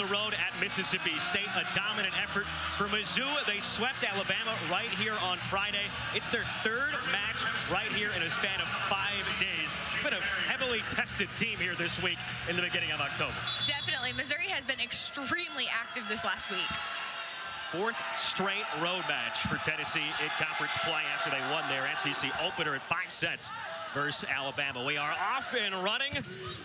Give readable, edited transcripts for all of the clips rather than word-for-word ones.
the road at Mississippi State. A dominant effort for Mizzou. They swept Alabama right here on Friday. It's their third match right here in a span of 5 days. It's been a heavily tested team here this week in the beginning of October. Definitely. Missouri has been extremely active this last week. Fourth straight road match for Tennessee in conference play after they won their SEC opener in 5 sets versus Alabama. We are off and running.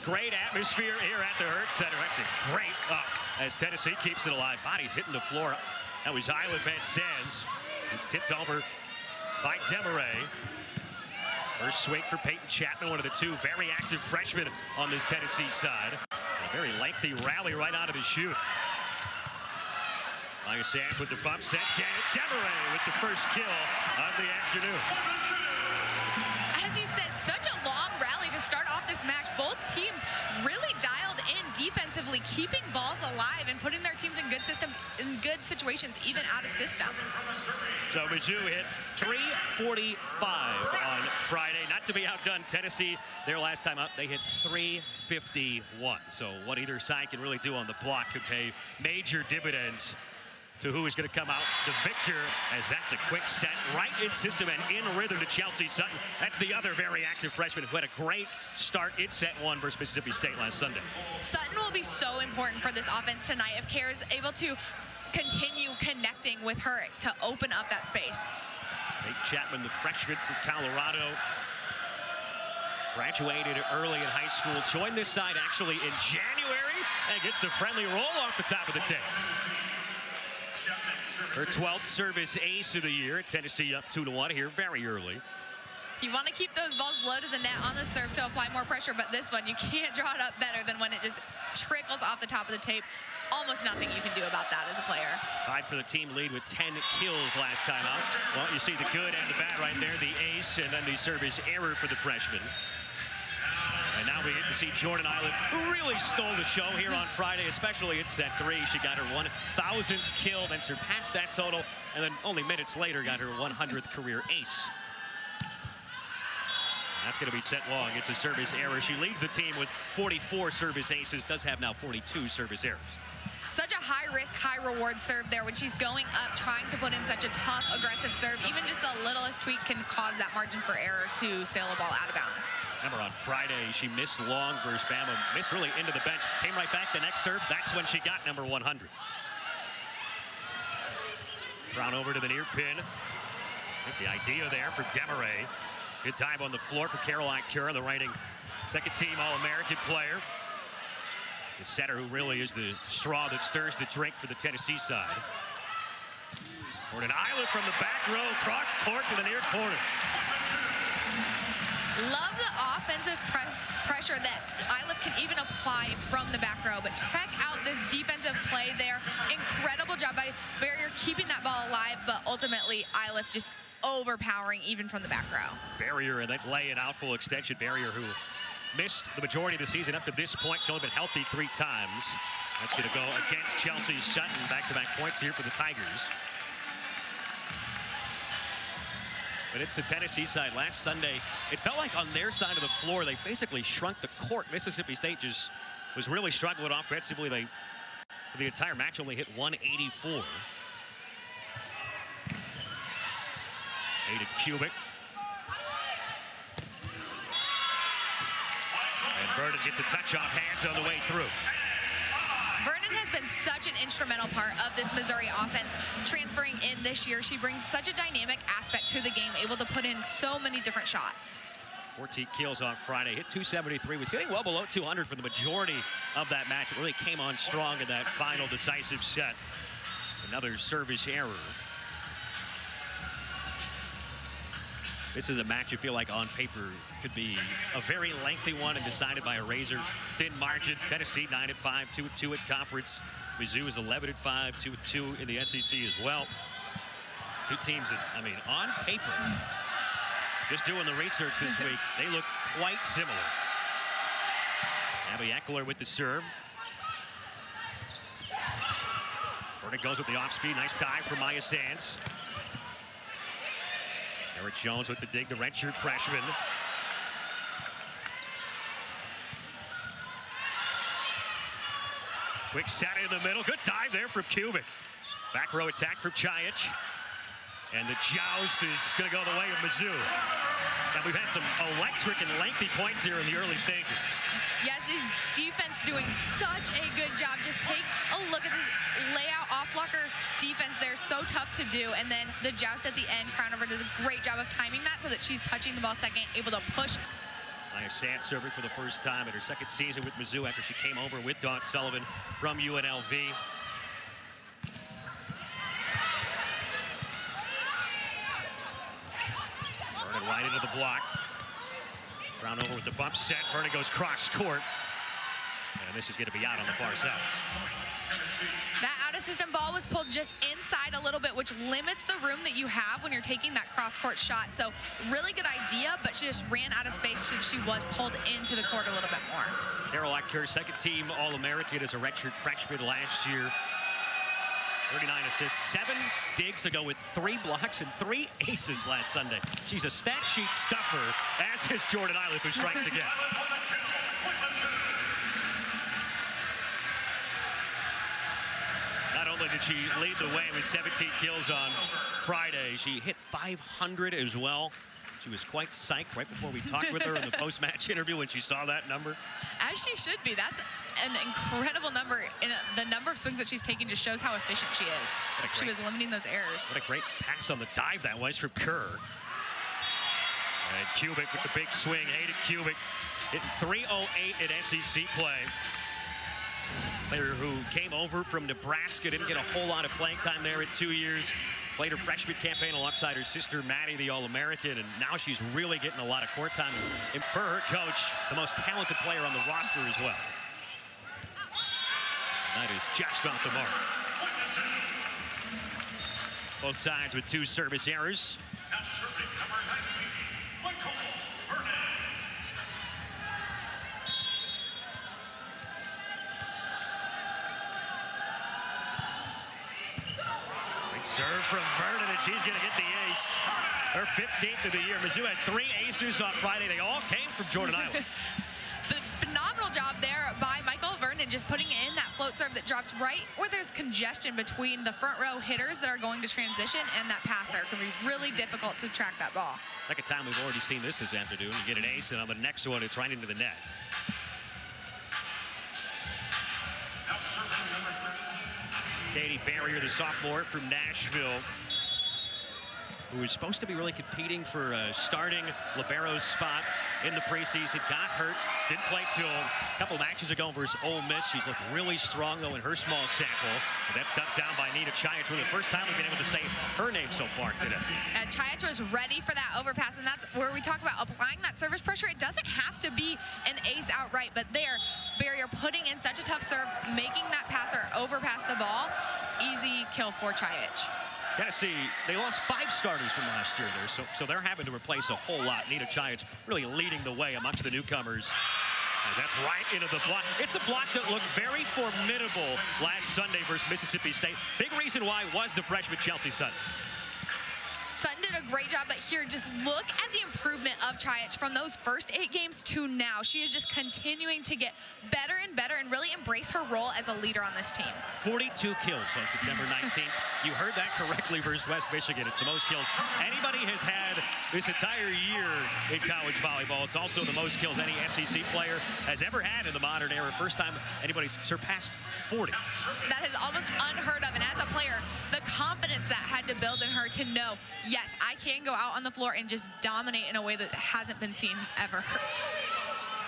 Great atmosphere here at the Hurt Center. That's a great up as Tennessee keeps it alive. Body hitting the floor. That was Iliff and Sands. It's tipped over by Demaray. First swing for Peyton Chapman, one of the two very active freshmen on this Tennessee side. A very lengthy rally right out of the chute. Maya Sands with the bump set. Janet Demaray with the first kill of the afternoon. As you said, such a long rally to start off this match. Both teams really dialed in defensively, keeping balls alive and putting their teams in good situations, even out of system. So Mizzou hit 345 on Friday. Not to be outdone, Tennessee, their last time up, they hit 351. So what either side can really do on the block could pay major dividends to who is going to come out the victor, as that's a quick set right in system and in rhythm to Chelsea Sutton. That's the other very active freshman who had a great start in set 1 versus Mississippi State last Sunday. Sutton will be so important for this offense tonight if Kerr is able to continue connecting with her to open up that space. Nate Chapman, the freshman from Colorado, graduated early in high school, joined this side actually in January, and gets the friendly roll off the top of the tape. Her 12th service ace of the year. Tennessee up 2-1 here very early. You want to keep those balls low to the net on the serve to apply more pressure, but this one, you can't draw it up better than when it just trickles off the top of the tape. Almost nothing you can do about that as a player. Tied for the team lead with 10 kills last time out. Well, you see the good and the bad right there. The ace and then the service error for the freshman. And now we get to see Jordan Iliff, who really stole the show here on Friday, especially in set 3. She got her 1,000th kill, then surpassed that total, and then only minutes later got her 100th career ace. That's going to be set long. It's a service error. She leads the team with 44 service aces, does have now 42 service errors. Such a high-risk, high-reward serve there when she's going up, trying to put in such a tough, aggressive serve. Even just the littlest tweak can cause that margin for error to sail a ball out of bounds. Remember on Friday, she missed long versus Bama, missed really into the bench, came right back the next serve. That's when she got number 100. Brown over to the near pin. I think the idea there for Demaray. Good dive on the floor for Caroline Kerr, the reigning second-team All-American player. The setter who really is the straw that stirs the drink for the Tennessee side. Jordan Iliff from the back row, cross court to the near corner. Love the offensive pressure that Iliff can even apply from the back row, but check out this defensive play there. Incredible job by Barrier keeping that ball alive, but ultimately Iliff just overpowering even from the back row. Barrier and then lay it out full extension. Barrier who missed the majority of the season up to this point. She's only been healthy 3 times. That's going to go against Chelsea Sutton. Back-to-back points here for the Tigers. But it's the Tennessee side. Last Sunday, it felt like on their side of the floor, they basically shrunk the court. Mississippi State just was really struggling offensively. They, for the entire match, only hit 184. Aiden Kubik. And Vernon gets a touch off hands on the way through. Vernon has been such an instrumental part of this Missouri offense. Transferring in this year, she brings such a dynamic aspect to the game, able to put in so many different shots. 14 kills on Friday, hit 273. Was hitting well below 200 for the majority of that match. It really came on strong in that final decisive set. Another service error. This is a match you feel like on paper could be a very lengthy one and decided by a razor-thin margin. Tennessee 9-5, 2-2 at conference. Mizzou is 11-5, 2-2 in the SEC as well. Two teams that, I mean, on paper, just doing the research this week, they look quite similar. Abby Eckler with the serve. Vernon goes with the off-speed. Nice dive from Maya Sands. Eric Jones with the dig, the redshirt freshman. Quick set in the middle. Good dive there from Kubik. Back row attack from Chajic. And the joust is going to go the way of Mizzou. Now, we've had some electric and lengthy points here in the early stages. Yes, this defense doing such a good job. Just take a look at this layout off blocker defense there. So tough to do. And then the joust at the end, Crownover does a great job of timing that so that she's touching the ball second, able to push. Maya Sand serving for the first time in her second season with Mizzou after she came over with Dawn Sullivan from UNLV. Vernon right into the block. Crownover with the bump set. Vernon goes cross court. And this is going to be out on the far side. That out-of-system ball was pulled just inside a little bit, which limits the room that you have when you're taking that cross-court shot. So really good idea, but she just ran out of space. She was pulled into the court a little bit more. Carol Acker, second-team All-American as a redshirt freshman last year. 39 assists, 7 digs to go with 3 blocks and 3 aces last Sunday. She's a stat sheet stuffer, as is Jordan Iliff, who strikes again. Not only did she lead the way with 17 kills on Friday, she hit 500 as well. She was quite psyched right before we talked with her in the post-match interview when she saw that number. As she should be. That's an incredible number. And the number of swings that she's taking just shows how efficient she is. She was limiting those errors. What a great pass on the dive that was from Kerr. And Kubik with the big swing. Hayden Kubik hitting .308 in SEC play. Player who came over from Nebraska, didn't get a whole lot of playing time there in 2 years. Played her freshman campaign alongside her sister Maddie, the All-American, and now she's really getting a lot of court time. And per her coach, the most talented player on the roster as well. And that is just off the mark. Both sides with 2 service errors. Serve from Vernon, and she's going to get the ace. Her 15th of the year. Mizzou had 3 aces on Friday. They all came from Jordan Iliff. Phenomenal job there by Michael Vernon, just putting in that float serve that drops right where there's congestion between the front row hitters that are going to transition and that passer. It can be really difficult to track that ball. Second time we've already seen this afternoon. You get an ace, and on the next one, it's right into the net. Katie Barrier, the sophomore from Nashville, who was supposed to be really competing for a starting libero's spot in the preseason, got hurt, didn't play till a couple matches ago versus Ole Miss. She's looked really strong, though, in her small sample. That's dumped down by Nita Chajic for the first time we've been able to say her name so far today. Chajic was ready for that overpass, and that's where we talk about applying that service pressure. It doesn't have to be an ace outright, but there, Barrier putting in such a tough serve, making that passer overpass the ball. Easy kill for Chajic. Tennessee, they lost 5 starters from last year there, so they're having to replace a whole lot. Nita Chajic really leading the way amongst the newcomers. As that's right into the block. It's a block that looked very formidable last Sunday versus Mississippi State. Big reason why was the freshman Chelsea Sutton. Sutton did a great job, but here, just look at the improvement of Chajic from those first 8 games to now. She is just continuing to get better and better and really embrace her role as a leader on this team. 42 kills on September 19th. You heard that correctly versus West Michigan. It's the most kills anybody has had this entire year in college volleyball. It's also the most kills any SEC player has ever had in the modern era. First time anybody's surpassed 40. That is almost unheard of, and as a player, the confidence that had to build in her to know, yes, I can go out on the floor and just dominate in a way that hasn't been seen ever.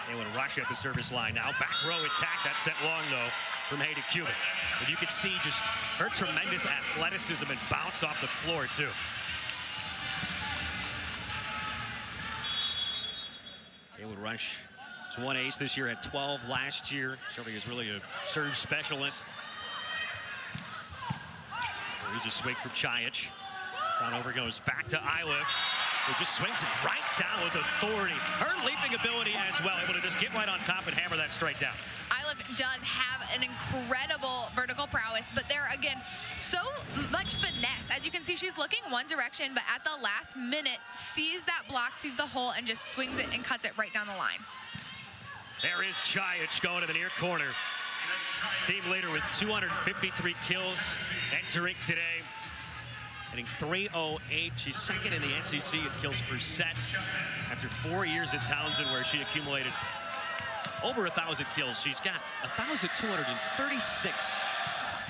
They would rush at the service line now. Back row attack. That's set long, though, from Hayden Kubik. But you can see just her tremendous athleticism and bounce off the floor, too. They would rush. It's 1 ace this year, had 12 last year. Certainly is really a serve specialist. Here's a swing for Chajic. Crownover goes back to Iliff, who just swings it right down with authority. Her leaping ability as well, able to just get right on top and hammer that straight down. Iliff does have an incredible vertical prowess, but there, again, so much finesse. As you can see, she's looking one direction, but at the last minute, sees that block, sees the hole, and just swings it and cuts it right down the line. There is Chajic going to the near corner. Team leader with 253 kills entering today. Hitting .308. She's second in the SEC in kills per set after 4 years at Townsend, where she accumulated over 1,000 kills. She's got 1,236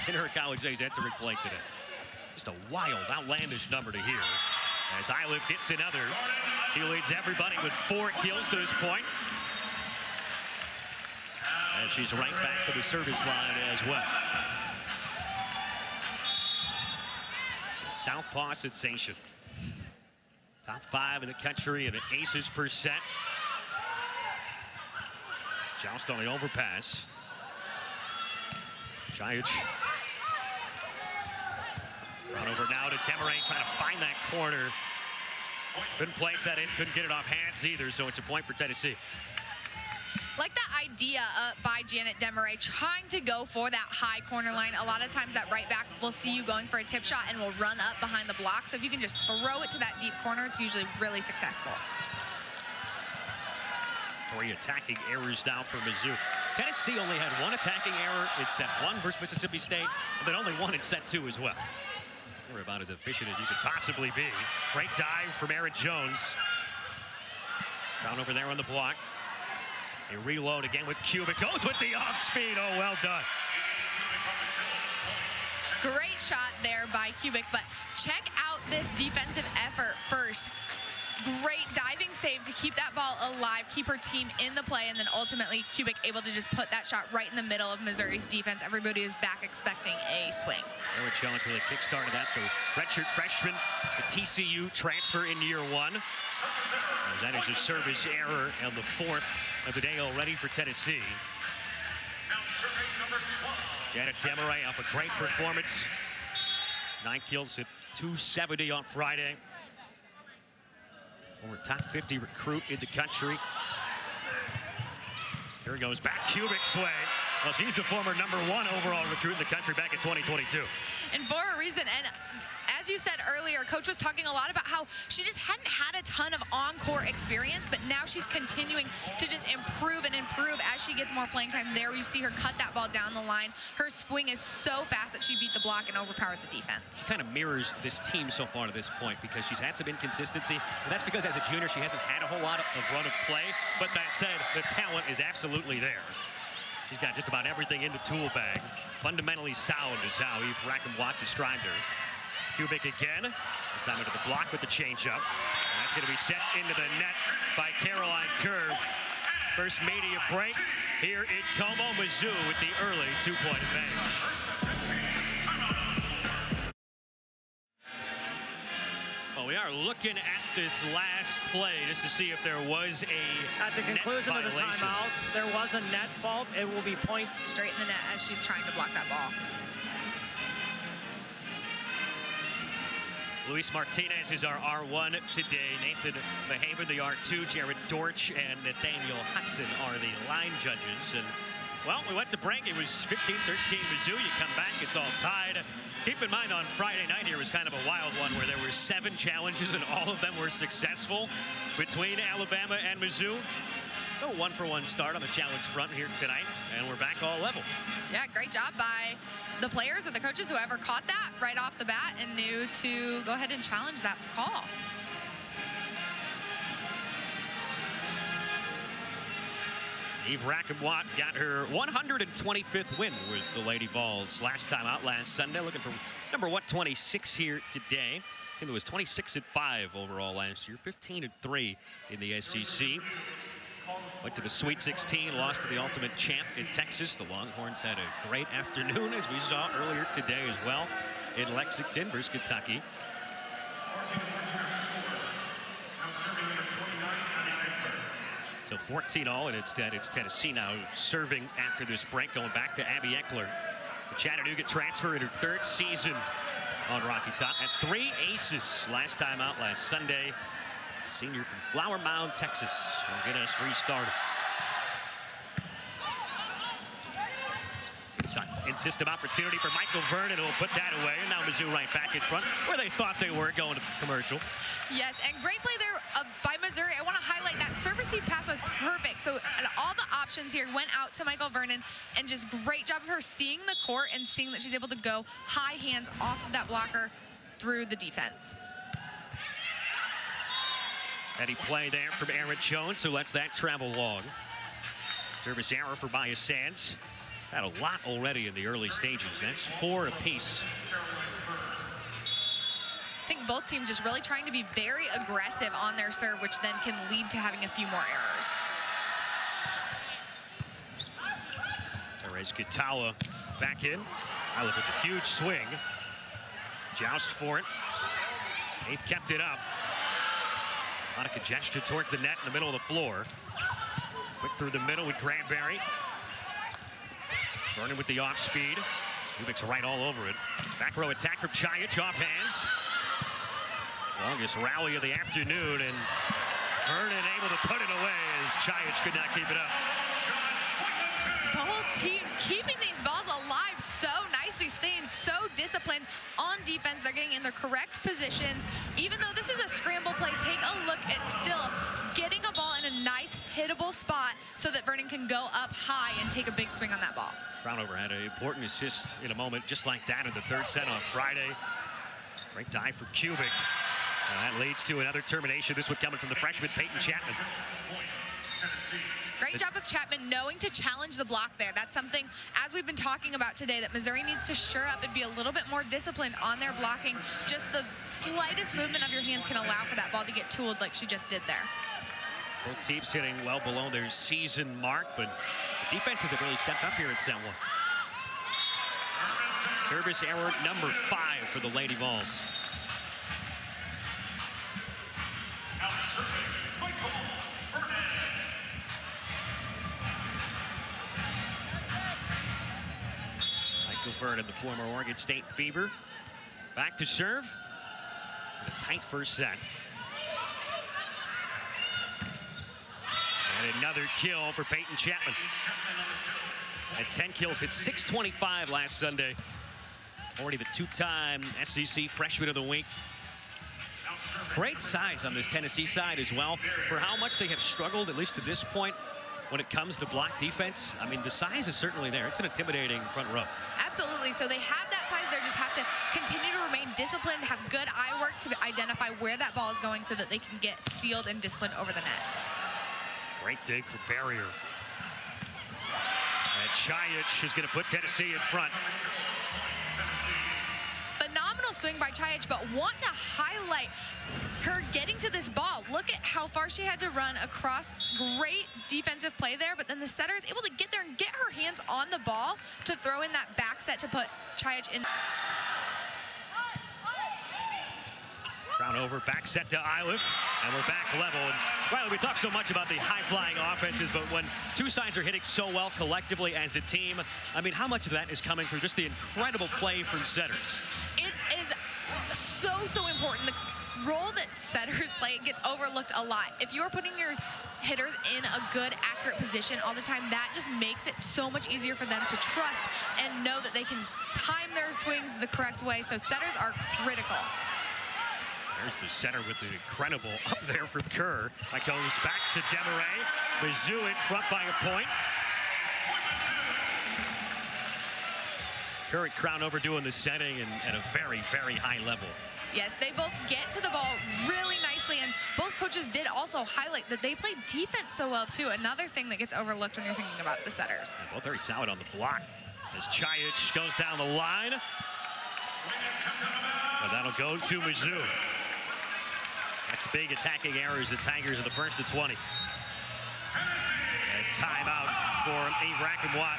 in her college days entering play today. Just a wild, outlandish number to hear. As Iliff hits another, she leads everybody with 4 kills to this point. And she's right back to the service line as well. Southpaw sensation. Top 5 in the country in aces per set. Joust on the overpass. Jajic. Run over now to Demaray, trying to find that corner. Couldn't place that in, couldn't get it off hands either, so it's a point for Tennessee. Like that idea by Janet Demaray, trying to go for that high corner line. A lot of times that right back will see you going for a tip shot and will run up behind the block. So if you can just throw it to that deep corner, it's usually really successful. 3 attacking errors now for Mizzou. Tennessee only had 1 attacking error in set 1 versus Mississippi State, and then only 1 in set 2 as well. We're about as efficient as you could possibly be. Great dive from Aaron Jones. Down over there on the block. A reload again with Kubik. Goes with the off speed. Oh, well done. Great shot there by Kubik, but check out this defensive effort first. Great diving save to keep that ball alive, keep her team in the play, and then ultimately Kubik able to just put that shot right in the middle of Missouri's defense. Everybody is back expecting a swing. Aaron Jones really kick-started that. The redshirt freshman, the TCU transfer in year 1. And that is a service error and the 4th of the day already for Tennessee. Janet Demaray off a great performance. 9 kills at 270 on Friday. Former top 50 recruit in the country. Here he goes back, Kubik's way. Well, she's the former #1 overall recruit in the country back in 2022. And for a reason, and as you said earlier, Coach was talking a lot about how she just hadn't had a ton of on-court experience, but now she's continuing to just improve and improve as she gets more playing time. There you see her cut that ball down the line. Her swing is so fast that she beat the block and overpowered the defense. Kind of mirrors this team so far to this point, because she's had some inconsistency, and that's because as a junior she hasn't had a whole lot of run of play, but that said, the talent is absolutely there. She's got just about everything in the tool bag. Fundamentally sound is how Eve Rackham-Watt described her. Kubik again, this time into the block with the changeup. And that's going to be set into the net by Caroline Kerr. First media break here in Como, Mizzou with the early 2-point advantage. Well, we are looking at this last play just to see if there was a At the conclusion of the timeout, there was a net fault. It will be point straight in the net as she's trying to block that ball. Luis Martinez is our R1 today. Nathan Mahaven, the R2. Jared Dortch and Nathaniel Hudson are the line judges. And, well, we went to break. It was 15-13 Mizzou. You come back, it's all tied. Keep in mind, on Friday night here was kind of a wild one where there were 7 challenges and all of them were successful between Alabama and Mizzou. No 1-for-1 start on the challenge front here tonight, and we're back all level. Yeah, great job by the players or the coaches, whoever caught that right off the bat and knew to go ahead and challenge that call. Eve Rackham-Watt got her 125th win with the Lady Vols last time out last Sunday. Looking for number 126 here today. I think it was 26-5 overall last year, 15-3 in the SEC. Went to the Sweet 16, lost to the ultimate champ in Texas. The Longhorns had a great afternoon, as we saw earlier today as well, in Lexington versus Kentucky. So 14-all, and instead it's Tennessee now serving after this break, going back to Abby Eckler. The Chattanooga transfer in her 3rd season on Rocky Top. At 3 aces last time out last Sunday. Senior from Flower Mound, Texas, will get us restarted. In-system opportunity for Michael Vernon, who will put that away. And now Mizzou right back in front, where they thought they were going to commercial. Yes, and great play there by Missouri. I want to highlight that serve receive pass was perfect. So all the options here went out to Michael Vernon, and just great job of her seeing the court and seeing that she's able to go high hands off of that blocker through the defense. Heady play there from Aaron Jones, who lets that travel long. Service error for Maya Sands. Had a lot already in the early stages. That's 4 apiece. I think both teams just really trying to be very aggressive on their serve, which then can lead to having a few more errors. Perez Katawa back in. I look at the huge swing. Joust for it. Eighth kept it up. A lot of congestion towards the net in the middle of the floor. Quick through the middle with Granberry. Vernon with the off speed. Ubik's right all over it. Back row attack from Chajic, off hands. Longest rally of the afternoon, and Vernon able to put it away as Chajic could not keep it up. Both teams keeping these balls alive so nicely, staying so disciplined on defense. They're getting in the correct positions. Even though this is a scramble play, take a look at still getting a ball in a nice hittable spot so that Vernon can go up high and take a big swing on that ball. Crownover had an important assist in a moment just like that in the third set on Friday. Great dive from Kubik. And that leads to another termination. This one coming from the freshman Peyton Chapman. Great job of Chapman knowing to challenge the block there. That's something, as we've been talking about today, that Missouri needs to shore up and be a little bit more disciplined on their blocking. Just the slightest movement of your hands can allow for that ball to get tooled like she just did there. Both teams hitting well below their season mark, but the defenses have really stepped up here in set one. Service error number 5 for the Lady Vols. Michael Vernon, the former Oregon State Beaver, back to serve. A tight first set. And another kill for Peyton Chapman. At 10 kills, hit 625 last Sunday. Already the 2-time SEC Freshman of the Week. Great size on this Tennessee side as well. For how much they have struggled, at least to this point, when it comes to block defense, I mean, the size is certainly there. It's an intimidating front row. Absolutely. So they have that size. They just have to continue to remain disciplined, have good eye work to identify where that ball is going so that they can get sealed and disciplined over the net. Great dig for Barrier. And Chajic is going to put Tennessee in front. Phenomenal swing by Chajic, but want to highlight her getting to this ball. Look at how far she had to run across. Great defensive play there, but then the setter is able to get there and get her hands on the ball to throw in that back set to put Chajic in. Crownover, back set to Iliff, and we're back level. And Riley, we talk so much about the high-flying offenses, but when two sides are hitting so well collectively as a team, I mean, how much of that is coming through just the incredible play from setters? It is so important. The role that setters play, it gets overlooked a lot. If you're putting your hitters in a good, accurate position all the time, that just makes it so much easier for them to trust and know that they can time their swings the correct way. So setters are critical. There's the center with the incredible up there from Kerr. That goes back to Demarais. Mizzou in front by a point. Kerr and Crownover doing the setting and at a very, very high level. Yes, they both get to the ball really nicely, and both coaches did also highlight that they play defense so well, too. Another thing that gets overlooked when you're thinking about the setters. And both very solid on the block. As Chajic goes down the line. But that'll go to Mizzou. That's big attacking errors, the Tigers in the first to 20. And timeout for Eve Rackenwatt.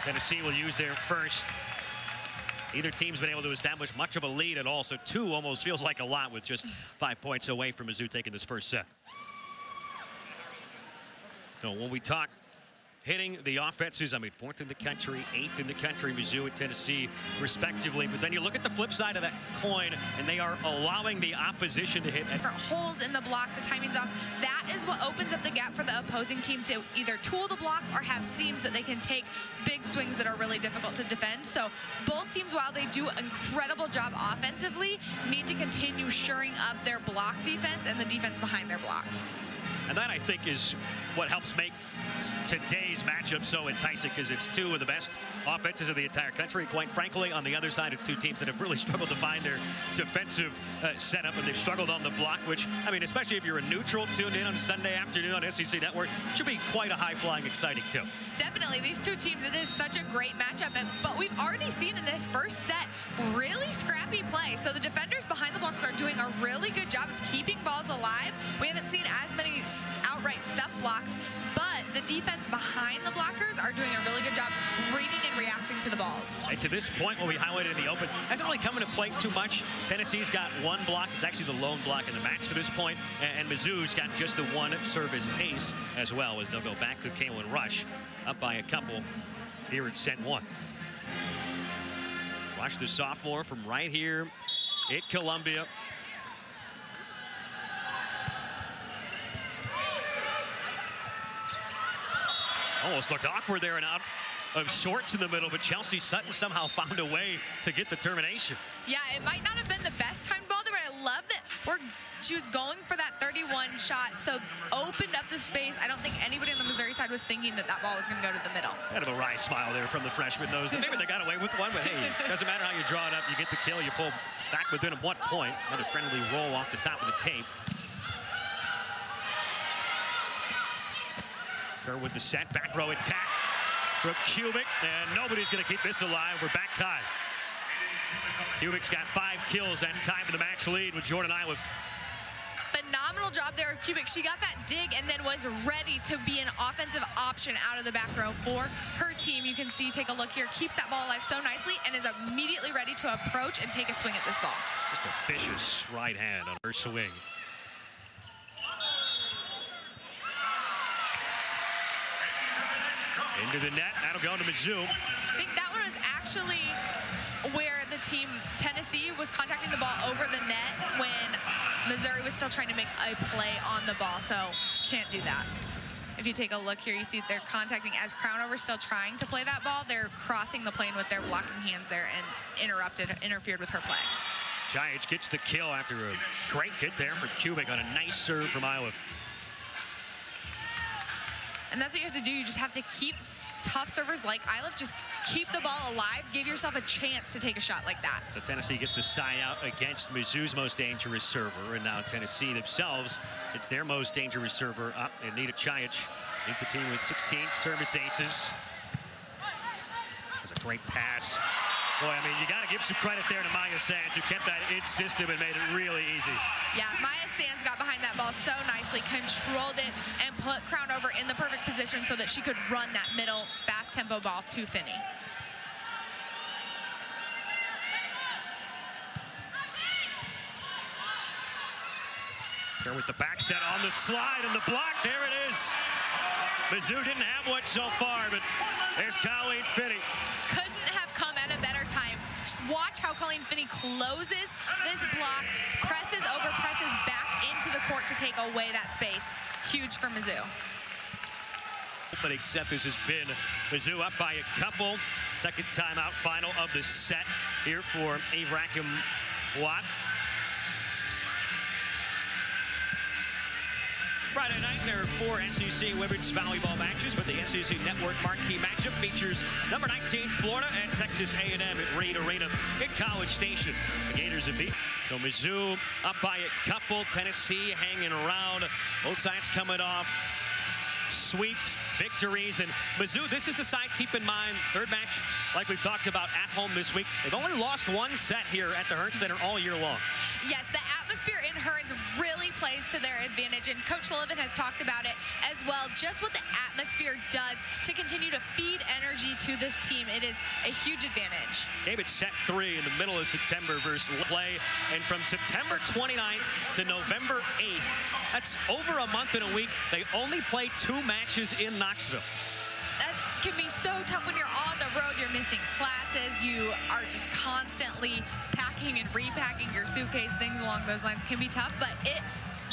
Tennessee will use their first. Neither team's been able to establish much of a lead at all, so 2 almost feels like a lot with just 5 points away from Mizzou taking this first set. So when we talk hitting the offenses. I mean, 4th in the country, 8th in the country, Mizzou and Tennessee, respectively. But then you look at the flip side of that coin, and they are allowing the opposition to hit. For holes in the block, the timing's off. That is what opens up the gap for the opposing team to either tool the block or have seams that they can take big swings that are really difficult to defend. So both teams, while they do an incredible job offensively, need to continue shoring up their block defense and the defense behind their block. And that, I think, is what helps make today's matchup so enticing, because it's two of the best offenses of the entire country. Quite frankly, on the other side, it's two teams that have really struggled to find their defensive setup, and they've struggled on the block, which, I mean, especially if you're a neutral tuned in on Sunday afternoon on SEC Network, should be quite a high-flying, exciting too. Definitely, these two teams, it is such a great matchup, but we've already seen in this first set really scrappy play. So the defenders behind the blocks are doing a really good job of keeping balls alive. We haven't seen as many outright stuff blocks, but the defense behind the blockers are doing a really good job reading and reacting to the balls. And to this point, what we highlighted in the open hasn't really come into play too much. Tennessee's got one block. It's actually the lone block in the match to this point. And Mizzou's got just the one service ace as well, as they'll go back to Kaylin Rush, up by a couple here at set 1. Rush, the sophomore from right here at Columbia. Almost looked awkward there and out of sorts in the middle, but Chelsea Sutton somehow found a way to get the termination. Yeah, it might not have been the best timed ball there, but I love that she was going for that 31 shot, so opened up the space. I don't think anybody on the Missouri side was thinking that that ball was going to go to the middle. Kind of a wry smile there from the freshman. Knows that maybe they got away with one, but hey, doesn't matter how you draw it up. You get the kill, you pull back within 1 point. Another friendly roll off the top of the tape. Kerr with the set, back row attack from Kubik, and nobody's going to keep this alive. We're back tied. Kubik's got 5 kills. That's time for the match lead with Jordan Iliff. Phenomenal job there of Kubik. She got that dig and then was ready to be an offensive option out of the back row for her team. You can see, take a look here, keeps that ball alive so nicely and is immediately ready to approach and take a swing at this ball. Just a vicious right hand on her swing. Into the net, that'll go to Mizzou. I think that one was actually where the team, Tennessee, was contacting the ball over the net when Missouri was still trying to make a play on the ball, so can't do that. If you take a look here, you see they're contacting as Crownover's still trying to play that ball. They're crossing the plane with their blocking hands there and interfered with her play. Giants gets the kill after a great hit there for Kubik on a nice serve from Iliff. And that's what you have to do. You just have to keep tough servers like Iliff, just keep the ball alive, give yourself a chance to take a shot like that. So Tennessee gets the side out against Mizzou's most dangerous server, and now Tennessee themselves, it's their most dangerous server up, and Nita Chajic leads the team with 16 service aces. That's a great pass. Boy, I mean, you got to give some credit there to Maya Sands, who kept that in system and made it really easy. Yeah, Maya Sands got behind that ball so nicely, controlled it, and put Crownover in the perfect position so that she could run that middle fast tempo ball to Finney. Here with the back set on the slide and the block. There it is. Mizzou didn't have one so far, but there's Colleen Finney. Couldn't have come at a better time. Just watch how Colleen Finney closes this block, presses back into the court to take away that space. Huge for Mizzou. But except this has been Mizzou up by a couple. Second timeout final of the set here for Avrakim Watt. Friday night, there are 4 SEC women's volleyball matches, but the SEC Network marquee matchup features number 19 Florida and Texas A&M at Reed Arena in College Station. The Gators have beat. So Mizzou up by a couple. Tennessee hanging around. Both sides coming off sweeps, victories, and Mizzou, this is the side, keep in mind, third match, like we've talked about, at home this week. They've only lost 1 set here at the Hearn Center all year long. Yes, the atmosphere in Hearns really plays to their advantage, and Coach Sullivan has talked about it as well, just what the atmosphere does to continue to feed energy to this team. It is a huge advantage. Game at set 3 in the middle of September versus play, and from September 29th to November 8th, that's over a month and a week. They only play 2 matches in Knoxville. can be so tough when you're on the road. You're missing classes. You are just constantly packing and repacking your suitcase. Things along those lines can be tough, but it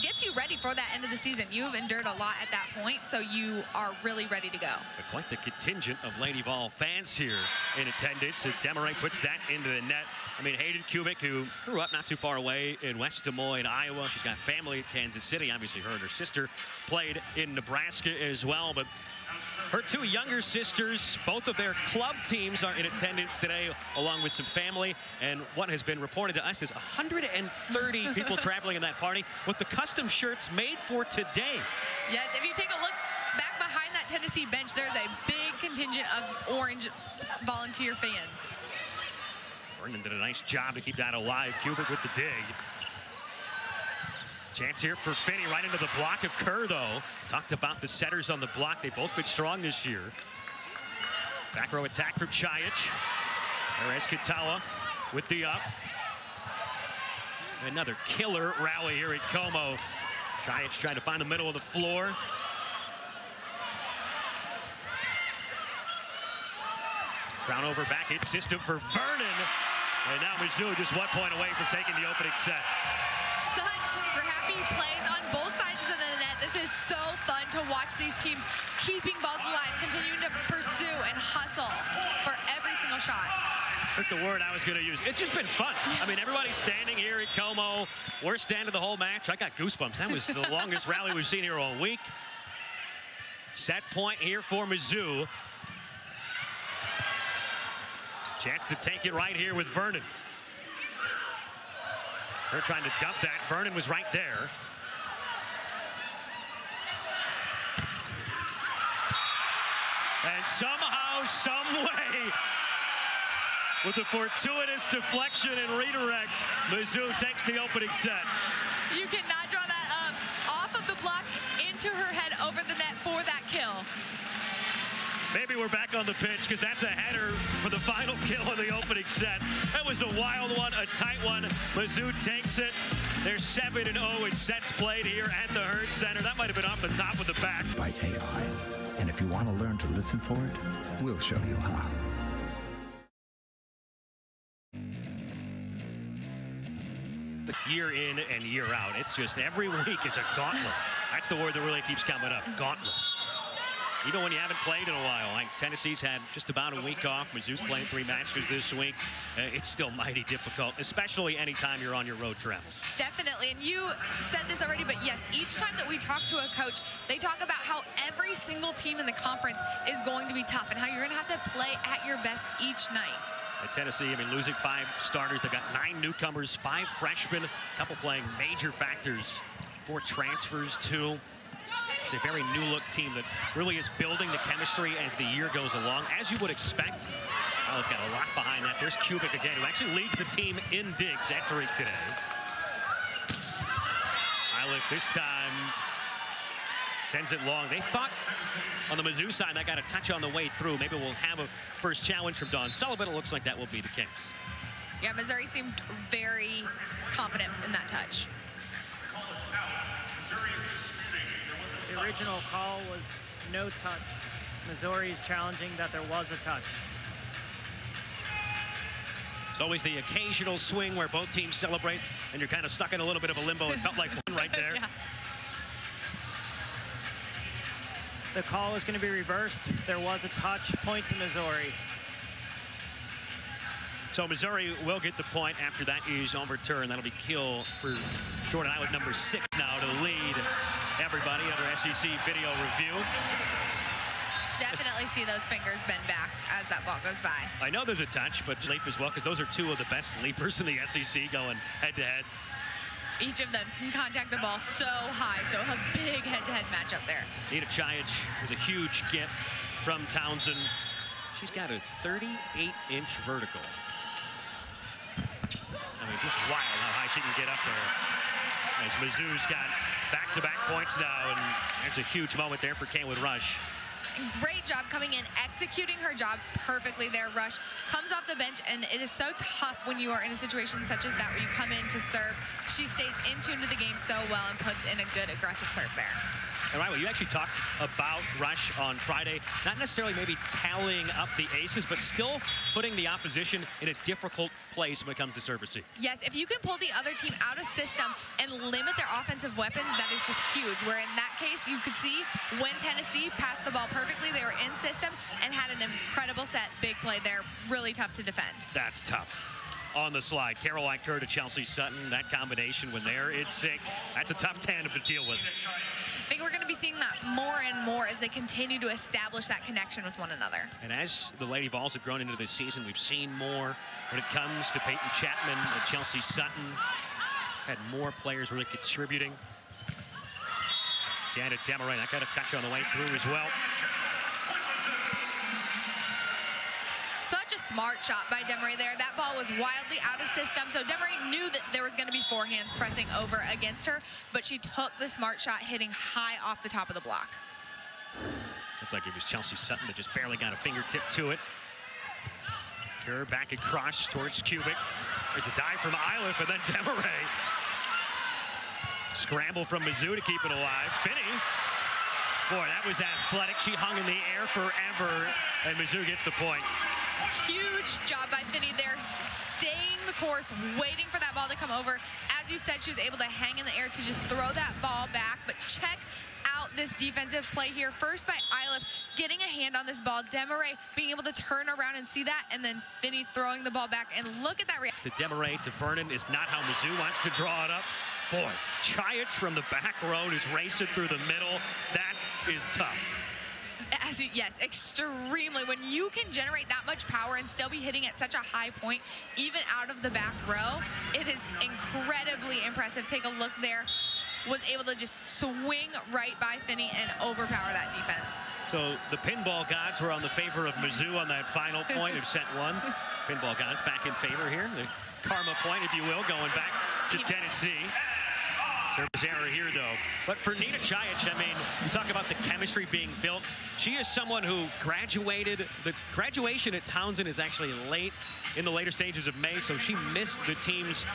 gets you ready for that end of the season. You've endured a lot at that point, so you are really ready to go. But quite the contingent of Lady Vol fans here in attendance. And Demaray puts that into the net. I mean, Hayden Kubik, who grew up not too far away in West Des Moines, Iowa. She's got family in Kansas City. Obviously, her and her sister played in Nebraska as well. But her two younger sisters, both of their club teams are in attendance today, along with some family. And what has been reported to us is 130 people traveling in that party with the custom shirts made for today. Yes, if you take a look back behind that Tennessee bench, there's a big contingent of orange volunteer fans. Vernon did a nice job to keep that alive. Kubik with the dig. Chance here for Finney right into the block of Kerr, though. Talked about the setters on the block. They've both been strong this year. Back row attack from Chajic. There's Katawa with the up. Another killer rally here at Como. Chajic trying to find the middle of the floor. Brown over back hit system for Vernon. And now Mizzou just 1 point away from taking the opening set. Such scrappy plays on both sides of the net. This is so fun to watch these teams keeping balls alive, continuing to pursue and hustle for every single shot. That's the word I was going to use. It's just been fun. I mean, everybody's standing here at Como. We're standing the whole match. I got goosebumps. That was the longest rally we've seen here all week. Set point here for Mizzou. Chance to take it right here with Vernon. They're trying to dump that. Vernon was right there. And somehow, some way, with a fortuitous deflection and redirect, Mizzou takes the opening set. You cannot draw that up off of the block into her head over the net for that kill. Maybe we're back on the pitch because that's a header for the final kill of the opening set. That was a wild one, a tight one. Mizzou takes it. They're 7-0 in sets played here at the Herd Center. That might have been off the top of the back. By AI. And if you want to learn to listen for it, we'll show you how. Year in and year out. It's just every week is a gauntlet. That's the word that really keeps coming up, gauntlet. Even when you haven't played in a while, like Tennessee's had just about a week off. Mizzou's playing 3 matches this week. It's still mighty difficult, especially anytime you're on your road travels. Definitely, and you said this already, but yes, each time that we talk to a coach, they talk about how every single team in the conference is going to be tough and how you're going to have to play at your best each night. At Tennessee, I mean, losing 5 starters. They've got 9 newcomers, 5 freshmen, a couple playing major factors, 4 transfers, 2. It's a very new-look team that really is building the chemistry as the year goes along, as you would expect. Oh, they've got a lot behind that. There's Kubik again, who actually leads the team in digs entering today. Eiliff this time sends it long. They thought on the Mizzou side that got a touch on the way through. Maybe we'll have a first challenge from Dawn Sullivan. It looks like that will be the case. Yeah, Missouri seemed very confident in that touch. The original call was no touch. Missouri's challenging that there was a touch. It's always the occasional swing where both teams celebrate and you're kind of stuck in a little bit of a limbo. It felt like one right there. Yeah. The call is going to be reversed. There was a touch, point to Missouri. So Missouri will get the point after that is overturned. That'll be kill for Jordan Eiliff, number 6 now to lead everybody under SEC video review. Definitely see those fingers bend back as that ball goes by. I know there's a touch, but leap as well, because those are 2 of the best leapers in the SEC going head-to-head. Each of them can contact the ball so high, so a big head-to-head matchup there. Nita Chajic was a huge get from Townsend. She's got a 38-inch vertical. I mean, just wild how high she can get up there. As Mizzou's got back-to-back points now, and there's a huge moment there for Kayla Rush. Great job coming in, executing her job perfectly there. Rush comes off the bench, and it is so tough when you are in a situation such as that where you come in to serve. She stays in tune to the game so well and puts in a good aggressive serve there. And Riley, you actually talked about Rush on Friday, not necessarily maybe tallying up the aces, but still putting the opposition in a difficult place when it comes to servicing. Yes, if you can pull the other team out of system and limit their offensive weapons, that is just huge. Where in that case, you could see when Tennessee passed the ball perfectly, they were in system and had an incredible set. Big play there, really tough to defend. That's tough. On the slide, Caroline Kerr to Chelsea Sutton. That combination when they're in sync, that's a tough tandem to deal with. I think we're going to be seeing that more and more as they continue to establish that connection with one another. And as the Lady Vols have grown into this season, we've seen more when it comes to Peyton Chapman and Chelsea Sutton. Had more players really contributing. Janet Demaray, that got a touch on the way through as well. Such a smart shot by Demaray there. That ball was wildly out of system, so Demaray knew that there was going to be forehands pressing over against her, but she took the smart shot, hitting high off the top of the block. Looked like it was Chelsea Sutton that just barely got a fingertip to it. Kerr back across towards Kubik. There's the dive from Iliff, and then Demaray. Scramble from Mizzou to keep it alive. Finney. Boy, that was athletic. She hung in the air forever, and Mizzou gets the point. Huge job by Finney there, staying the course, waiting for that ball to come over. As you said, she was able to hang in the air to just throw that ball back, but check out this defensive play here. First by Iliff, getting a hand on this ball. Demaray being able to turn around and see that, and then Finney throwing the ball back. And look at that reaction. To Demaray, to Vernon is not how Mizzou wants to draw it up. Boy, Chiach from the back row is racing through the middle. That is tough. Yes, extremely. When you can generate that much power and still be hitting at such a high point, even out of the back row, it is incredibly impressive. Take a look there. Was able to just swing right by Finney and overpower that defense. So the pinball gods were on the favor of Mizzou on that final point of set one. Pinball gods back in favor here. The karma point, if you will, going back to Tennessee. Service error here, though. But for Nina Chiach, I mean, you talk about the chemistry being built. She is someone who graduated. The graduation at Townsend is actually late, in the later stages of May, so she missed the team's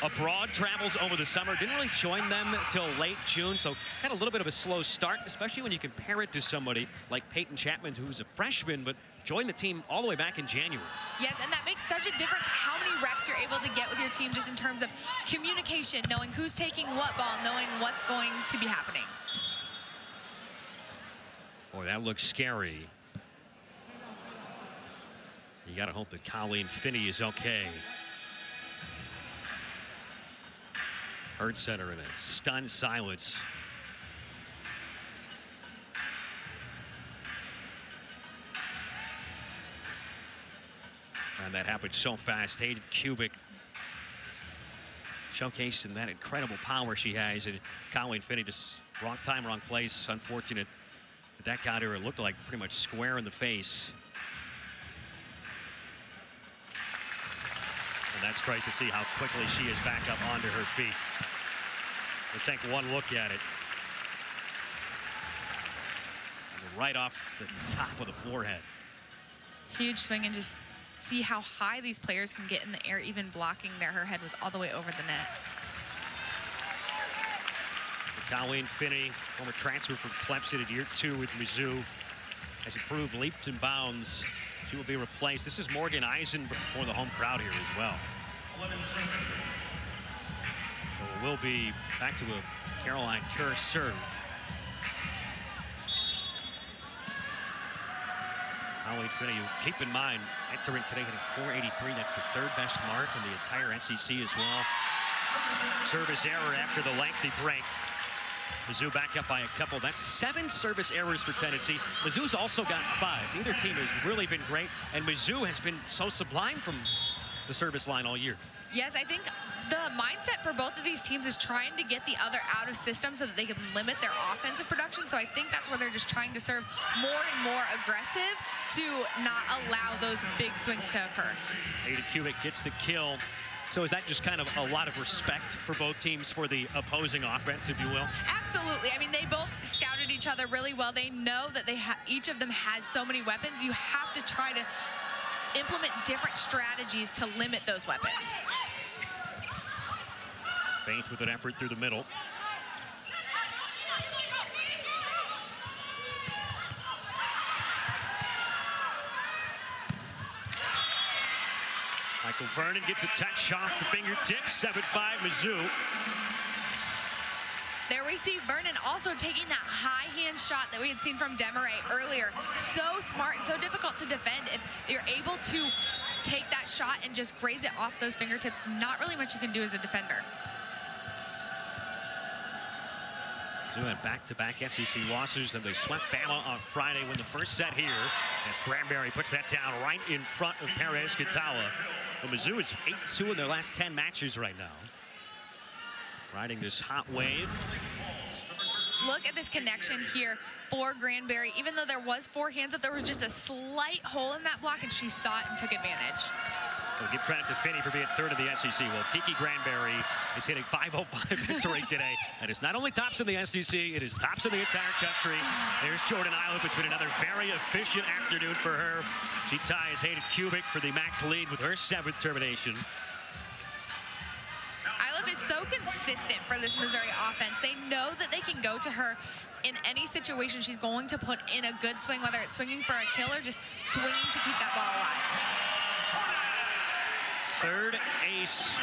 abroad travels over the summer. Didn't really join them until late June, so had a little bit of a slow start, especially when you compare it to somebody like Peyton Chapman, who's a freshman, but joined the team all the way back in January. Yes, and that makes such a difference how many reps you're able to get with your team just in terms of communication, knowing who's taking what ball, knowing what's going to be happening. Boy, that looks scary. You got to hope that Colleen Finney is okay. Hurt center in a stunned silence. And that happened so fast. Hayden Kubik showcasing that incredible power she has. And Colleen Finney just wrong time, wrong place. Unfortunate that got her. It looked like pretty much square in the face. And that's great to see how quickly she is back up onto her feet. We'll take one look at it. Right off the top of the forehead. Huge swing, and just see how high these players can get in the air, even blocking there. Her head was all the way over the net. Colleen Finney, former transfer from Clemson in year 2 with Mizzou, has improved leaps and bounds. She will be replaced. This is Morgan Eisen before the home crowd here as well. So we'll be back to a Caroline Kerr serve. Colleen Finney, keep in mind, entering today hitting .483. That's the 3rd best mark in the entire SEC as well. Service error after the lengthy break. Mizzou back up by a couple. That's 7 service errors for Tennessee. Mizzou's also got 5. Neither team has really been great, and Mizzou has been so sublime from the service line all year. Yes, I think the mindset for both of these teams is trying to get the other out of system so that they can limit their offensive production. So I think that's where they're just trying to serve more and more aggressive to not allow those big swings to occur. Ada Kubik gets the kill. So is that just kind of a lot of respect for both teams for the opposing offense, if you will? Absolutely. I mean, they both scouted each other really well. They know that each of them has so many weapons. You have to try to implement different strategies to limit those weapons. Faith with an effort through the middle. Michael Vernon gets a touch off the fingertips. 7-5 Mizzou. There we see Vernon also taking that high hand shot that we had seen from Demaray earlier. So smart and so difficult to defend. If you're able to take that shot and just graze it off those fingertips, not really much you can do as a defender. Mizzou had back-to-back SEC losses, and they swept Bama on Friday when the first set here, as Granberry puts that down right in front of Perez-Gatawa. Well, Mizzou is 8-2 in their last 10 matches right now. Riding this hot wave. Look at this connection here for Granberry. Even though there was 4 hands up, there was just a slight hole in that block, and she saw it and took advantage. So give credit to Finney for being third in the SEC. Well, Kiki Granberry is hitting .505 victory today. And it's not only tops in the SEC, it is tops in the entire country. There's Jordan Iliff. It's been another very efficient afternoon for her. She ties Hayden Kubik for the max lead with her 7th termination. Iliff is so consistent for this Missouri offense. They know that they can go to her in any situation. She's going to put in a good swing, whether it's swinging for a kill or just swinging to keep that ball alive. Third ace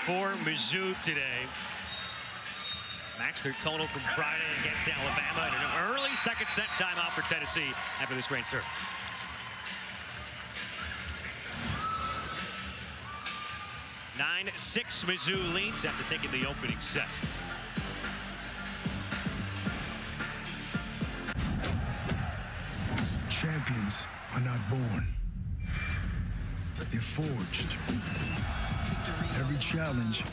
for Mizzou today. Match their total from Friday against Alabama, and an early second set timeout for Tennessee after this great serve. Nine 6 Mizzou leads after taking the opening set. Champions are not born. They're forged. Every challenge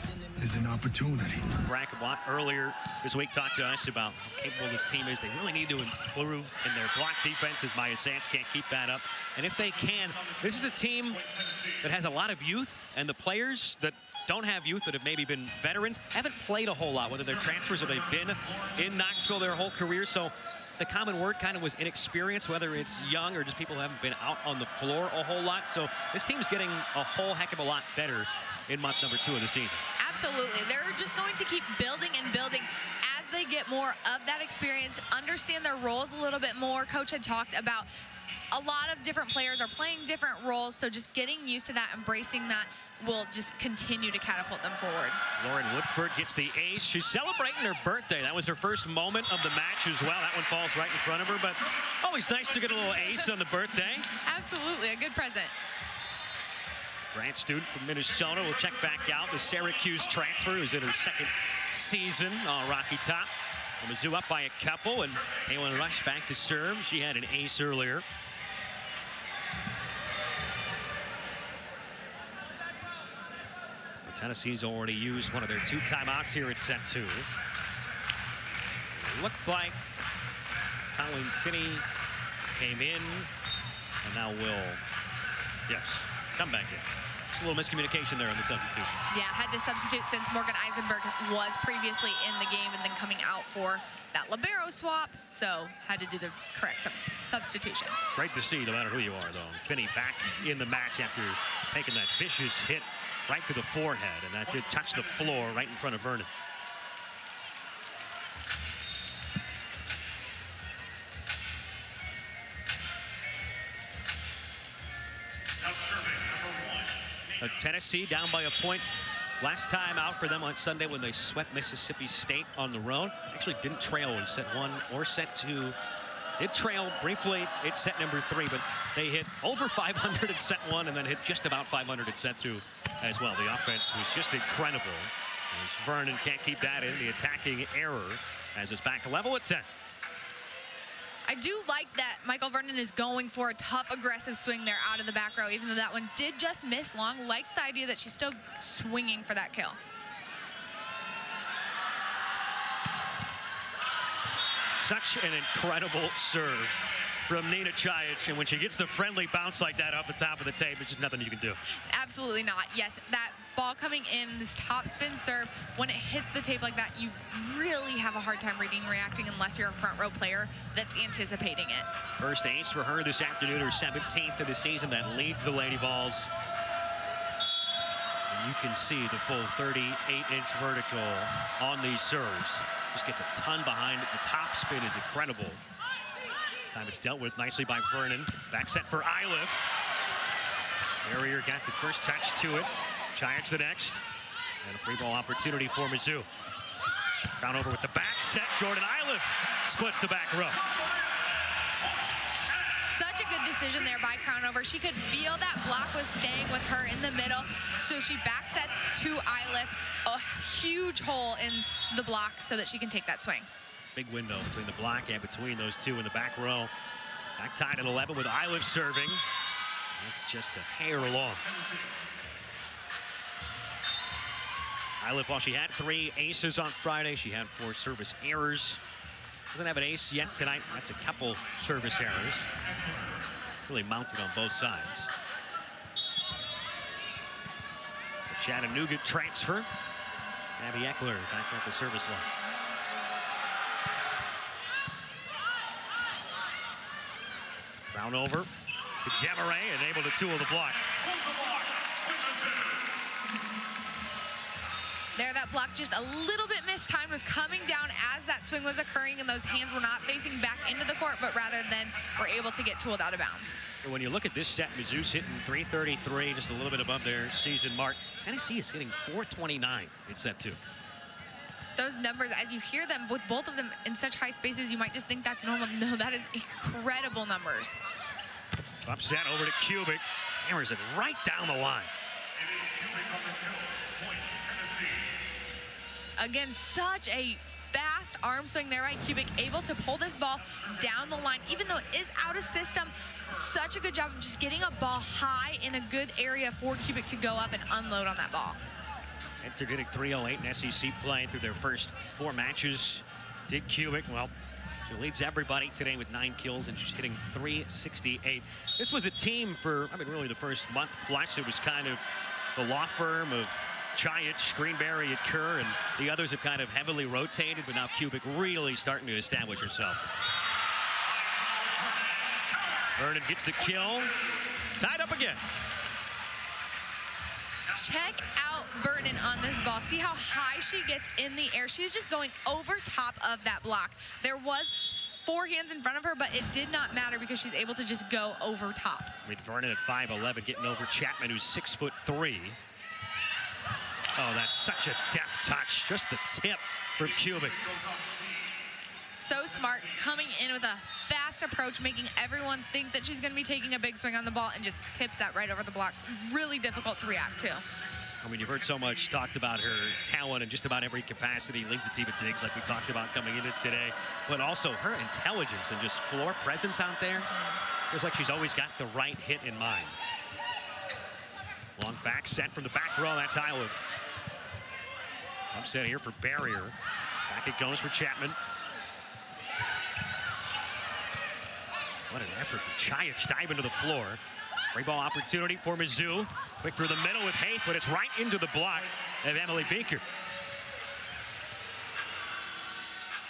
is an opportunity. Brackett Watt earlier this week talked to us about how capable this team is. They really need to improve in their block defense, as Maya Sands can't keep that up. And if they can, this is a team that has a lot of youth, and the players that don't have youth, that have maybe been veterans, haven't played a whole lot, whether they're transfers or they've been in Knoxville their whole career. So the common word kind of was inexperience, whether it's young or just people who haven't been out on the floor a whole lot. So this team is getting a whole heck of a lot better in month number 2 of the season. Absolutely. They're just going to keep building and building as they get more of that experience, understand their roles a little bit more. Coach had talked about a lot of different players are playing different roles, so just getting used to that, embracing that, will just continue to catapult them forward. Lauren Woodford gets the ace. She's celebrating her birthday. That was her first moment of the match as well. That one falls right in front of her, but always nice to get a little ace on the birthday. Absolutely, a good present. Grant student from Minnesota will check back out. The Syracuse transfer who's in her 2nd season on Rocky Top. Mizzou up by a couple, and Kaylin Rush back to serve. She had an ace earlier. Tennessee's already used one of their 2 timeouts here at set 2. It looked like Colleen Finney came in, and now will, yes, come back in. Just a little miscommunication there on the substitution. Yeah, had to substitute since Morgan Eisenberg was previously in the game and then coming out for that libero swap, so had to do the correct substitution. Great to see, no matter who you are, though. Finney back in the match after taking that vicious hit right to the forehead, and that did touch the floor right in front of Vernon. Tennessee down by a point last time out for them on Sunday when they swept Mississippi State on the road. Actually didn't trail in set 1 or set 2. Did trail briefly in set number 3, but they hit over 500 in set 1 and then hit just about 500 in set 2 as well. The offense was just incredible. As Vernon can't keep that in. The attacking error as it's back level at 10. I do like that Michael Vernon is going for a tough, aggressive swing there out of the back row, even though that one did just miss long. Likes the idea that she's still swinging for that kill. Such an incredible serve from Nina Chajic, and when she gets the friendly bounce like that off the top of the tape, it's just nothing you can do. Absolutely not. Yes, that ball coming in, this top spin serve, when it hits the tape like that, you really have a hard time reading and reacting unless you're a front row player that's anticipating it. First ace for her this afternoon, her 17th of the season. That leads the Lady Vols. And you can see the full 38-inch vertical on these serves. Just gets a ton behind it. The top spin is incredible. Time it's dealt with nicely by Vernon. Back set for Iliff. Barrier got the first touch to it. Chiach the next. And a free ball opportunity for Mizzou. Crown over with the back set. Jordan Iliff splits the back row. Such a good decision there by Crownover. She could feel that block was staying with her in the middle, so she back sets to Iliff, a huge hole in the block so that she can take that swing. Big window between the block and between those two in the back row. Back tied at 11 with Iliff serving. That's just a hair long. Iliff, while she had 3 aces on Friday, she had 4 service errors. Doesn't have an ace yet tonight. That's a couple service errors. Really mounted on both sides. The Chattanooga transfer. Abby Eckler back at the service line. Crown over to Demaray and able to tool the block. There, that block just a little bit mistimed, was coming down as that swing was occurring, and those hands were not facing back into the court, but rather than were able to get tooled out of bounds. When you look at this set, Mizzou's hitting 333, just a little bit above their season mark. Tennessee is hitting 429 in set 2. Those numbers, as you hear them, with both of them in such high spaces, you might just think that's normal. No, that is incredible numbers. Up set over to Kubik. Hammers it right down the line. Again, such a fast arm swing there by Kubik, able to pull this ball down the line, even though it is out of system. Such a good job of just getting a ball high in a good area for Kubik to go up and unload on that ball. Enter hitting 308 in SEC play through their first 4 matches. Did Kubik, well, she leads everybody today with 9 kills, and she's hitting 368. This was a team for, really the first month plus. It was kind of the law firm of Chiach, Greenberry, and Kerr, and the others have kind of heavily rotated, but now Kubik really starting to establish herself. Vernon gets the kill. Tied up again. Check out Vernon on this ball. See how high she gets in the air. She's just going over top of that block. There was 4 hands in front of her, but it did not matter because she's able to just go over top. Vernon at 5'11", getting over Chapman, who's 6'3". Oh, that's such a deft touch. Just the tip for Kubik. So smart, coming in with a fast approach, making everyone think that she's going to be taking a big swing on the ball, and just tips that right over the block. Really difficult to react to. You've heard so much talked about her talent in just about every capacity. Leads the team at digs, like we talked about coming into today. But also her intelligence and just floor presence out there. Feels like she's always got the right hit in mind. Long back set from the back row. That's Iliff. Upset here for Barrier. Back it goes for Chapman. What an effort for Chiach, dive into the floor. Free ball opportunity for Mizzou. Quick through the middle with Haith, but it's right into the block of Emily Beaker.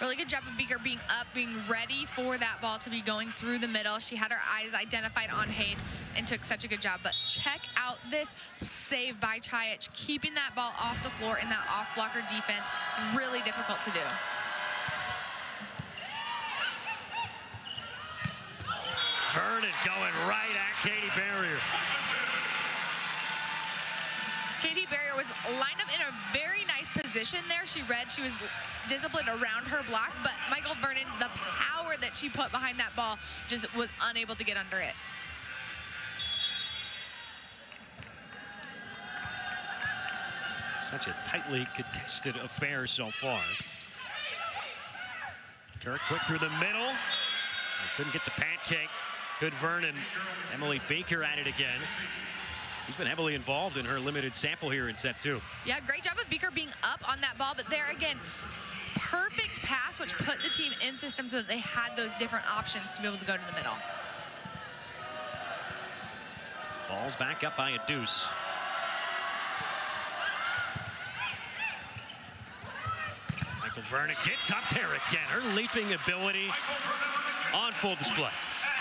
Really good job of Beaker being up, being ready for that ball to be going through the middle. She had her eyes identified on Haith and took such a good job. But check out this save by Chiach, keeping that ball off the floor in that off-blocker defense. Really difficult to do. Vernon going right at Katie Barrier. Katie Barrier was lined up in a very nice position there. She was disciplined around her block, but Michael Vernon, the power that she put behind that ball, just was unable to get under it. Such a tightly contested affair so far. Kirk quick through the middle. Couldn't get the pancake. Good Vernon. Emily Baker at it again. She's been heavily involved in her limited sample here in set 2. Yeah, great job of Beaker being up on that ball, but there again, perfect pass, which put the team in system so that they had those different options to be able to go to the middle. Ball's back up by a deuce. Michael Vernon gets up there again. Her leaping ability on full display.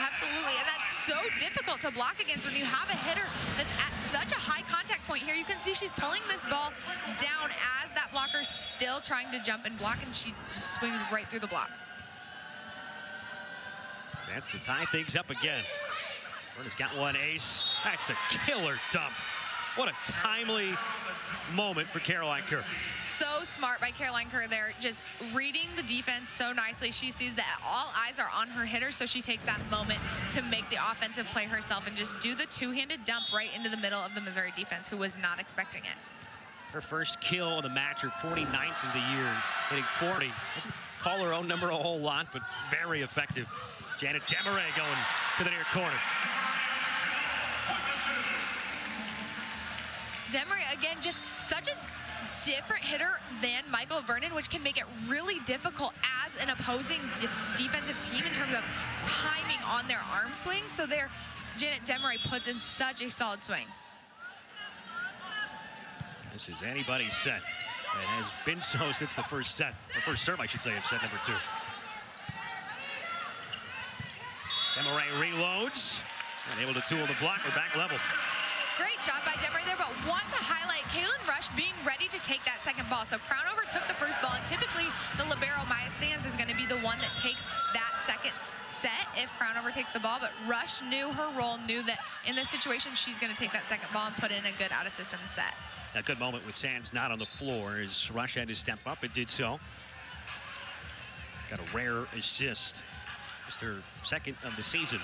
Absolutely, and that's so difficult to block against when you have a hitter that's at such a high contact point. Here you can see she's pulling this ball down as that blocker's still trying to jump and block, and she just swings right through the block. That's to tie things up again. Verna's got one ace. That's a killer dump. What a timely moment for Caroline Kerr. So smart by Caroline Kerr there, just reading the defense so nicely. She sees that all eyes are on her hitter, so she takes that moment to make the offensive play herself and just do the two-handed dump right into the middle of the Missouri defense, who was not expecting it. Her first kill of the match, her 49th of the year, hitting 40. Doesn't call her own number a whole lot, but very effective. Janet Demaray going to the near corner. Demaray, again, just such a different hitter than Michael Vernon, which can make it really difficult as an opposing defensive team in terms of timing on their arm swing. So there, Janet Demaray puts in such a solid swing. This is anybody's set. It has been so since the first set, or first serve, I should say, of set number 2. Demaray reloads, and able to tool the block. We're back level. Great job by Demaray there, but want to highlight Kaylin Rush being ready to take that second ball. So Crownover took the first ball, and typically the libero, Maya Sands, is going to be the one that takes that second set if Crownover takes the ball. But Rush knew her role, knew that in this situation she's going to take that second ball and put in a good out-of-system set. A good moment with Sands not on the floor as Rush had to step up and did so. Got a rare assist. Just her second of the season.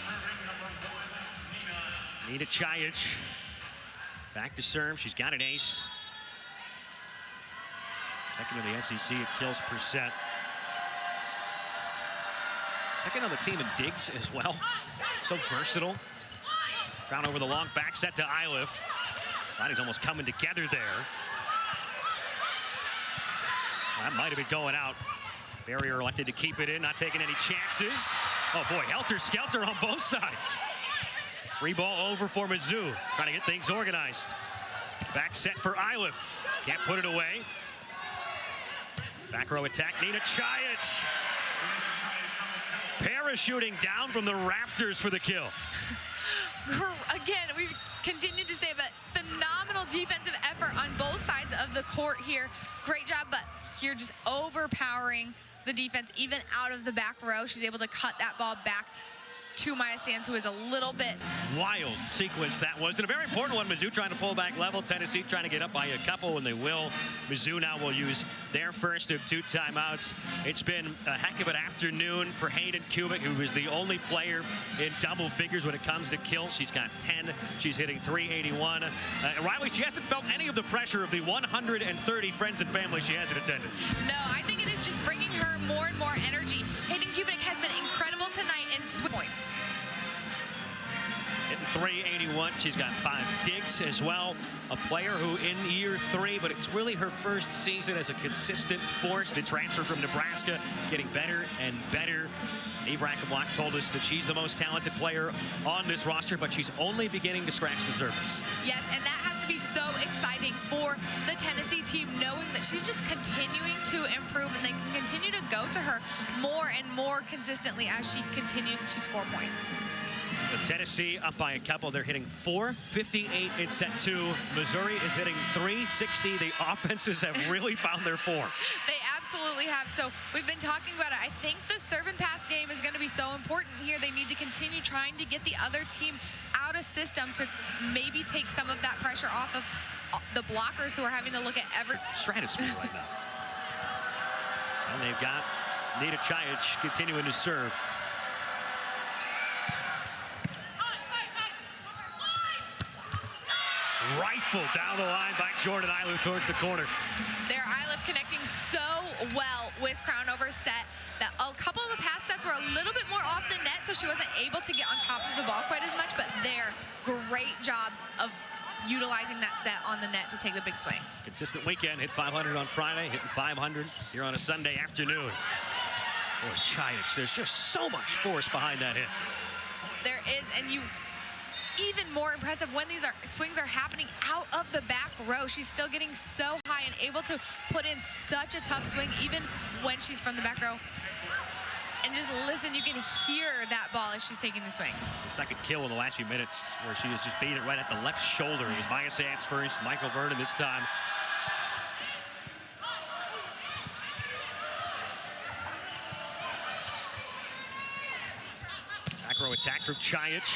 Nita Chajic back to serve. She's got an ace. Second of the SEC at kills per set. Second on the team in digs as well. So versatile. Crown over the long back set to Iliff. Bodies almost coming together there. That might have been going out. Barrier elected to keep it in, not taking any chances. Oh boy, helter-skelter on both sides. Free ball over for Mizzou, trying to get things organized. Back set for Iliff. Can't put it away. Back row attack, Nita Chajic. Parachuting down from the rafters for the kill. Again, we continue to say, but phenomenal defensive effort on both sides of the court here. Great job, but here just overpowering the defense, even out of the back row. She's able to cut that ball back to Maya Sands, who is a little bit wild sequence that was, and a very important one. Mizzou trying to pull back level. Tennessee trying to get up by a couple, and they will. Mizzou now will use their first of 2 timeouts. It's been a heck of an afternoon for Hayden Kubik, who is the only player in double figures when it comes to kills. She's got 10. She's hitting 381. Riley, she hasn't felt any of the pressure of the 130 friends and family she has in attendance. No, I think it is just bringing her more and more energy. Hayden Kubik has been incredible tonight in swing points. Hitting 381. She's got 5 digs as well. A player who in year 3, but it's really her first season as a consistent force. The transfer from Nebraska, getting better and better. Eve Rackenblock told us that she's the most talented player on this roster, but she's only beginning to scratch the surface. Yes, and that has to be so exciting for the Tennessee team, knowing that she's just continuing to improve, and they can continue to go to her more and more consistently as she continues to score points. The Tennessee up by a couple. They're hitting 458 in set 2. Missouri is hitting 360. The offenses have really found their form. They absolutely have. So we've been talking about it. I think the serve and pass game is going to be so important here. They need to continue trying to get the other team out of system to maybe take some of that pressure off of the blockers who are having to look at every stratosphere right now. And they've got Nita Chajic continuing to serve. Rifle down the line by Jordan Iliff towards the corner. There, Iliff connecting so well with Crownover's set that a couple of the past sets were a little bit more off the net, so she wasn't able to get on top of the ball quite as much, but there, great job of utilizing that set on the net to take the big swing. Consistent weekend, hit 500 on Friday, hitting 500 here on a Sunday afternoon. Boy, Chajic, there's just so much force behind that hit. There is, and even more impressive when these swings are happening out of the back row. She's still getting so high and able to put in such a tough swing even when she's from the back row. And just listen, you can hear that ball as she's taking the swing. The second kill in the last few minutes where she has just beat it right at the left shoulder. It was Maya Sands first, Michael Vernon this time. Back row attack from Chajic.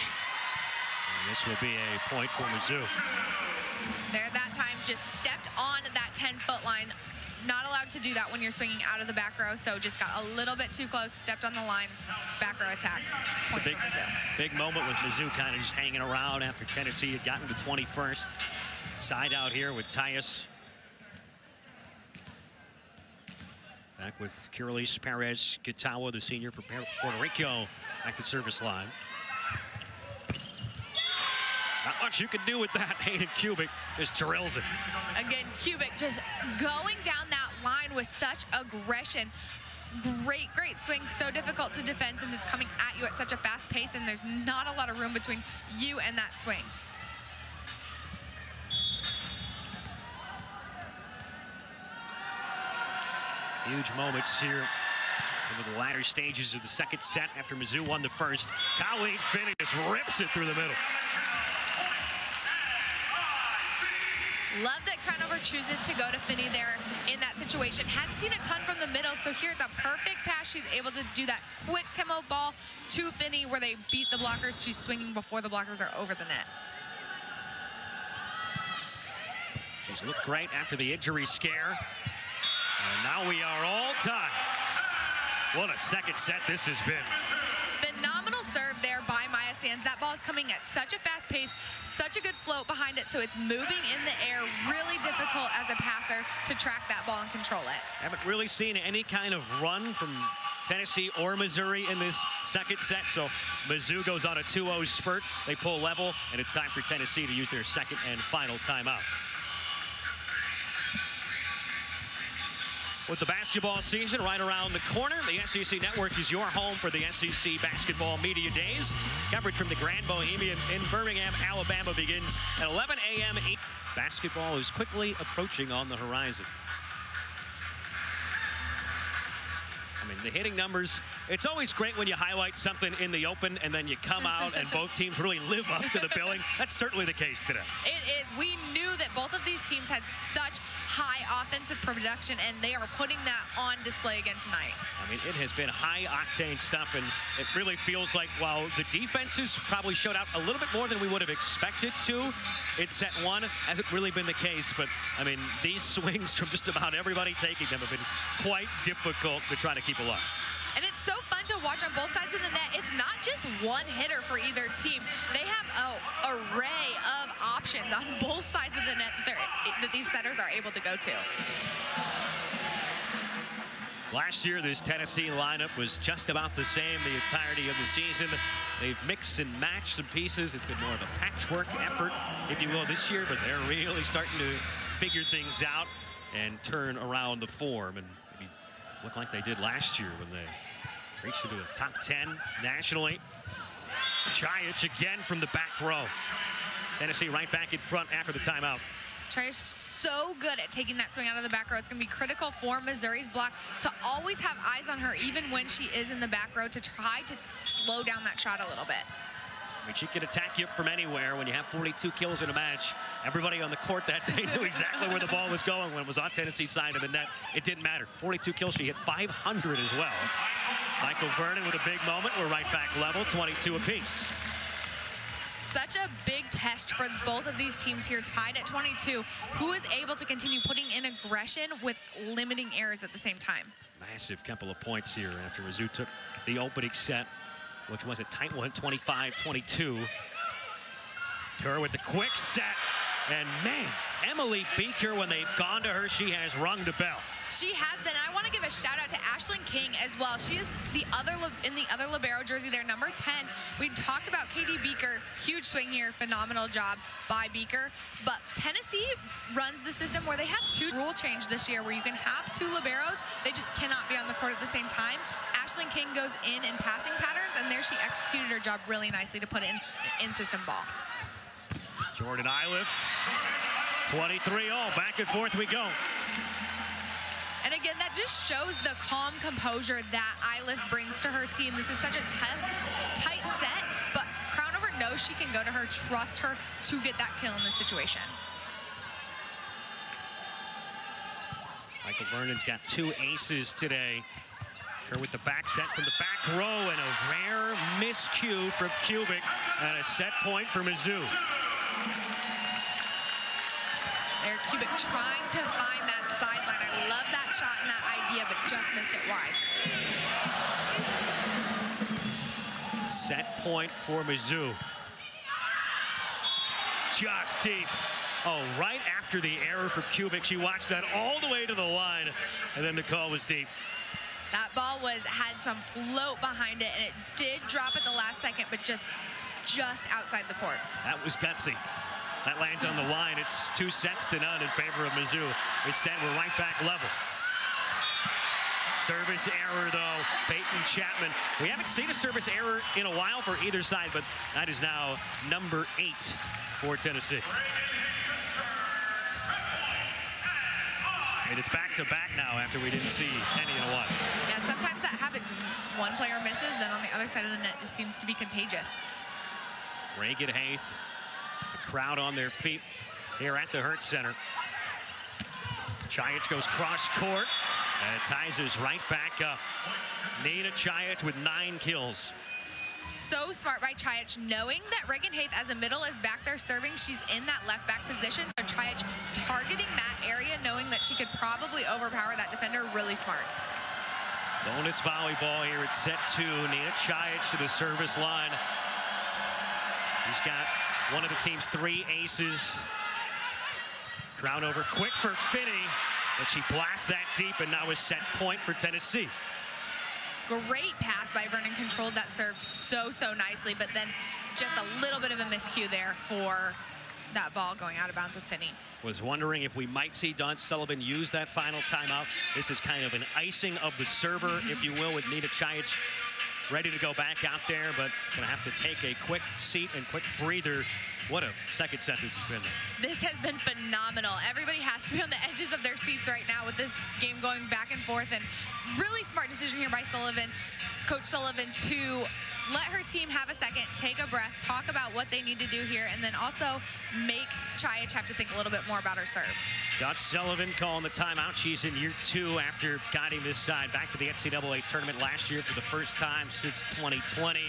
This will be a point for Mizzou. There that time just stepped on that 10-foot line. Not allowed to do that when you're swinging out of the back row, so just got a little bit too close, stepped on the line, back row attack. Point for Mizzou. Big moment with Mizzou kind of just hanging around after Tennessee had gotten to 21st. Side out here with Tyus. Back with Curlis Perez Gatawa, the senior for Puerto Rico, back to service line. Not much you can do with that. Hayden Kubik just drills it. Again, Kubik just going down that line with such aggression. Great swing. So difficult to defend since it's coming at you at such a fast pace, and there's not a lot of room between you and that swing. Huge moments here into the latter stages of the second set after Mizzou won the first. Colleen Finney just rips it through the middle. Love that Crownover chooses to go to Finney there in that situation. Hadn't seen a ton from the middle, so here it's a perfect pass. She's able to do that quick tempo ball to Finney where they beat the blockers. She's swinging before the blockers are over the net. She's looked great after the injury scare. And now we are all tied. What a second set this has been. Phenomenal serve there by Maya Sands. That ball is coming at such a fast pace, such a good float behind it, so it's moving in the air. Really difficult as a passer to track that ball and control it. Haven't really seen any kind of run from Tennessee or Missouri in this second set, so Mizzou goes on a 2-0 spurt. They pull level, and it's time for Tennessee to use their second and final timeout. With the basketball season right around the corner, the SEC Network is your home for the SEC Basketball Media Days. Coverage from the Grand Bohemian in Birmingham, Alabama begins at 11 a.m. Basketball is quickly approaching on the horizon. I mean, the hitting numbers, it's always great when you highlight something in the open and then you come out and both teams really live up to the billing. That's certainly the case today. It is. We knew that both of these teams had such high offensive production, and they are putting that on display again tonight. I mean, it has been high-octane stuff, and it really feels like while the defenses probably showed out a little bit more than we would have expected to in set one, hasn't really been the case. But, I mean, these swings from just about everybody taking them have been quite difficult to try to keep alive. And it's so fun to watch on both sides of the net. It's not just one hitter for either team. They have an array of options on both sides of the net that these setters are able to go to. Last year, this Tennessee lineup was just about the same the entirety of the season. They've mixed and matched some pieces. It's been more of a patchwork effort, if you will, this year, but they're really starting to figure things out and turn around the form and maybe look like they did last year when they reached into the top 10 nationally. Chayic again from the back row. Tennessee right back in front after the timeout. Chayic so good at taking that swing out of the back row. It's going to be critical for Missouri's block to always have eyes on her, even when she is in the back row, to try to slow down that shot a little bit. I mean, she can attack you from anywhere. When you have 42 kills in a match, everybody on the court that day knew exactly where the ball was going when it was on Tennessee's side of the net. It didn't matter. 42 kills, she hit 500 as well. Michael Vernon with a big moment. We're right back level, 22 apiece. Such a big test for both of these teams here, tied at 22. Who is able to continue putting in aggression with limiting errors at the same time? Massive couple of points here after Mizzou took the opening set, which was a tight one, 25-22. Kerr with the quick set. And man, Emily Beaker, when they've gone to her, she has rung the bell. She has been. I want to give a shout out to Ashlyn King as well. She is in the other libero jersey there, number 10. We talked about Katie Beaker. Huge swing here. Phenomenal job by Beaker. But Tennessee runs the system where they have two rule change this year where you can have two liberos. They just cannot be on the court at the same time. Ashlyn King goes in passing patterns, and there she executed her job really nicely to put in system ball. Jordan Iliff, 23-all. Back and forth we go. And again, that just shows the calm composure that Iliff brings to her team. This is such a tight set, but Crownover knows she can go to her, trust her to get that kill in this situation. Michael Vernon's got 2 aces today. Her with the back set from the back row, and a rare miscue from Kubik, and a set point for Mizzou. There, Kubik trying to find that sideline. I love that shot and that idea, but just missed it wide. Set point for Mizzou. Just deep. Oh, right after the error for Kubik, she watched that all the way to the line, and then the call was deep. That ball had some float behind it, and it did drop at the last second, but just outside the court. That was gutsy. That lands on the line. It's 2-0 in favor of Mizzou. Instead, we're right back level. Service error, though. Peyton Chapman. We haven't seen a service error in a while for either side, but that is now number 8 for Tennessee. And it's back-to-back now after we didn't see any in a while. Yeah, sometimes that happens. One player misses, then on the other side of the net just seems to be contagious. Reagan Haith. The crowd on their feet here at the Hurt Center. Chiach goes cross-court, and it ties us right back up. Nina Chiach with 9 kills. So smart by Chiach, knowing that Reagan Haith as a middle is back there serving. She's in that left back position. So Chiach targeting that area, knowing that she could probably overpower that defender. Really smart. Bonus volleyball here at set 2. Nina Chiach to the service line. She's got one of the team's 3 aces. Crowd over quick for Finney, but she blasts that deep, and now a set point for Tennessee. Great pass by Vernon, controlled that serve so nicely, but then just a little bit of a miscue there for that ball going out of bounds with Finney. Was wondering if we might see Dawn Sullivan use that final timeout. This is kind of an icing of the server, if you will, with Nina Chiach ready to go back out there, but gonna have to take a quick seat and quick breather. What a second set this has been. This has been phenomenal. Everybody has to be on the edges of their seats right now with this game going back and forth, and really smart decision here by Sullivan, Coach Sullivan, to let her team have a second, take a breath, talk about what they need to do here, and then also make Chiach have to think a little bit more about her serve. Dawn Sullivan calling the timeout. She's in year 2 after guiding this side back to the NCAA tournament last year for the first time since 2020.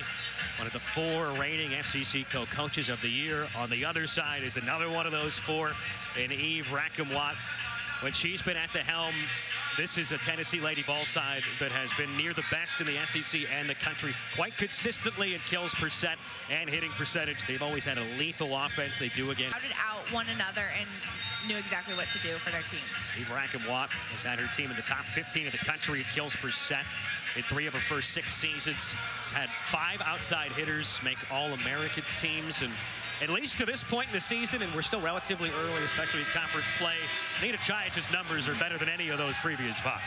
One of the 4 reigning SEC co-coaches of the year. On the other side is another one of those 4, and Eve Rackamwatt. When she's been at the helm, this is a Tennessee Lady Vol side that has been near the best in the SEC and the country quite consistently in kills per set and hitting percentage. They've always had a lethal offense. They do again. Routed out one another and knew exactly what to do for their team. Eve Rackamwatt has had her team in the top 15 of the country in kills per set in 3 of her first 6 seasons. She's had 5 outside hitters make All-American teams, and at least to this point in the season, and we're still relatively early, especially in conference play, Nina Chiach's numbers are better than any of those previous 5.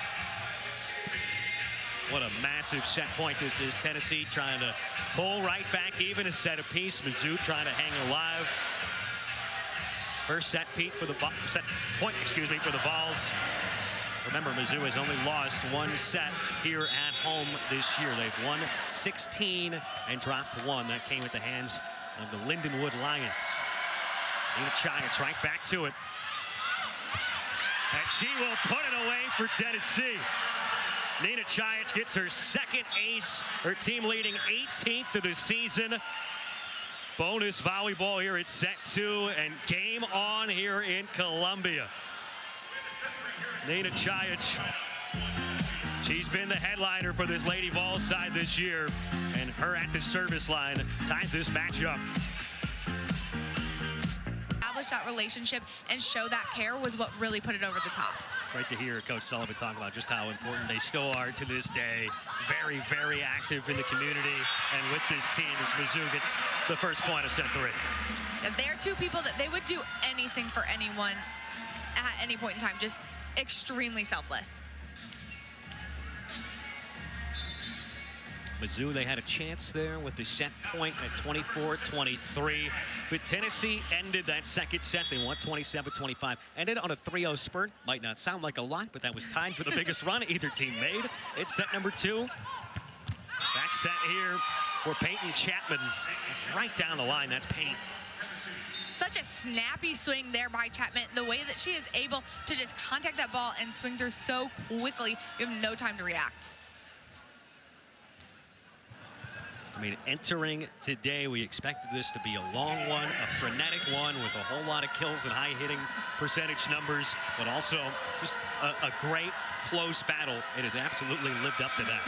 What a massive set point this is. Tennessee trying to pull right back even, a set apiece. Mizzou trying to hang alive. First set point for the Vols. Remember, Mizzou has only lost 1 set here at home this year. They've won 16 and dropped 1. That came at the hands of the Lindenwood Lions. Nina Chiach right back to it. And she will put it away for Tennessee. Nina Chiach gets her 2nd ace, her team leading 18th of the season. Bonus volleyball here at set 2, and game on here in Columbia. Nina Chiach, she's been the headliner for this Lady Vol side this year, and her at the service line ties this match up. Establish that relationship and show that care was what really put it over the top. Great to hear Coach Sullivan talk about just how important they still are to this day. Very, very active in the community, and with this team as Mizzou gets the first point of set 3. They're 2 people that they would do anything for anyone at any point in time, just extremely selfless. Mizzou, they had a chance there with the set point at 24-23. But Tennessee ended that second set. They won 27-25. Ended on a 3-0 spurt. Might not sound like a lot, but that was timed for the biggest run either team made. It's set number 2. Back set here for Peyton Chapman. Right down the line, that's Peyton. Such a snappy swing there by Chapman. The way that she is able to just contact that ball and swing through so quickly, you have no time to react. I mean, entering today, we expected this to be a long one, a frenetic one with a whole lot of kills and high hitting percentage numbers, but also just a great close battle. It has absolutely lived up to that.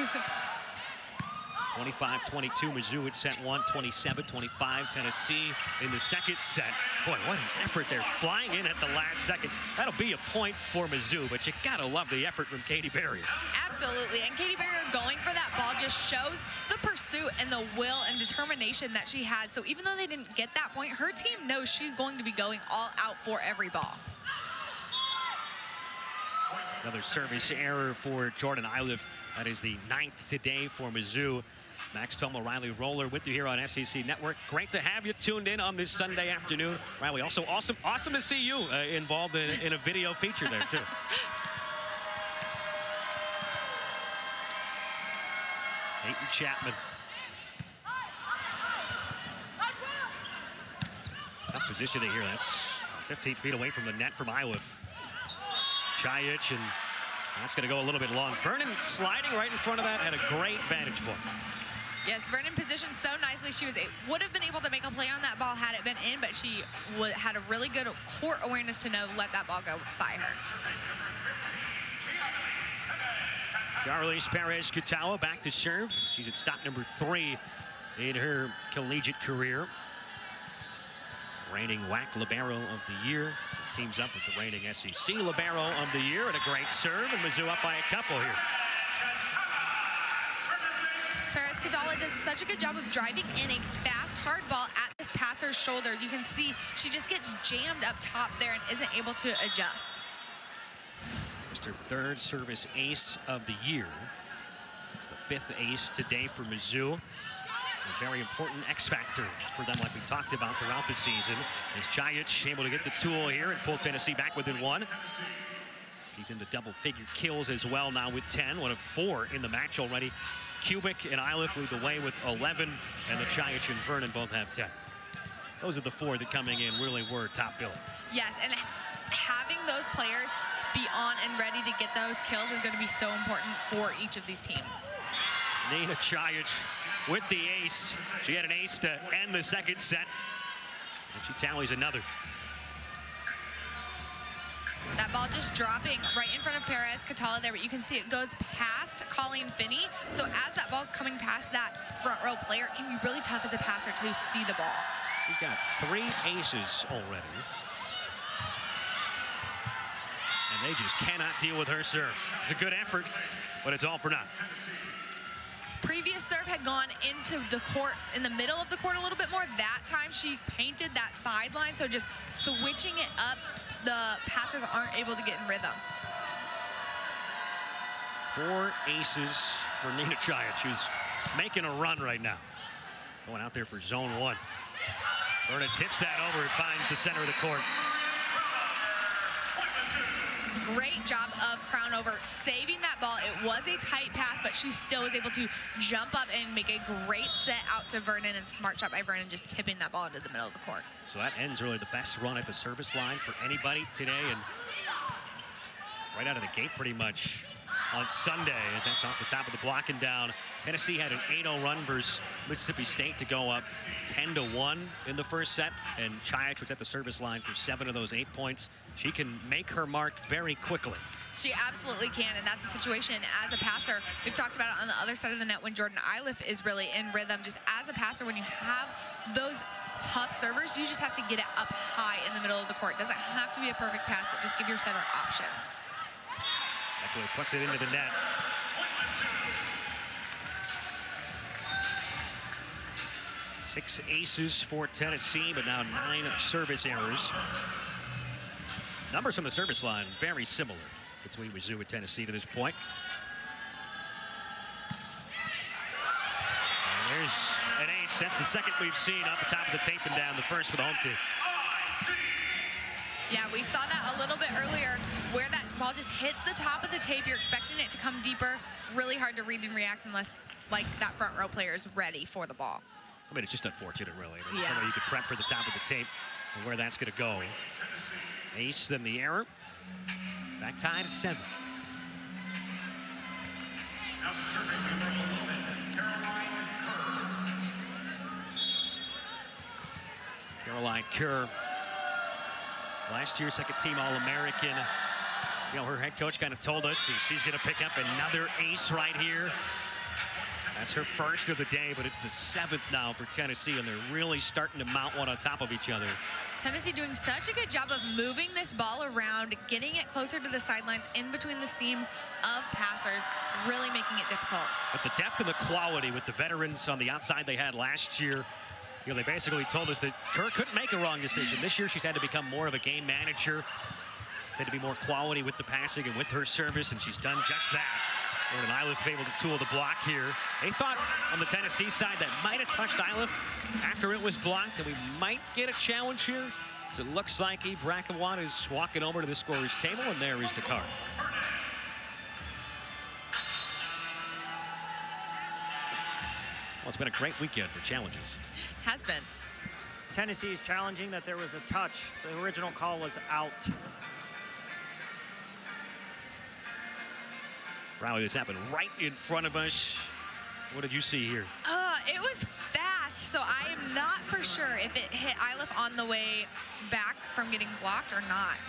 25-22, Mizzou in set one, 27-25, Tennessee in the second set. Boy, what an effort there, flying in at the last second. That'll be a point for Mizzou, but you gotta love the effort from Katie Barrier. Absolutely, and Katie Barrier going for that ball just shows the pursuit and the will and determination that she has. So even though they didn't get that point, her team knows she's going to be going all out for every ball. Another service error for Jordan Iliff. That is the 9th today for Mizzou. Max Tomo, Riley Roller with you here on SEC Network. Great to have you tuned in on this Sunday afternoon. Riley, also awesome to see you involved in a video feature there, too. Peyton Chapman. Tough positioning here. That's 15 feet away from the net from Iliff. Chayic, and that's going to go a little bit long. Vernon sliding right in front of that, had a great vantage point. Yes, Vernon positioned so nicely. She would have been able to make a play on that ball had it been in, but she had a really good court awareness to know let that ball go by her. Charlize Perez-Cutalo back to serve. She's at stop number 3 in her collegiate career. Reigning WAC Libero of the Year. Teams up with the reigning SEC Libero of the Year, and a great serve, and Mizzou up by a couple here. Perez-Cutalo does such a good job of driving in a fast, hard ball at this passer's shoulders. You can see she just gets jammed up top there and isn't able to adjust. Just her 3rd service ace of the year. It's the 5th ace today for Mizzou. A very important X factor for them, like we talked about throughout the season. Is Chayic able to get the tool here and pull Tennessee back within 1? She's into double-figure kills as well now with 10, one of 4 in the match already. Kubik and Iliff lead the way with 11, and the Chayic and Vernon both have 10. Those are the 4 that coming in really were top billing. Yes, and having those players be on and ready to get those kills is going to be so important for each of these teams. Nina Chayic with the ace. She had an ace to end the second set, and she tallies another. That ball just dropping right in front of Perez-Cutalo there, but you can see it goes past Colleen Finney. So as that ball's coming past that front row player, it can be really tough as a passer to see the ball. We've got 3 aces already. And they just cannot deal with her serve. It's a good effort, but it's all for naught. Previous serve had gone into the court, in the middle of the court a little bit more. That time she painted that sideline, so just switching it up, the passers aren't able to get in rhythm. 4 aces for Nina Chayic, who's making a run right now. Going out there for zone 1. Vernon tips that over and finds the center of the court. Great job of Crownover saving that ball. It was a tight pass, but she still was able to jump up and make a great set out to Vernon, and smart shot by Vernon just tipping that ball into the middle of the court. So that ends really the best run at the service line for anybody today, and right out of the gate pretty much on Sunday, as that's off the top of the block and down. Tennessee had an 8-0 run versus Mississippi State to go up 10-1 in the first set, and Chayic was at the service line for 7 of those 8 points. She can make her mark very quickly. She absolutely can, and that's a situation as a passer. We've talked about it on the other side of the net when Jordan Iliff is really in rhythm. Just as a passer, when you have those tough servers, you just have to get it up high in the middle of the court. It doesn't have to be a perfect pass, but just give your setter options. Actually puts it into the net. Six aces for Tennessee, but now 9 service errors. Numbers on the service line very similar between Mizzou and Tennessee to this point. And there's an ace. That's the second we've seen up the top of the tape and down, the first for the home team. Yeah, we saw that a little bit earlier where that ball just hits the top of the tape. You're expecting it to come deeper. Really hard to read and react unless, like, that front row player is ready for the ball. I mean, it's just unfortunate, really. I mean, Yeah. somewhere you could prep for the top of the tape and where that's going to go. Ace, then the error. Back tied at 7. Caroline Kerr, last year second-team All-American. You know, her head coach kind of told us she's going to pick up another ace right here. That's her first of the day, but it's the 7th now for Tennessee, and they're really starting to mount one on top of each other. Tennessee doing such a good job of moving this ball around, getting it closer to the sidelines, in between the seams of passers, really making it difficult. But the depth and the quality with the veterans on the outside they had last year, you know, they basically told us that Kerr couldn't make a wrong decision. This year she's had to become more of a game manager. She's had to be more quality with the passing and with her service, and she's done just that. And Iliff able to tool the block here. They thought on the Tennessee side that might have touched Iliff after it was blocked, and we might get a challenge here. So it looks like Eve Rakawat is walking over to the scorer's table, and there is the card. Well, it's been a great weekend for challenges. Has been. Tennessee is challenging that there was a touch. The original call was out. Riley, this happened right in front of us. What did you see here? It was fast, so I am not for sure if it hit Iliff on the way back from getting blocked or not.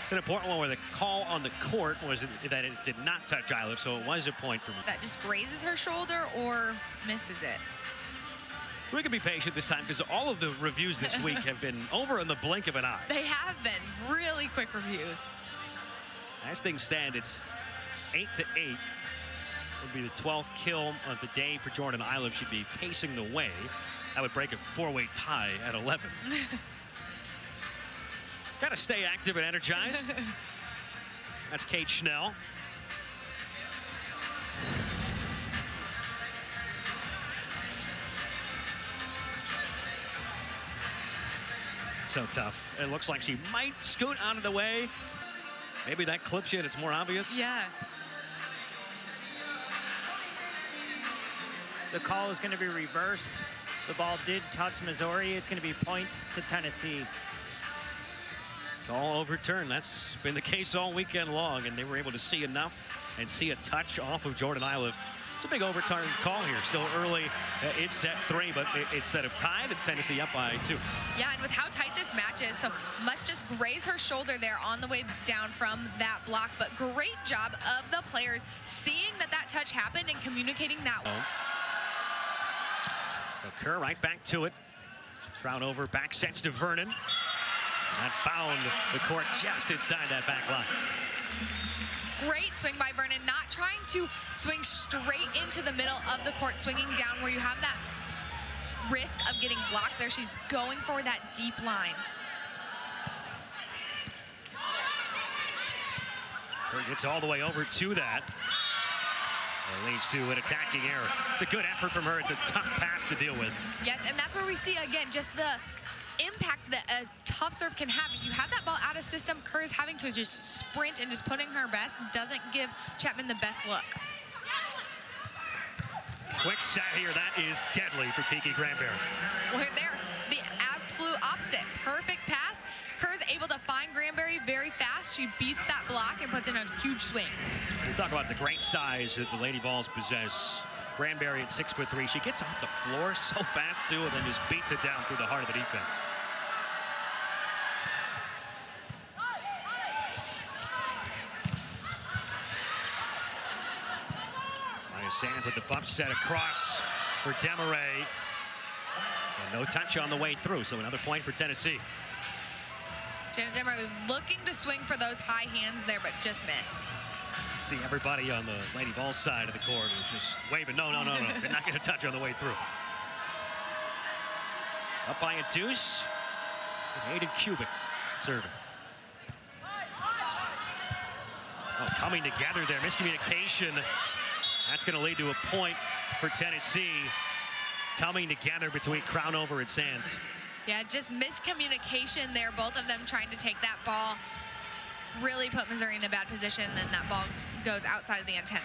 It's an important one where the call on the court was that it did not touch Iliff, so it was a point for me. That just grazes her shoulder or misses it. We can be patient this time because all of the reviews this week have been over in the blink of an eye. They have been really quick reviews. As things stand, it's 8-8. Would be the 12th kill of the day for Jordan Iliff. She'd be pacing the way. That would break a 4-way tie at 11. Got to stay active and energized. That's Kate Schnell. So tough. It looks like she might scoot out of the way. Maybe that clips you and it's more obvious. Yeah. The call is going to be reversed. The ball did touch Missouri. It's going to be point to Tennessee. Call overturned. That's been the case all weekend long, and they were able to see enough and see a touch off of Jordan Iliff. It's a big overturned call here. Still early. It's set 3, but instead of tied, it's Tennessee up by 2. Yeah, and with how tight this match is, so must just graze her shoulder there on the way down from that block. But great job of the players seeing that that touch happened and communicating that. So Kerr right back to it. Crowd over, back sets to Vernon. That found the court just inside that back line. Great swing by Vernon, not trying to swing straight into the middle of the court, swinging down where you have that risk of getting blocked there. She's going for that deep line. Kerr gets all the way over to that. It leads to an attacking error. It's a good effort from her. It's a tough pass to deal with. Yes, and that's where we see, again, just the impact that a tough serve can have. If you have that ball out of system, Kerr is having to just sprint and just putting her best, doesn't give Chapman the best look. Quick set here. That is deadly for Kiki Granberry. Well, there, the absolute opposite. Perfect pass. Kerr's able to find Granberry very fast. She beats that block and puts in a huge swing. We talk about the great size that the Lady Vols possess. Granberry at 6'3". She gets off the floor so fast, too, and then just beats it down through the heart of the defense. Maya Sands with the bump set across for Demaray. And no touch on the way through, so another point for Tennessee. Janet Demaray looking to swing for those high hands there, but just missed. See everybody on the Lady Vols side of the court was just waving, no. They're not going to touch on the way through. Up by a deuce with Aiden Kubik serving. Oh, coming together there, miscommunication. That's going to lead to a point for Tennessee. Coming together between Crownover and Sands. Yeah, just miscommunication there. Both of them trying to take that ball. Really put Missouri in a bad position, then that ball goes outside of the antenna.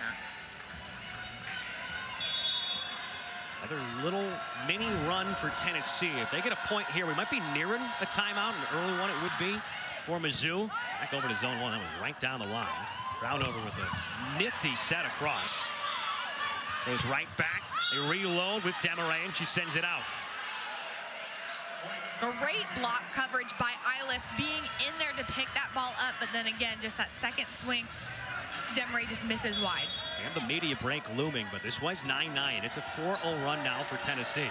Another little mini run for Tennessee. If they get a point here, we might be nearing a timeout, an early one it would be for Mizzou. Back over to zone 1, that was right down the line. Crownover with a nifty set across. Goes right back. They reload with Demaray, and she sends it out. Great block coverage by Iliff, being in there to pick that ball up, but then again, just that second swing, Demaray just misses wide. We have the media break looming, but this was 9-9. It's a 4-0 run now for Tennessee.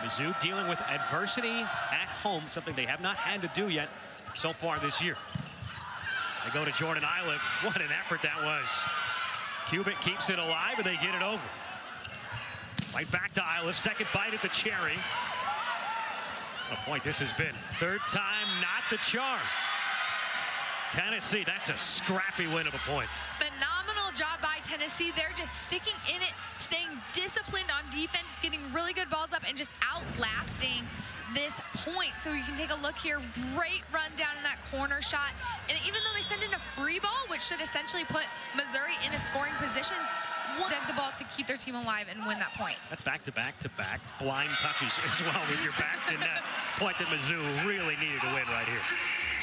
Mizzou dealing with adversity at home, something they have not had to do yet so far this year. They go to Jordan Iliff. What an effort that was. Cubic keeps it alive, and they get it over. Right back to Iliff. Second bite at the cherry. What a point this has been. Third time, not the charm. Tennessee, that's a scrappy win of a point. Phenomenal job by Tennessee. They're just sticking in it, staying disciplined on defense, getting really good balls up, and just outlasting this point. So you can take a look here. Great run down in that corner shot. And even though they send in a free ball, which should essentially put Missouri in a scoring position, dug the ball to keep their team alive and win that point. That's back-to-back-to-back blind touches as well with your back to net. Point that Mizzou really needed to win right here.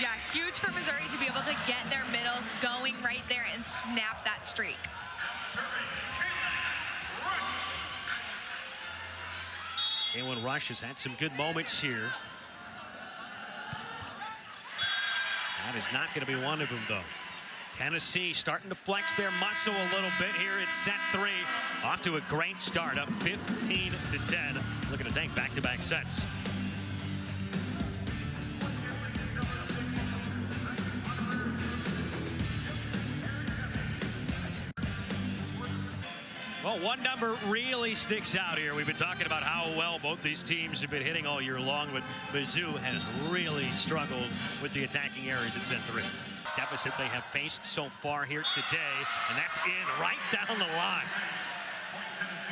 Yeah, huge for Missouri to be able to get their middles going right there and snap that streak. Kaylin Rush has had some good moments here. That is not going to be one of them, though. Tennessee starting to flex their muscle a little bit here at set 3. Off to a great start, up 15-10. Looking to take back-to-back sets. Well, one number really sticks out here. We've been talking about how well both these teams have been hitting all year long, but Mizzou has really struggled with the attacking areas at set 3. Deficit they have faced so far here today, and that's in right down the line.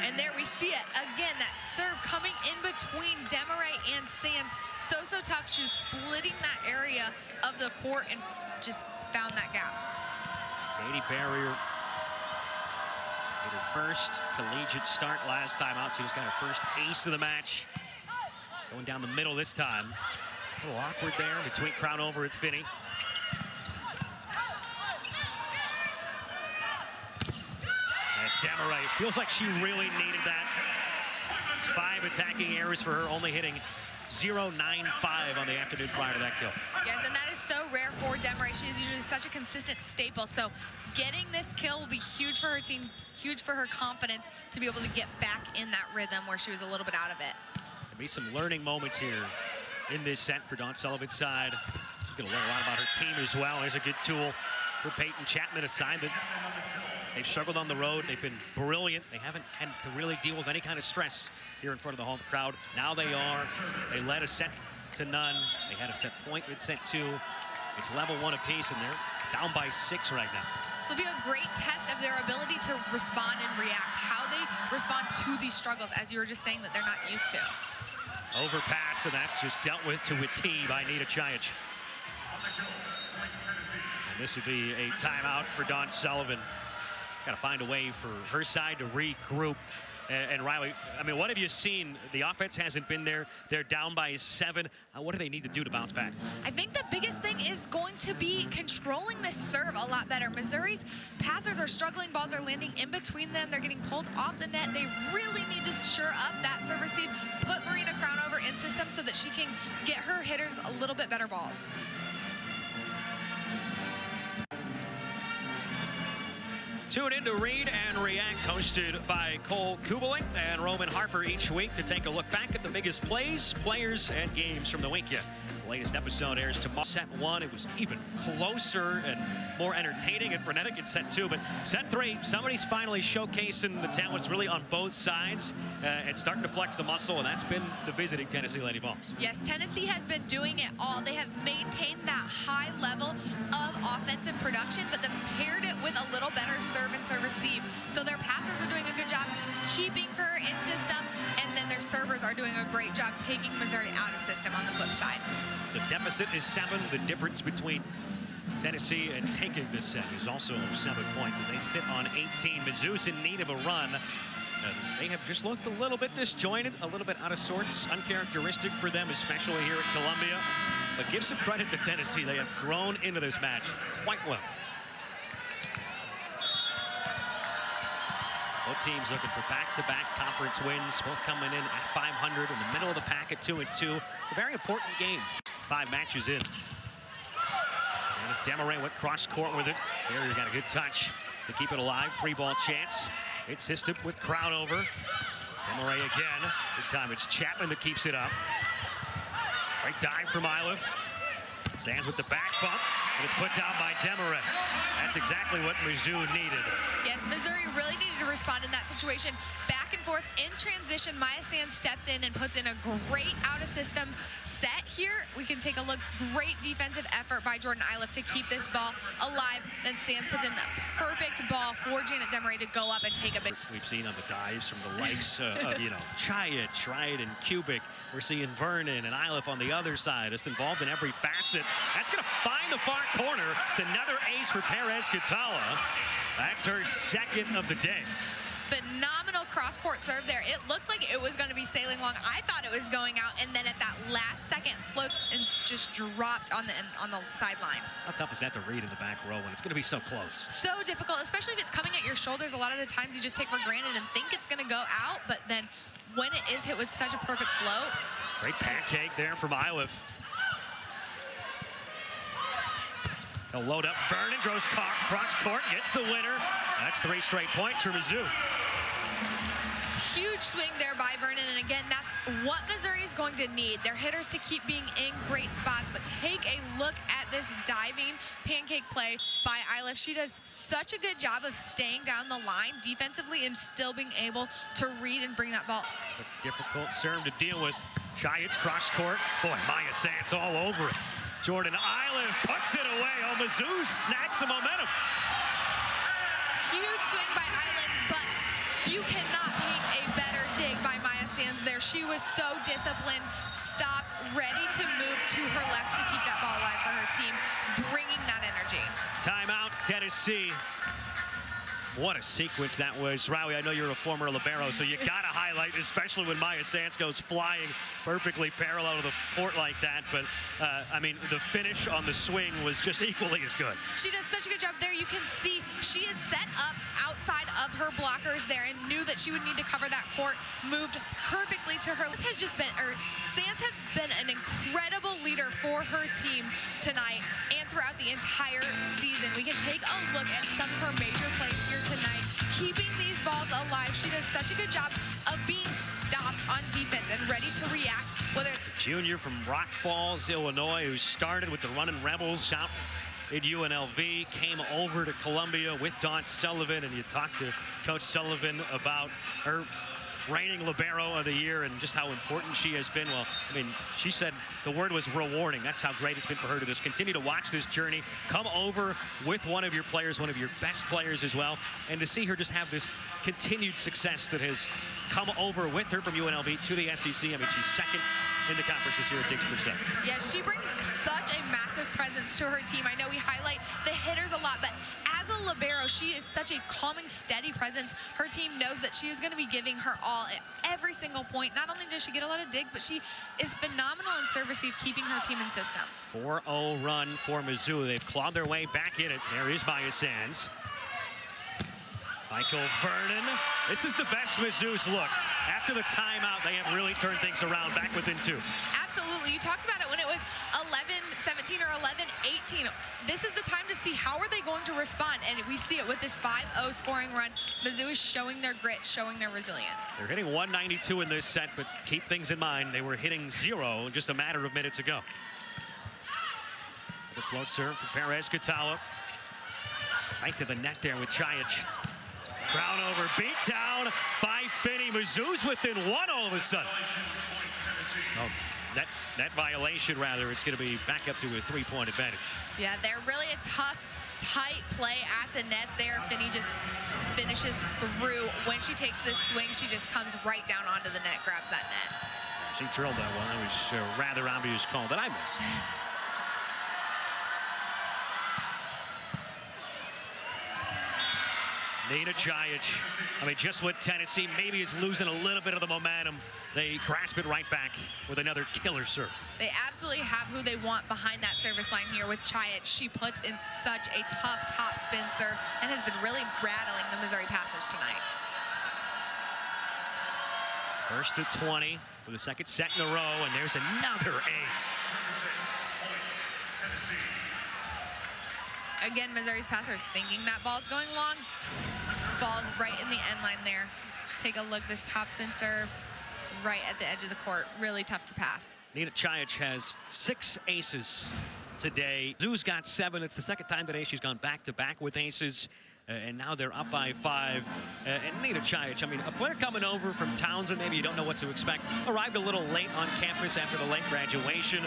And there we see it again, that serve coming in between Demaray and Sands. So tough. She was splitting that area of the court and just found that gap. Katie Barrier made her first collegiate start last time out. She just got her first ace of the match. Going down the middle this time. A little awkward there between Crownover and Finney. Demaray, feels like she really needed that. 5 attacking errors for her, only hitting 0.95 on the afternoon prior to that kill. Yes, and that is so rare for Demaray. She is usually such a consistent staple. So getting this kill will be huge for her team, huge for her confidence to be able to get back in that rhythm where she was a little bit out of it. There'll be some learning moments here in this set for Dawn Sullivan's side. She's going to learn a lot about her team as well. There's a good tool for Peyton Chapman, a side that they've struggled on the road. They've been brilliant. They haven't had to really deal with any kind of stress here in front of the home crowd. Now they are. They led a set to none. They had a set point in set 2. It's level 1 apiece, and they're down by 6 right now. This will be a great test of their ability to respond and react, how they respond to these struggles, as you were just saying that they're not used to. Overpass, and that's just dealt with to a T by Nita Chajic. And this would be a timeout for Dawn Sullivan. Got to find a way for her side to regroup. And Riley, I mean, what have you seen? The offense hasn't been there. They're down by 7. What do they need to do to bounce back? I think the biggest thing is going to be controlling this serve a lot better. Missouri's passers are struggling. Balls are landing in between them. They're getting pulled off the net. They really need to shore up that serve receive, put Marina Crownover in system so that she can get her hitters a little bit better balls. Tune in to Read and React, hosted by Cole Kubeling and Roman Harper each week to take a look back at the biggest plays, players, and games from the week yet. The latest episode airs tomorrow. Set 1, it was even closer and more entertaining and frenetic in set 2. But set 3, somebody's finally showcasing the talents really on both sides and starting to flex the muscle, and that's been the visiting Tennessee Lady Vols. Yes, Tennessee has been doing it all. They have maintained that high level of offensive production, but then paired it with a little better serve and serve receive. So their passers are doing a good job keeping her in system, and then their servers are doing a great job taking Missouri out of system on the flip side. The deficit is 7. The difference between Tennessee and taking this set is also 7 points as they sit on 18. Mizzou's in need of a run. And they have just looked a little bit disjointed, a little bit out of sorts, uncharacteristic for them, especially here at Columbia. But give some credit to Tennessee. They have grown into this match quite well. Both teams looking for back-to-back conference wins, both coming in at 500 in the middle of the pack at 2-2. It's a very important game. 5 matches in. And Demaray went cross-court with it. Barrier got a good touch to keep it alive. Free ball chance. It's System with crowd over. Demaray again. This time it's Chapman that keeps it up. Great dive from Iliff. Sands with the back bump, and it's put down by Demaray. That's exactly what Mizzou needed. Yes, Missouri really needed to respond in that situation. Back and forth in transition. Maya Sands steps in and puts in a great out-of-systems set here. We can take a look. Great defensive effort by Jordan Iliff to keep this ball alive. Then Sands puts in the perfect ball for Janet Demaray to go up and take a big. We've seen on the dives from the likes of, Chiach, right, and Kubik. We're seeing Vernon and Iliff on the other side. It's involved in every facet. That's going to find the far corner. It's another ace for Perez-Catala. That's her second of the day. Phenomenal cross-court serve there. It looked like it was going to be sailing long. I thought it was going out, and then at that last second, floats and just dropped on the sideline. How tough is that to read in the back row when it's going to be so close? So difficult, especially if it's coming at your shoulders. A lot of the times you just take for granted and think it's going to go out, but then when it is hit with such a perfect float. Great pancake there from Iliff. He'll load up Vernon, goes cross court, gets the winner. That's 3 straight points for Mizzou. Huge swing there by Vernon, and again, that's what Missouri is going to need. Their hitters to keep being in great spots, but take a look at this diving pancake play by Iliff. She does such a good job of staying down the line defensively and still being able to read and bring that ball. A difficult serve to deal with. Chiach cross court. Boy, Maya Sands all over it. Jordan Iliff puts it away. Oh, Mizzou snacks some momentum. Huge swing by Iliff, but you cannot paint a better dig by Maya Sands there. She was so disciplined, stopped, ready to move to her left to keep that ball alive for her team, bringing that energy. Timeout, Tennessee. What a sequence that was. Rowie, I know you're a former libero, so you got to highlight, especially when Maya Sands goes flying perfectly parallel to the court like that. But, I mean, the finish on the swing was just equally as good. She does such a good job there. You can see she is set up outside of her blockers there and knew that she would need to cover that court, moved perfectly to her. Sands have been an incredible leader for her team tonight and throughout the entire season. We can take a look at some of her major plays here tonight, keeping these balls alive. She does such a good job of being stopped on defense and ready to react. Whether junior from Rock Falls, Illinois, who started with the Running Rebels out at UNLV, came over to Columbia with Dawn Sullivan, and you talked to Coach Sullivan about her reigning libero of the year and just how important she has been. Well, I mean, she said the word was rewarding. That's how great it's been for her to just continue to watch this journey, come over with one of your players, one of your best players as well, and to see her just have this continued success that has come over with her from UNLV to the SEC. I mean, she's second in the conference this year at digs percent. Yeah, she brings such a massive presence to her team. I know we highlight the hitters a lot, but as a libero, she is such a calming, steady presence. Her team knows that she is going to be giving her all at every single point. Not only does she get a lot of digs, but she is phenomenal in serve receive, keeping her team in system. 4-0 run for Mizzou. They've clawed their way back in it. There is Maya Sands. Michael Vernon. This is the best Mizzou's looked. After the timeout, they have really turned things around, back within 2. Absolutely. You talked about it when it was 11-17 or 11-18. This is the time to see how are they going to respond, and we see it with this 5-0 scoring run. Mizzou is showing their grit, showing their resilience. They're hitting 192 in this set, but keep things in mind, they were hitting 0 just a matter of minutes ago. The float serve for Perez-Catala. Tight to the net there with Chiach. Crown over, beat down by Finney. Mizzou's within 1 all of a sudden. Oh, that violation, rather, it's going to be back up to a 3-point advantage. Yeah, they're really a tough, tight play at the net there. Finney just finishes through. When she takes this swing, she just comes right down onto the net, grabs that net. She drilled that one. That was a rather obvious call that I missed. Nina Chajic, I mean, just what Tennessee maybe is losing a little bit of the momentum. They grasp it right back with another killer serve. They absolutely have who they want behind that service line here with Chajic. She puts in such a tough top spin serve and has been really rattling the Missouri passers tonight. First to 20 for the second set in a row, and there's another ace. Again, Missouri's passers thinking that ball's going long. This ball's right in the end line there. Take a look, this top spin serve right at the edge of the court. Really tough to pass. Nina Chajic has 6 aces today. Zoo's got 7. It's the second time today she's gone back-to-back with aces. And now they're up by 5. And Nina Chajic, I mean, a player coming over from Townsend, maybe you don't know what to expect. Arrived a little late on campus after the late graduation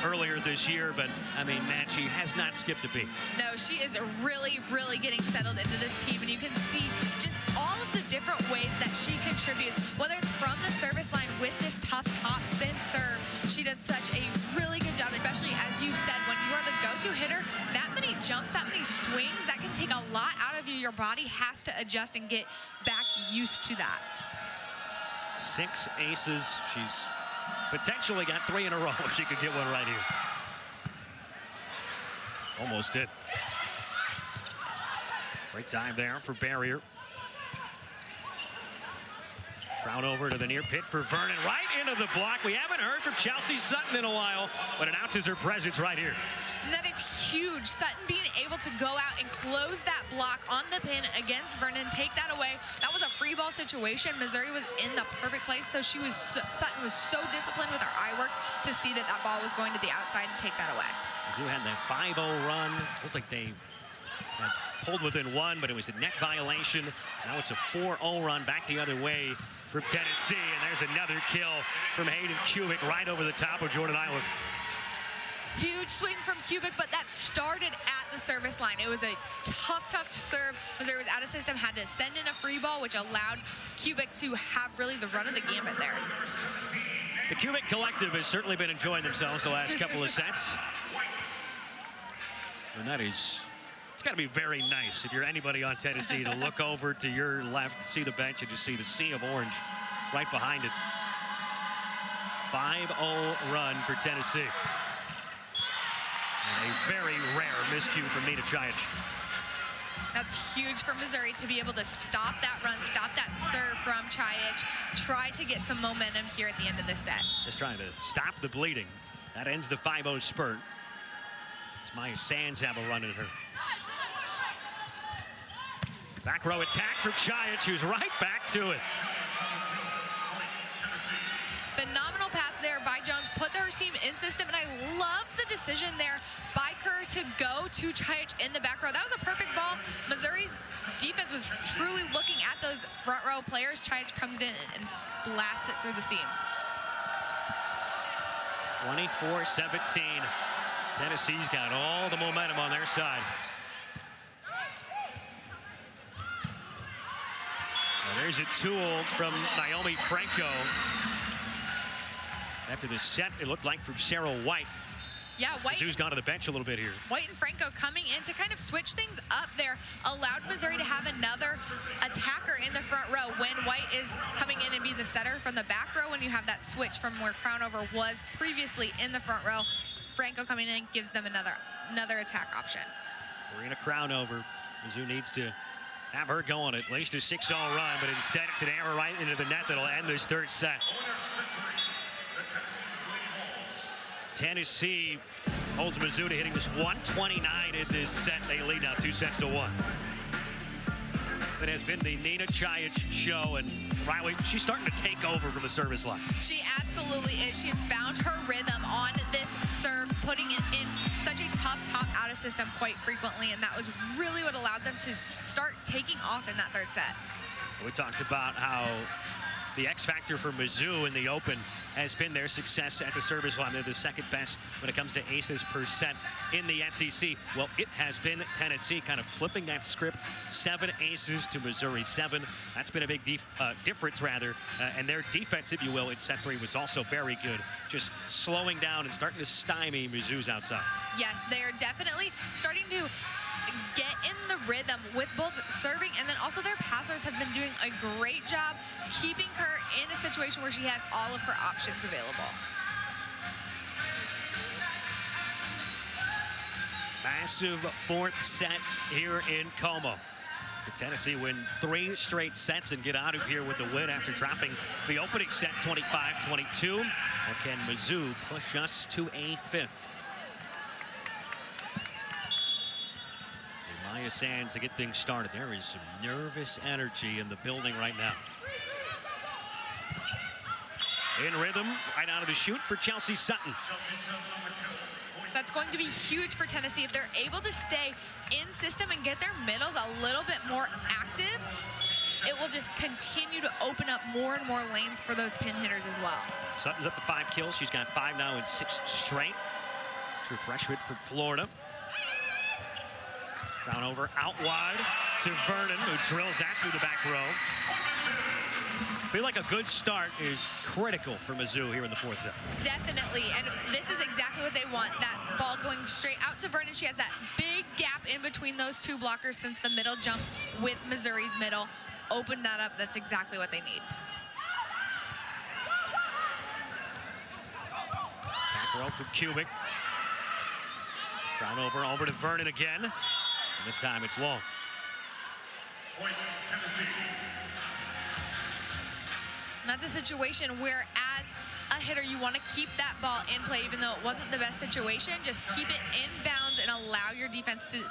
earlier this year, but I mean, man, she has not skipped a beat. No, she is really, really getting settled into this team, and you can see just all of the different ways that she contributes, whether it's from the service line with this tough top spin serve. She does such a really good job, especially as you said, when you are the go-to hitter, that many jumps, that many swings, that can take a lot out of you. Your body has to adjust and get back used to that. 6 aces. She's potentially got 3 in a row if she could get one right here. Almost did. Great dive there for Barrier. Crown over to the near pit for Vernon, right into the block. We haven't heard from Chelsea Sutton in a while, but announces her presence right here. And that is huge. Sutton being able to go out and close that block on the pin against Vernon, take that away. That was a free ball situation. Missouri was in the perfect place, so Sutton was so disciplined with her eye work to see that that ball was going to the outside and take that away. Mizzou had that 5-0 run. Looked like they had pulled within 1, but it was a net violation. Now it's a 4-0 run back the other way from Tennessee, and there's another kill from Hayden Kubik right over the top of Jordan Iliff. Huge swing from Kubik, but that started at the service line. It was a tough serve. Missouri was out of system, had to send in a free ball, which allowed Kubik to have really the run of the gambit there. The Kubik collective has certainly been enjoying themselves the last couple of sets. And that is, it's got to be very nice if you're anybody on Tennessee to look over to your left, see the bench, and just see the sea of orange right behind it. 5-0 run for Tennessee. And a very rare miscue from Nina Chajic. That's huge for Missouri to be able to stop that run, stop that serve from Chajic, try to get some momentum here at the end of this set. Just trying to stop the bleeding. That ends the 5-0 spurt. As Maya Sands have a run in her. Back row attack from Chajic, who's right back to it. Phenomenal pass there by Jones, puts her team in system, and I love the decision there by Kerr to go to Chajic in the back row. That was a perfect ball. Missouri's defense was truly looking at those front row players. Chajic comes in and blasts it through the seams. 24-17. Tennessee's got all the momentum on their side. Now there's a tool from Naomi Franco. After the set, it looked like from Sarah White. Yeah, White. Mizzou's gone to the bench a little bit here. White and Franco coming in to kind of switch things up there, allowed Missouri to have another attacker in the front row when White is coming in and be the setter from the back row. When you have that switch from where Crownover was previously in the front row, Franco coming in gives them another attack option. Marina Crownover. Mizzou needs to have her going at least a 6-0 run, but instead it's an error right into the net that'll end this third set. Tennessee holds Mizzou to hitting this 129 in this set. They lead now 2-1. It has been the Nina Chajic show, and Riley, she's starting to take over from the service line. She absolutely is. She has found her rhythm on this serve, putting it in such a tough top out of system quite frequently, and that was really what allowed them to start taking off in that third set. We talked about how the X factor for Mizzou in the Open has been their success at the service line. They're the second best when it comes to aces per set in the SEC. Well, it has been Tennessee kind of flipping that script. 7 aces to Missouri 7. That's been a big difference, rather. And their defense, if you will, in set 3 was also very good. Just slowing down and starting to stymie Mizzou's outsides. Yes, they're definitely starting to get in the rhythm with both serving, and then also their passers have been doing a great job keeping her in a situation where she has all of her options available. Massive fourth set here in Como. Could Tennessee win 3 straight sets and get out of here with the win after dropping the opening set 25-22? Or can Mizzou push us to a 5th? Maya Sands to get things started. There is some nervous energy in the building right now. In rhythm, right out of the chute for Chelsea Sutton. That's going to be huge for Tennessee if they're able to stay in system and get their middles a little bit more active. It will just continue to open up more and more lanes for those pin hitters as well. Sutton's up to 5 kills. She's got 5 now in 6 straight. True freshman from Florida. Down over out wide to Vernon, who drills that through the back row. I feel like a good start is critical for Mizzou here in the 4th set. Definitely, and this is exactly what they want. That ball going straight out to Vernon. She has that big gap in between those 2 blockers since the middle jumped with Missouri's middle. Open that up. That's exactly what they need. Back row from Kubik. Down over to Vernon again. And this time it's long. Point, Tennessee. And that's a situation where, as a hitter, you want to keep that ball in play, even though it wasn't the best situation. Just keep it in bounds and allow your defense to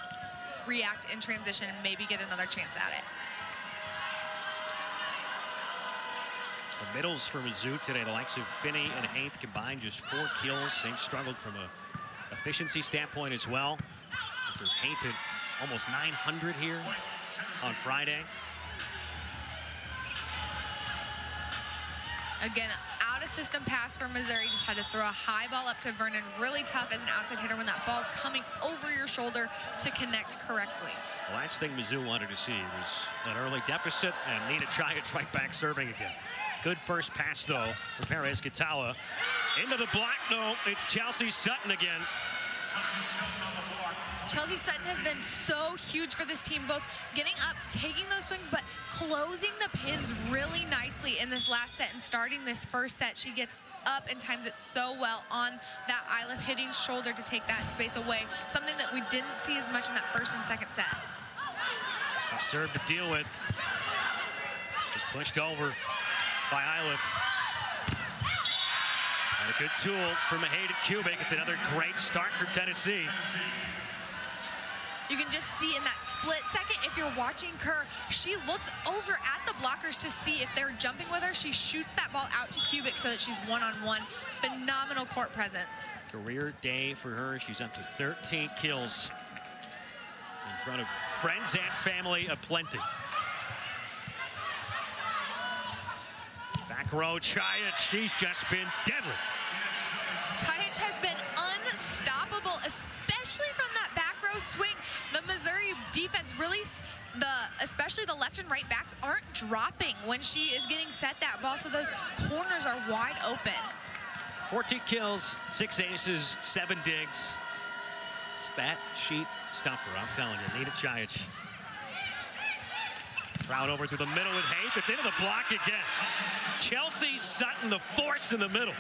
react in transition and maybe get another chance at it. The middles for Mizzou today, the likes of Finney and Haith combined just 4 kills. They've struggled from a efficiency standpoint as well. After Haith hit almost 900 here on Friday. Again, out of system pass for Missouri. Just had to throw a high ball up to Vernon. Really tough as an outside hitter when that ball's coming over your shoulder to connect correctly. The last thing Mizzou wanted to see was an early deficit and Nina Chiach right back serving again. Good first pass, though, for Perez Katawa. Into the block, though. It's Chelsea Sutton again. Chelsea Sutton has been so huge for this team, both getting up, taking those swings, but closing the pins really nicely in this last set and starting this first set. She gets up and times it so well on that Iliff hitting shoulder to take that space away, something that we didn't see as much in that first and second set. Tough serve to deal with. Just pushed over by Iliff. And a good tool for Maheda Kubik. It's another great start for Tennessee. You can just see in that split second, if you're watching Kerr, she looks over at the blockers to see if they're jumping with her. She shoots that ball out to Kubik so that she's one-on-one. Phenomenal court presence. Career day for her. She's up to 13 kills in front of friends and family aplenty. Back row, Chiach, she's just been deadly. Chiach has been unstoppable, especially from that back row swing. The Missouri defense really, especially the left and right backs, aren't dropping when she is getting set that ball, so those corners are wide open. 14 kills, 6 aces, 7 digs. Stat sheet stuffer, I'm telling you. Nina Chiach. Crowd over through the middle with Haith. It's into the block again. Chelsea Sutton, the force in the middle.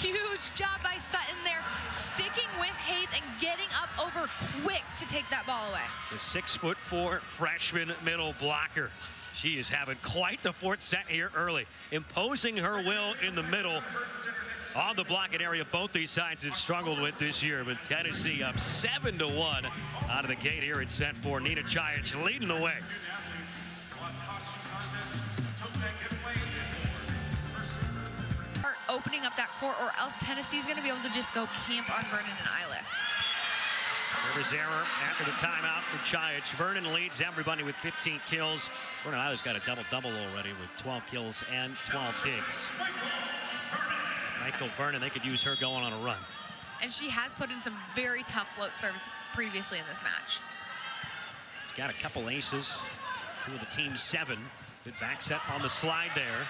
Huge job by Sutton there, sticking with Haith and getting up over quick to take that ball away. The 6'4" freshman middle blocker. She is having quite the 4th set here early, imposing her will in the middle. On the blocking area, both these sides have struggled with this year, but Tennessee up 7-1 out of the gate here in set 4. Nina Chiach leading the way. Opening up that court, or else Tennessee's going to be able to just go camp on Vernon and Iliff. Service error after the timeout for Chiach. Vernon leads everybody with 15 kills. Vernon Iliff's got a double-double already with 12 kills and 12 digs. Michael Vernon, they could use her going on a run. And she has put in some very tough float serves previously in this match. Got a couple aces, 2 of the team's 7. Good back set on the slide there.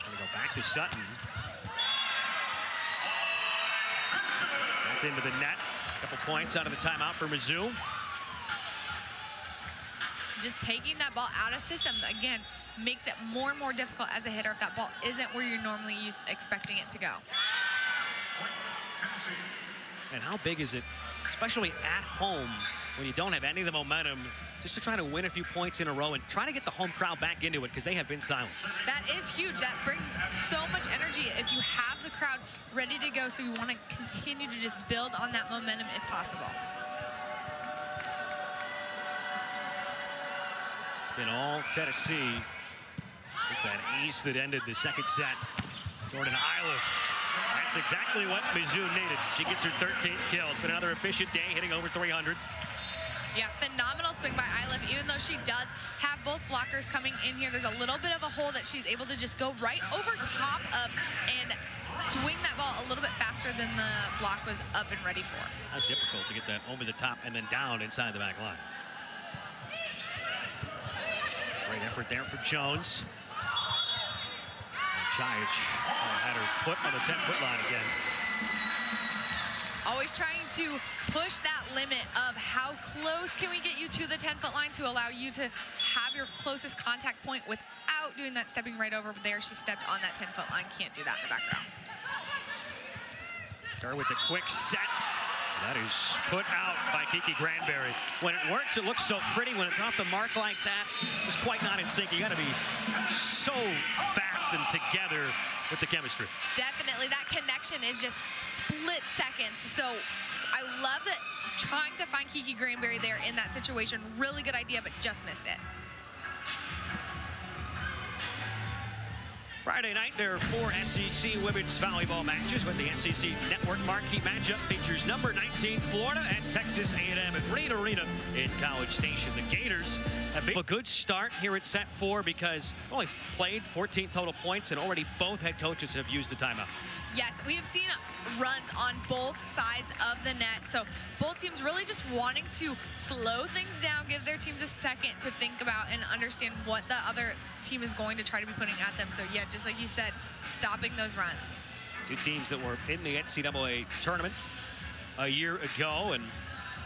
Gonna go back to Sutton. That's into the net. A couple points out of the timeout for Mizzou. just taking that ball out of system, again, makes it more and more difficult as a hitter if that ball isn't where you're normally expecting it to go. And how big is it, especially at home, when you don't have any of the momentum, just to try to win a few points in a row and try to get the home crowd back into it, because they have been silenced. That is huge. That brings so much energy if you have the crowd ready to go, so you want to continue to just build on that momentum if possible. It's been all Tennessee. It's that ace that ended the second set. Jordan Iliff. That's exactly what Mizzou needed. She gets her 13th kill. It's been another efficient day, hitting over 300. Yeah, phenomenal swing by Iliff. Even though she does have both blockers coming in here, there's a little bit of a hole that she's able to just go right over top of and swing that ball a little bit faster than the block was up and ready for. How difficult to get that over the top and then down inside the back line. Great effort there for Jones. Chaich had her foot on the 10-foot line again. Always trying to push that limit of how close can we get you to the 10-foot line to allow you to have your closest contact point without doing that stepping right over there. She stepped on that 10-foot line. Can't do that in the background. Start with the quick set. That is put out by Kiki Granberry. When it works, it looks so pretty. When it's off the mark like that, it's quite not in sync. You got to be so fast and together with the chemistry. Definitely. That connection is just split seconds. So I love that trying to find Kiki Granberry there in that situation. Really good idea, but just missed it. Friday night, there are 4 SEC women's volleyball matches, with the SEC Network marquee matchup features number 19 Florida and Texas A&M at Reed Arena in College Station. The Gators have been a good start here at set 4 because they've only played 14 total points, and already both head coaches have used the timeout. Yes, we have seen runs on both sides of the net. So both teams really just wanting to slow things down, give their teams a second to think about and understand what the other team is going to try to be putting at them. So yeah, just like you said, stopping those runs. Two teams that were in the NCAA tournament a year ago, and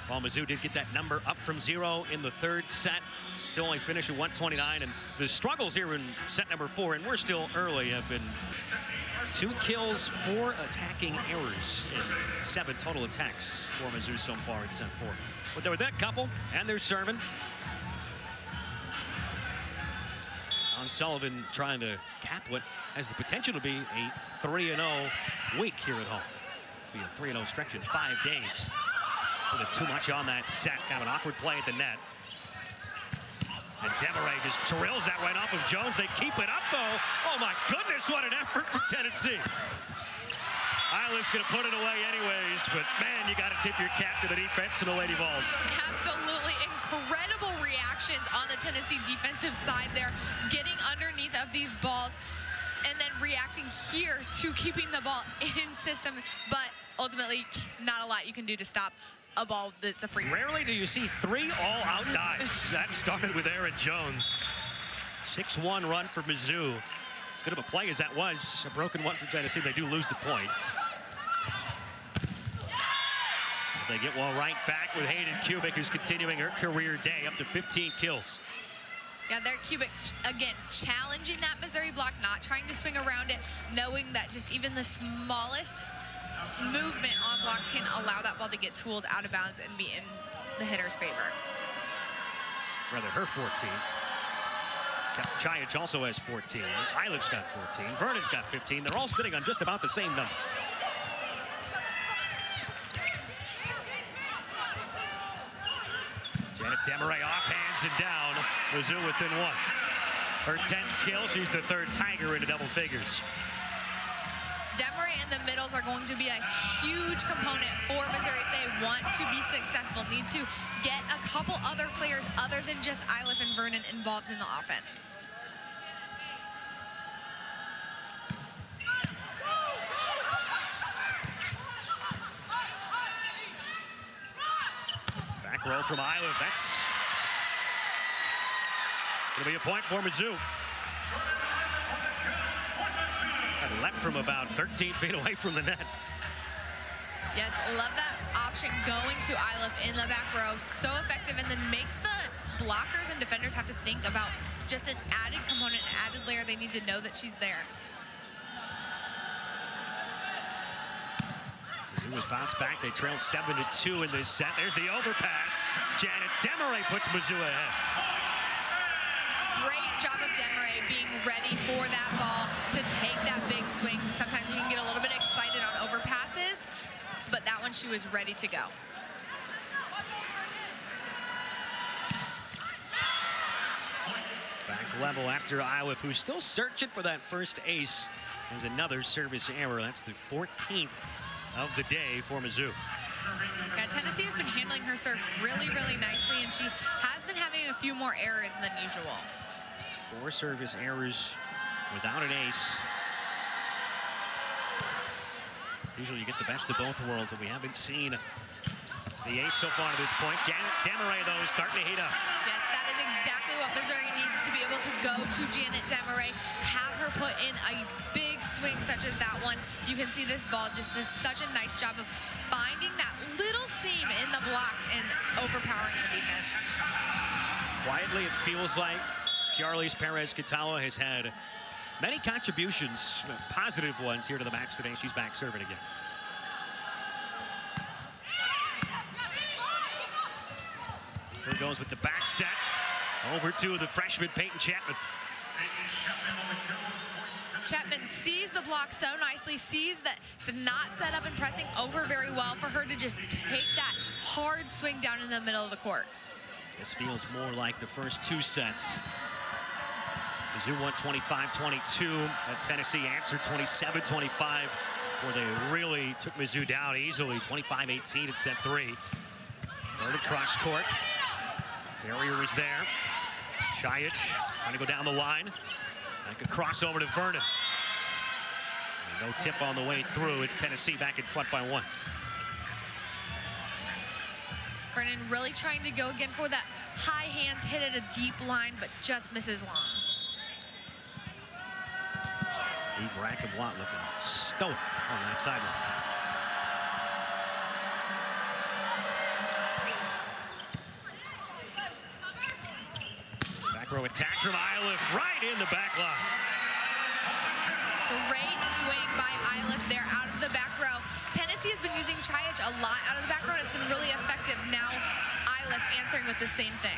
while Mizzou did get that number up from 0 in the third set, still only finished at 129. And the struggles here in set number 4, and we're still early, have been 2 kills, 4 attacking errors in 7 total attacks for Mizzou so far in set 4. But they're with that couple, and they're serving. Don Sullivan trying to cap what has the potential to be a 3-0 week here at home. Be a 3-0 stretch in 5 days. With too much on that set, kind of an awkward play at the net. And Demaray just drills that right off of Jones. They keep it up, though. Oh, my goodness, what an effort from Tennessee. Iliff's going to put it away anyways, but, man, you got to tip your cap to the defense and the Lady Vols. Absolutely incredible reactions on the Tennessee defensive side there, getting underneath of these balls and then reacting here to keeping the ball in system, but ultimately not a lot you can do to stop a ball that's a free. Rarely do you see 3 all-out dives. That started with Aaron Jones. 6-1 run for Mizzou. As good of a play as that was, a broken one from Tennessee, they do lose the point. They get well right back with Hayden Kubik, who's continuing her career day, up to 15 kills. Yeah, there Kubik, again, challenging that Missouri block, not trying to swing around it, knowing that just even the smallest movement on block can allow that ball to get tooled out of bounds and be in the hitter's favor. Rather, her 14th. Chaich also has 14. Iliff's got 14. Vernon's got 15. They're all sitting on just about the same number. Janet Demaray off, hands and down. Mizzou within 1. Her 10th kill. She's the 3rd Tiger into double figures. Demaray and the middles are going to be a huge component for Missouri if they want to be successful. Need to get a couple other players other than just Iliff and Vernon involved in the offense. Back row from Iliff. That's going to be a point for Mizzou. And left from about 13 feet away from the net. Yes, love that option going to Iliff in the back row. So effective, and then makes the blockers and defenders have to think about just an added component, an added layer. They need to know that she's there. Mizzou was bounced back. They trailed 7-2 in this set. There's the overpass. Janet Demaray puts Mizzou ahead. Great job of Demaray being ready for that ball to take that big swing. Sometimes you can get a little bit excited on overpasses, but that one she was ready to go. Back level after Iliff, who's still searching for that first ace. There's another service error. That's the 14th of the day for Mizzou. Yeah, Tennessee has been handling her serve really, really nicely, and she has been having a few more errors than usual. 4 service errors without an ace. Usually you get the best of both worlds, but we haven't seen the ace so far to this point. Janet Demaray, though, is starting to heat up. Yes, that is exactly what Missouri needs to be able to go to Janet Demaray, have her put in a big swing such as that one. You can see this ball just does such a nice job of finding that little seam in the block and overpowering the defense. Quietly, it feels like Yarlis Perez-Catala has had many contributions, positive ones here to the match today. She's back serving again. Here goes with the back set. Over to the freshman Peyton Chapman. Chapman sees the block so nicely, sees that it's not set up and pressing over very well for her to just take that hard swing down in the middle of the court. This feels more like the first 2 sets. Mizzou won 25-22. Tennessee answered 27-25, where they really took Mizzou down easily, 25-18 in set 3. Third across court. Barrier is there. Chayic trying to go down the line. Like a crossover to Vernon. And no tip on the way through. It's Tennessee back in front by 1. Vernon really trying to go again for that high hands hit at a deep line, but just misses long. Eve Rackamwatt looking stoic on that sideline. Back row attack from Iliff right in the back line. Great swing by Iliff there out of the back row. Tennessee has been using Chayic a lot out of the back row, and it's been really effective. Now Iliff answering with the same thing.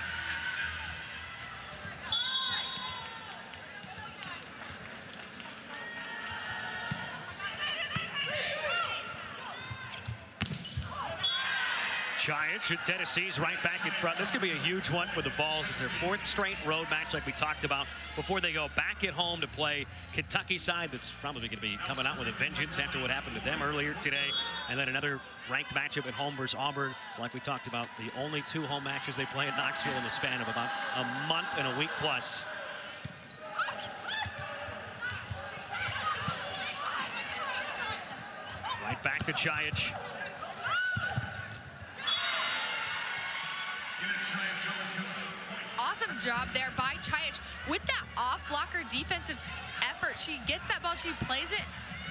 Chayic at Tennessee's right back in front. This could be a huge one for the Vols. It's their 4th straight road match like we talked about before they go back at home to play Kentucky side that's probably going to be coming out with a vengeance after what happened to them earlier today. And then another ranked matchup at home versus Auburn. Like we talked about, the only 2 home matches they play at Knoxville in the span of about a month and a week plus. Right back to Chayic. Awesome job there by Chayic with that off-blocker defensive effort. She gets that ball, she plays it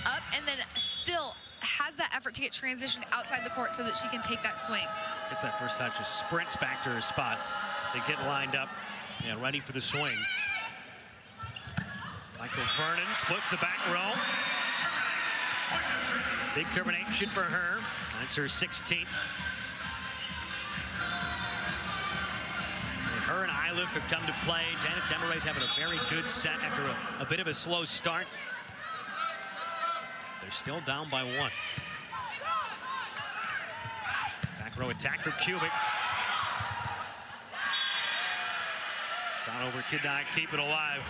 up, and then still has that effort to get transitioned outside the court so that she can take that swing. Gets that first touch, just sprints back to her spot. They get lined up and ready for the swing. Michael Vernon splits the back row. Big termination for her. That's her 16th. Her and Iliff have come to play. Janet Demaray's having a very good set after a bit of a slow start. They're still down by 1. Back row attack for Kubik. Down over could not keep it alive.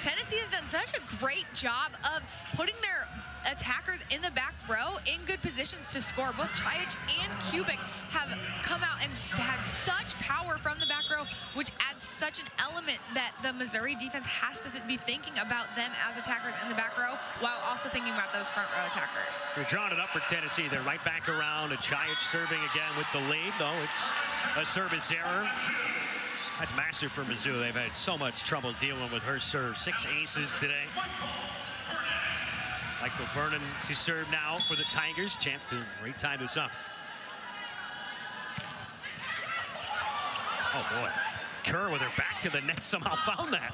Tennessee has done such a great job of putting their attackers in the back row in good positions to score. Both Chayic and Kubik have come out and had such power from the back row, which adds such an element that the Missouri defense has to be thinking about them as attackers in the back row while also thinking about those front row attackers. They're drawing it up for Tennessee. They're right back around, and Chayic serving again with the lead, though it's a service error. That's massive for Mizzou. They've had so much trouble dealing with her serve. 6 aces today. Michael Vernon to serve now for the Tigers. Chance to retie this up. Oh, boy. Kerr with her back to the net somehow found that.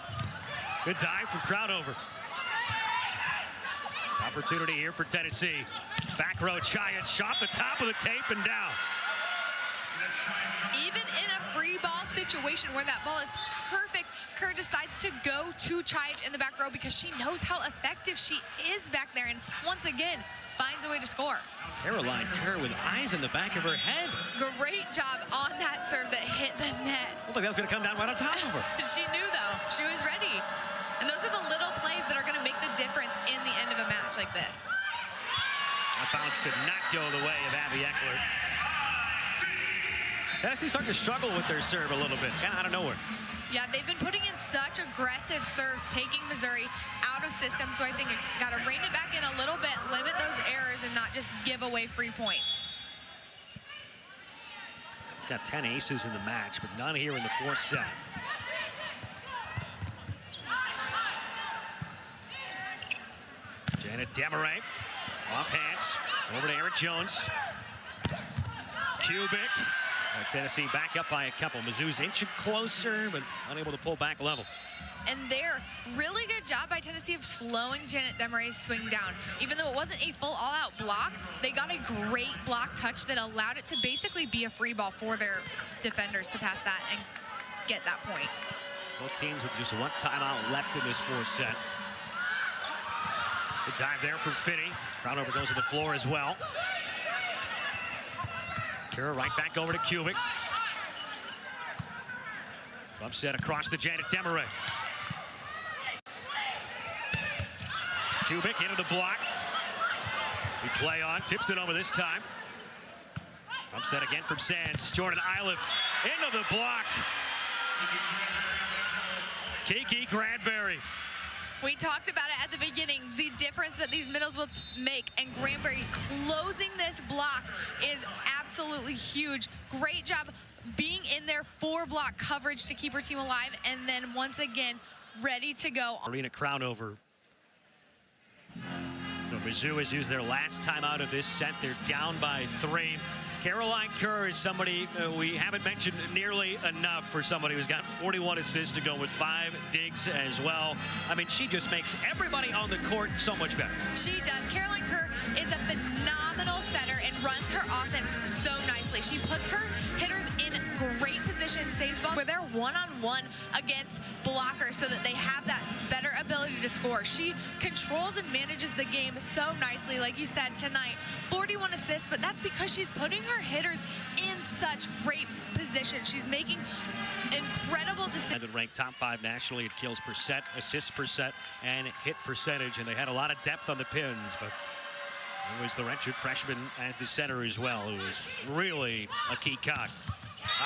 Good dive from Crownover. Opportunity here for Tennessee. Back row, Chiat shot the top of the tape and down. Even in a free ball situation where that ball is perfect, Kerr decides to go to Chiat in the back row because she knows how effective she is back there, and once again finds a way to score. Caroline Kerr with eyes in the back of her head. Great job on that serve that hit the net. Looked like that was going to come down right on top of her. She knew, though. She was ready. And those are the little plays that are going to make the difference in the end of a match like this. That bounce did not go the way of Abby Eckler. Tennessee starting to struggle with their serve a little bit, kind of out of nowhere. Yeah, they've been putting in such aggressive serves, taking Missouri out of system, so I think it got to rein it back in a little bit, limit those errors, and not just give away free points. Got 10 aces in the match, but none here in the fourth set. Janet Demaray, off hands, over to Eric Jones. Kubik. Tennessee back up by a couple. Mizzou's inching closer, but unable to pull back level. And there, really good job by Tennessee of slowing Janet Demaray's swing down. Even though it wasn't a full all-out block, they got a great block touch that allowed it to basically be a free ball for their defenders to pass that and get that point. Both teams with just one timeout left in this fourth set. Good dive there from Finney. Crownover goes to the floor as well. Kerr right back over to Kubik. Upset across to Janet Demaray. Kubik into the block. We play on, tips it over this time. Upset again from Sands. Jordan Iliff into the block. Kiki Granberry. We talked about it at the beginning, the difference that these middles will make, and Granberry closing this block is absolutely huge. Great job being in there for block coverage to keep her team alive, and then once again, ready to go. Arena Crownover. So Mizzou has used their last time out of this set. They're down by 3. Caroline Kerr is somebody we haven't mentioned nearly enough for somebody who's got 41 assists to go with 5 digs as well. I mean, she just makes everybody on the court so much better. She does. Caroline Kerr is a phenomenal setter and runs her offense so nicely. She puts her hitters in great position, saves balls where they're one-on-one against blockers so that they have that better ability to score. She controls and manages the game so nicely. Like you said tonight, 41 assists, but that's because she's putting her hitters in such great position. She's making incredible decisions. Ranked top 5 nationally at kills per set, assists per set, and hit percentage, and they had a lot of depth on the pins, but it was the redshirt freshman as the center as well, who was really a key cog.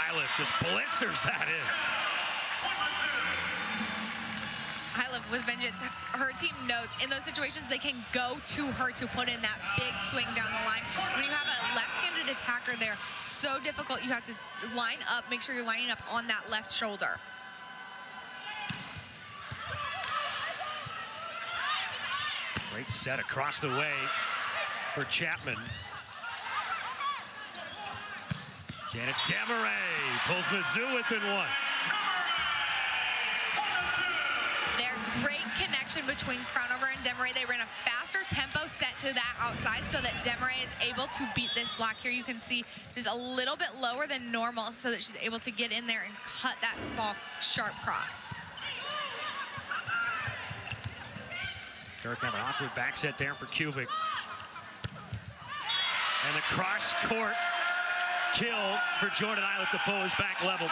Iliff just blisters that in. Iliff with vengeance. Her team knows in those situations they can go to her to put in that big swing down the line. When you have a left-handed attacker there, so difficult. You have to line up, make sure you're lining up on that left shoulder. Great set across the way for Chapman. Janet Demaray pulls Mizzou within 1. Their great connection between Crownover and Demaray. They ran a faster tempo set to that outside so that Demaray is able to beat this block here. You can see just a little bit lower than normal so that she's able to get in there and cut that ball sharp cross. Kirk have an awkward back set there for Kubik. And the cross-court kill for Jordan Iliff to pull his back level.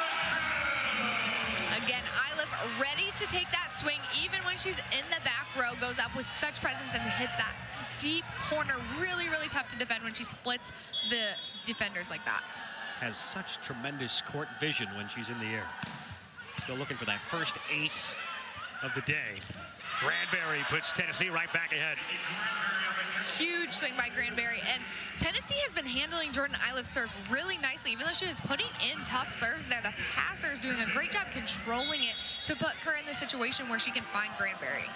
Again, Iliff ready to take that swing, even when she's in the back row, goes up with such presence and hits that deep corner. Really, really tough to defend when she splits the defenders like that. Has such tremendous court vision when she's in the air. Still looking for that first ace of the day. Granberry puts Tennessee right back ahead. Huge swing by Granberry, and Tennessee has been handling Jordan Iliff's serve really nicely. Even though she was putting in tough serves there, the passer is doing a great job controlling it to put her in the situation where she can find Granberry.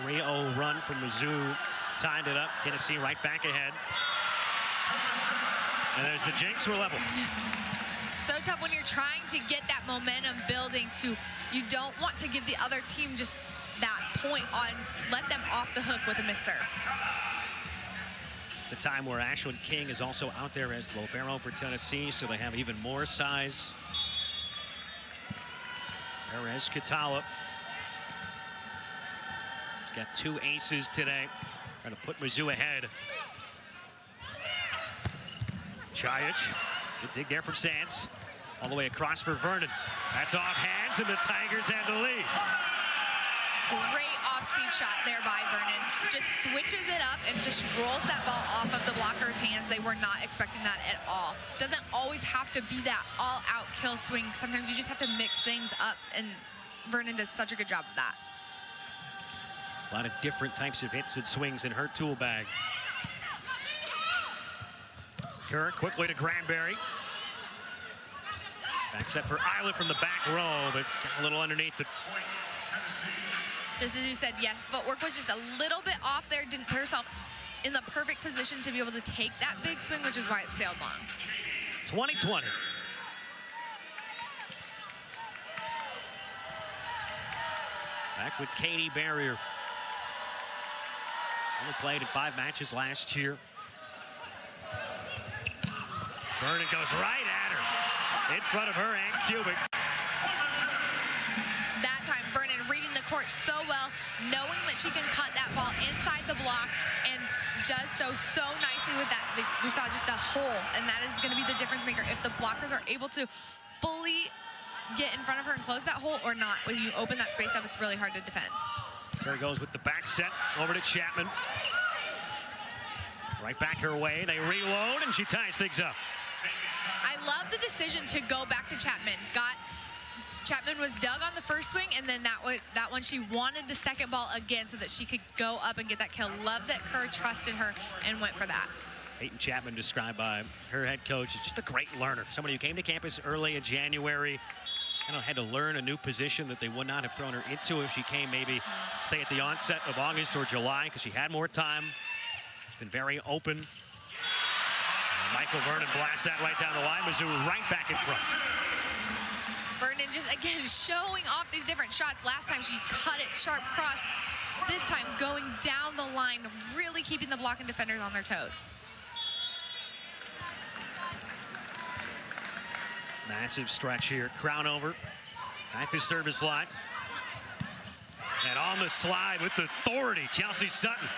3-0 run from Mizzou, tied it up. Tennessee right back ahead. And there's the jinx, we're level. So tough when you're trying to get that momentum building to, you don't want to give the other team just that point on, let them off the hook with a missed serve. It's a time where Ashlyn King is also out there as libero for Tennessee, so they have even more size. Perez Katala. He's got 2 aces today. Trying to put Mizzou ahead. Chayic, good dig there from Sands. All the way across for Vernon. That's off hands, and the Tigers have the lead. Great off-speed shot there by Vernon. Just switches it up and just rolls that ball off of the blocker's hands. They were not expecting that at all. Doesn't always have to be that all-out kill swing. Sometimes you just have to mix things up, and Vernon does such a good job of that. A lot of different types of hits and swings in her tool bag. Kerr quickly to Granberry. Back set for Isla from the back row, but a little underneath the. Just as you said, yes, footwork was just a little bit off there. Didn't put herself in the perfect position to be able to take that big swing, which is why it sailed long. 20-20. Back with Katie Barrier. Only played in 5 matches last year. Vernon goes right at her. In front of her and Kubik. That time, Vernon reading the court so well, knowing that she can cut that ball inside the block, and does so nicely with that. We saw just a hole, and that is going to be the difference maker if the blockers are able to fully get in front of her and close that hole or not. When you open that space up, it's really hard to defend. Kerr goes with the back set over to Chapman. Right back her way. They reload, and she ties things up. I love the decision to go back to Chapman. Chapman was dug on the first swing, and then that one she wanted the second ball again so that she could go up and get that kill. Love that Kerr trusted her and went for that. Peyton Chapman, described by her head coach, is just a great learner. Somebody who came to campus early in January, had to learn a new position that they would not have thrown her into if she came maybe, say, at the onset of August or July, because she had more time. She's been very open. And Michael Vernon blasts that right down the line. Mizzou right back in front. Vernon just, again, showing off these different shots. Last time she cut it sharp cross. This time going down the line, really keeping the blocking defenders on their toes. Massive stretch here. Crown over at the service line. And on the slide with authority, Chelsea Sutton.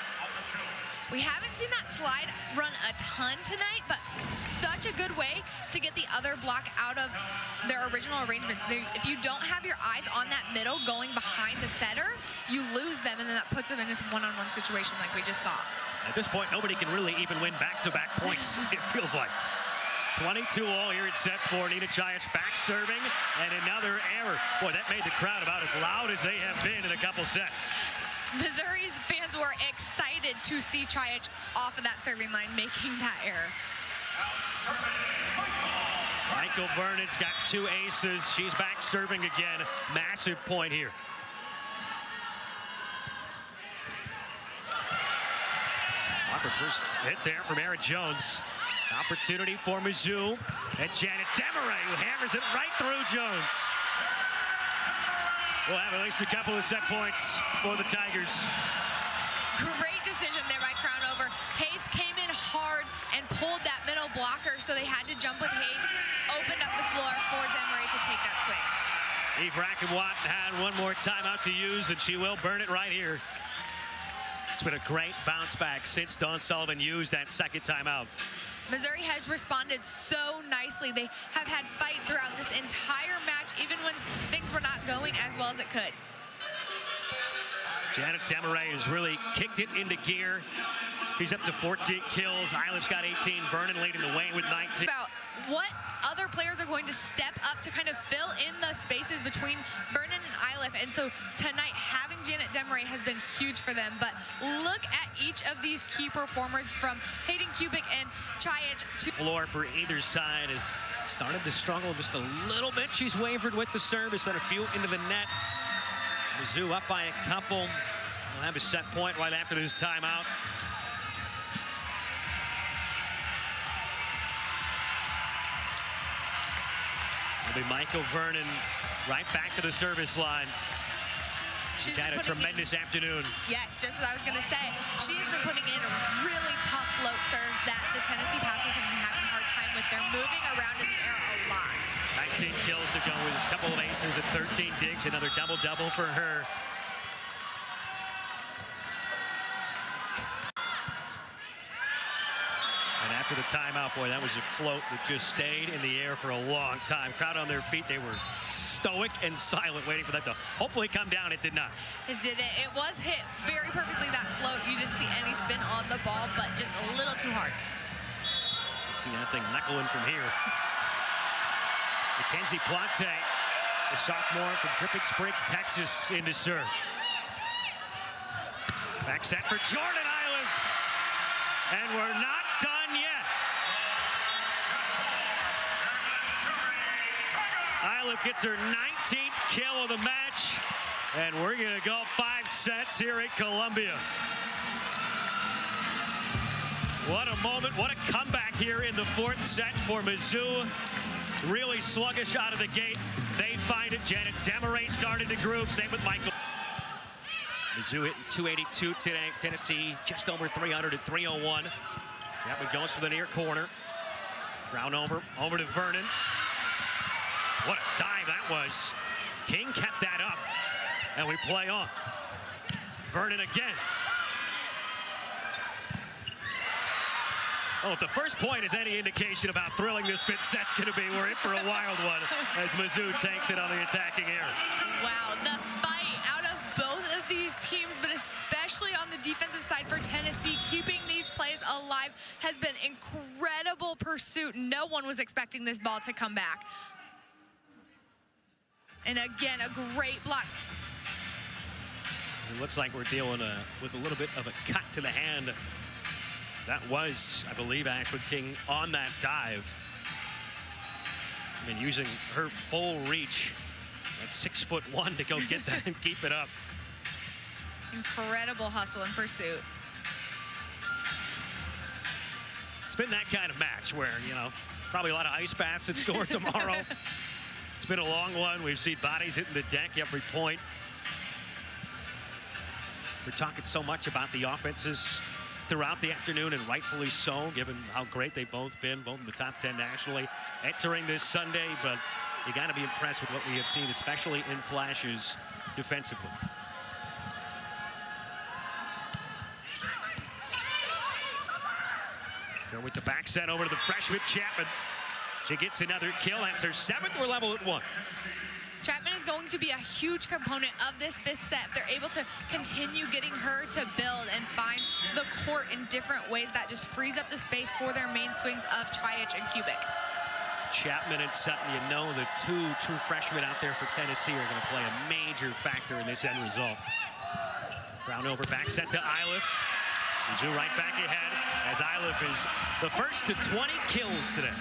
We haven't seen that slide run a ton tonight, but such a good way to get the other block out of their original arrangements. If you don't have your eyes on that middle going behind the setter, you lose them, and then that puts them in this one-on-one situation like we just saw. At this point, nobody can really even win back-to-back points, it feels like. 22-all here at set 4. Nina Chayic back serving, and another error. Boy, that made the crowd about as loud as they have been in a couple sets. Missouri's fans were excited to see Chayic off of that serving line making that error. Michael Vernon's got 2 aces. She's back serving again. Massive point here. Awkward first hit there from Erin Jones. Opportunity for Mizzou. And Janet Demaray, who hammers it right through Jones. We'll have at least a couple of set points for the Tigers. Great decision there by Crownover. Haith came in hard and pulled that middle blocker, so they had to jump with Haith, opened up the floor for Demaray to take that swing. Eve Rackenwatt had one more timeout to use, and she will burn it right here. It's been a great bounce back since Dawn Sullivan used that second timeout. Missouri has responded so nicely. They have had fight throughout this entire match, even when things were not going as well as it could. Janet Demaray has really kicked it into gear. She's up to 14 kills. Eilif's got 18. Vernon leading the way with 19. About what other players are going to step up to kind of fill in the spaces between Vernon and Eilif. And so tonight, having Janet Demaray has been huge for them. But look at each of these key performers, from Hayden Kubik and Chayic to floor for either side has started to struggle just a little bit. She's wavered with the service and a few into the net. Mizzou up by a couple. We'll have a set point right after this timeout. It'll be Michael Vernon right back to the service line. She's had a tremendous afternoon. Yes, just as I was going to say, she has been putting in really tough float serves that the Tennessee passers have been having a hard time with. They're moving around in the air a lot. 19 kills to go with a couple of aces at 13 digs. Another double-double for her. And after the timeout, boy, that was a float that just stayed in the air for a long time. Crowd on their feet, they were stoic and silent, waiting for that to hopefully come down. It did not. It didn't. It was hit very perfectly, that float. You didn't see any spin on the ball, but just a little too hard. See that thing knuckling from here. Mackenzie Plante, the sophomore from Dripping Springs, Texas, into serve. Back set for Jordan Iliff. And we're not done yet. Iliff gets her 19th kill of the match. And we're going to go 5 sets here at Columbia. What a moment, what a comeback here in the 4th set for Mizzou. Really sluggish out of the gate. They find it. Janet Demaray started the groove. Same with Michael. Mizzou hitting 282 today. Tennessee just over 300 at 301. That one goes for the near corner. Round over to Vernon. What a dive that was. King kept that up. And we play on. Vernon again. Oh, if the first point is any indication about thrilling this 5th set's going to be, we're in for a wild one as Mizzou takes it on the attacking air. Wow, the fight out of both of these teams, but especially on the defensive side for Tennessee, keeping these plays alive has been incredible pursuit. No one was expecting this ball to come back. And again, a great block. It looks like we're dealing with a little bit of a cut to the hand. That was, I believe, Ashwood King on that dive. I mean, using her full reach at 6'1" to go get that and keep it up. Incredible hustle and pursuit. It's been that kind of match where, you know, probably a lot of ice baths in store tomorrow. It's been a long one. We've seen bodies hitting the deck every point. We're talking so much about the offenses throughout the afternoon, and rightfully so, given how great they've both been, both in the top 10 nationally entering this Sunday. But you got to be impressed with what we have seen, especially in flashes defensively. Go with the back set over to the freshman Chapman. She gets another kill. That's her 7th. We're level at 1. Chapman is going to be a huge component of this 5th set. If they're able to continue getting her to build and find the court in different ways, that just frees up the space for their main swings of Triach and Kubik. Chapman and Sutton, you know the 2 true freshmen out there for Tennessee are going to play a major factor in this end result. Round over, back set to Iliff. Mizzou right back ahead as Iliff is the first to 20 kills today.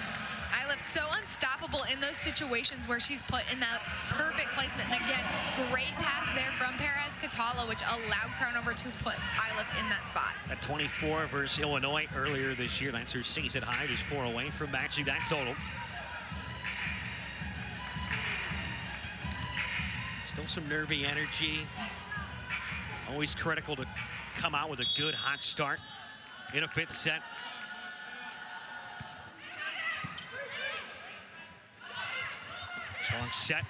Iliff's so unstoppable in those situations where she's put in that perfect placement. And again, great pass there from Perez Catala, which allowed Crown Over to put Iliff in that spot. At 24 versus Illinois earlier this year. That's her season high. Just 4 away from matching that total. Still some nervy energy. Always critical to come out with a good hot start in a 5th set. Strong set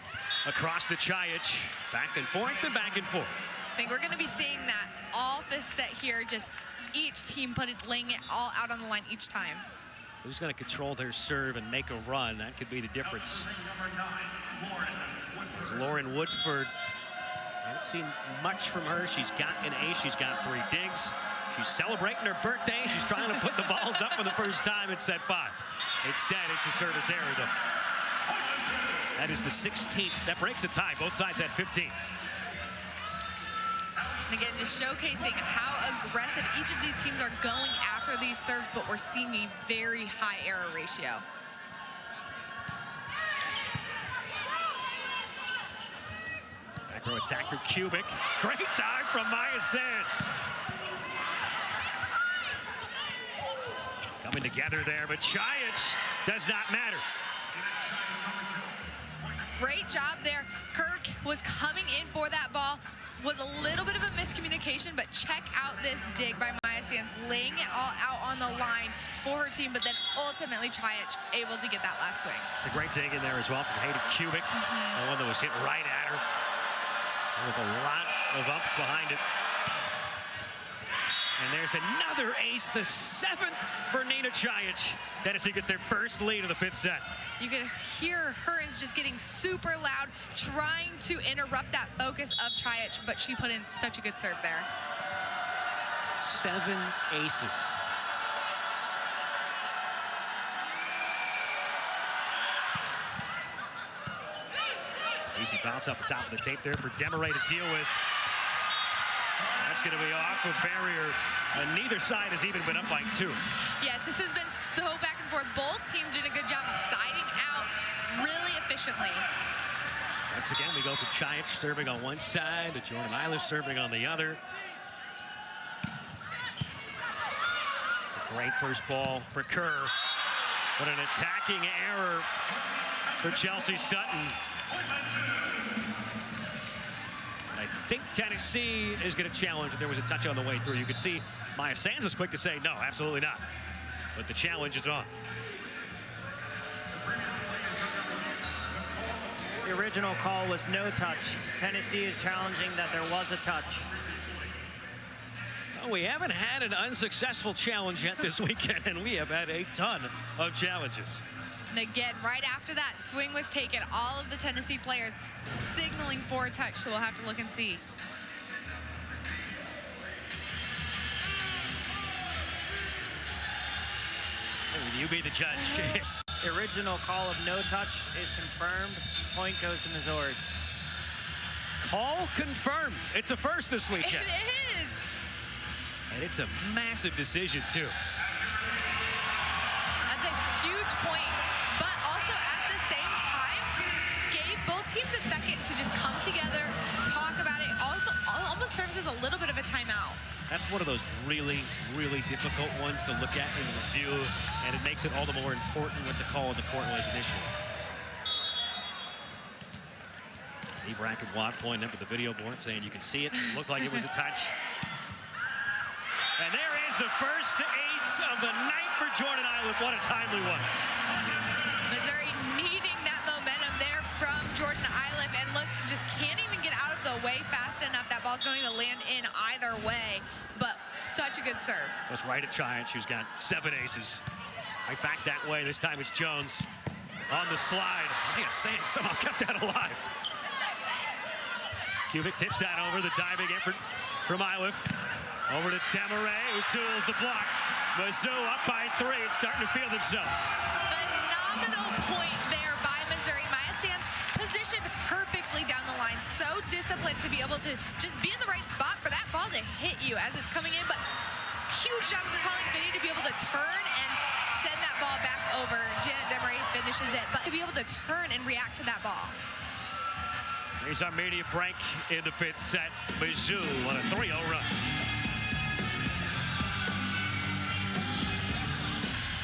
across the Triach. Back and forth and back and forth. I think we're going to be seeing that all 5th set here, just each team laying it all out on the line each time. Who's going to control their serve and make a run? That could be the difference. As Lauren Woodford, I haven't seen much from her. She's got an ace. She's got 3 digs. She's celebrating her birthday. She's trying to put the balls up for the first time in set 5. Instead, it's a service error, though. That is the 16th. That breaks the tie. Both sides at 15. And again, just showcasing how aggressive each of these teams are going after these serves, but we're seeing a very high error ratio. Back row attack for Kubik. Great dive from Maya Sands. Coming together there, but Triach does not matter. Great job there. Kirk was coming in for that ball. Was a little bit of a miscommunication, but check out this dig by Maya Sands, laying it all out on the line for her team, but then ultimately Chayach able to get that last swing. A great dig in there as well from Hayden Kubik. The one that was hit right at her with a lot of ups behind it. And there's another ace, the 7th for Nina Chayach. Tennessee gets their first lead of the 5th set. You could hear Hearns just getting super loud, trying to interrupt that focus of Chayach, but she put in such a good serve there. 7 aces. Easy bounce up the top of the tape there for Demaray to deal with. That's going to be off of barrier, and neither side has even been up by 2. Yes, this has been so back and forth. Both teams doing a good job of siding out really efficiently. Once again, we go from Chayach serving on one side to Jordan Iliff serving on the other. It's a great first ball for Kerr, but an attacking error for Chelsea Sutton. I think Tennessee is going to challenge if there was a touch on the way through. You could see Maya Sands was quick to say, no, absolutely not. But the challenge is on. The original call was no touch. Tennessee is challenging that there was a touch. Well, we haven't had an unsuccessful challenge yet this weekend, and we have had a ton of challenges. And again, right after that swing was taken, all of the Tennessee players signaling for a touch, so we'll have to look and see. Will you be the judge? The original call of no touch is confirmed. Point goes to Missouri. Call confirmed. It's a first this weekend. It is. And it's a massive decision, too. That's a huge point, but also at the same time, gave both teams a second to just come together, talk about it. Almost serves as a little bit of a timeout. That's one of those really, really difficult ones to look at in review, and it makes it all the more important what the call in the court was initially. Steve Rackett-Watt pointing up at the video board saying you can see it. It looked like it was a touch. And there is the first ace of the night for Jordan Iliff. What a timely one. Missouri needing that momentum there from Jordan Iliff, and look, just can't even get out of the way fast enough. That ball's going to land in either way, but such a good serve. Goes right at Chayach, who's got 7 aces. Right back that way. This time it's Jones on the slide. Maya Sands somehow kept that alive. Kubik tips that over. The diving effort from Iliff. Over to Demaray, who tools the block. Mizzou up by 3 and starting to feel themselves. Phenomenal point there by Missouri. Maya Sands positioned perfectly down the line. So disciplined to be able to just be in the right spot for that ball to hit you as it's coming in. But huge job of calling Vinny to be able to turn and send that ball back over. Janet Demaray finishes it, but to be able to turn and react to that ball. Here's our media break in the 5th set. Mizzou on a 3-0 run.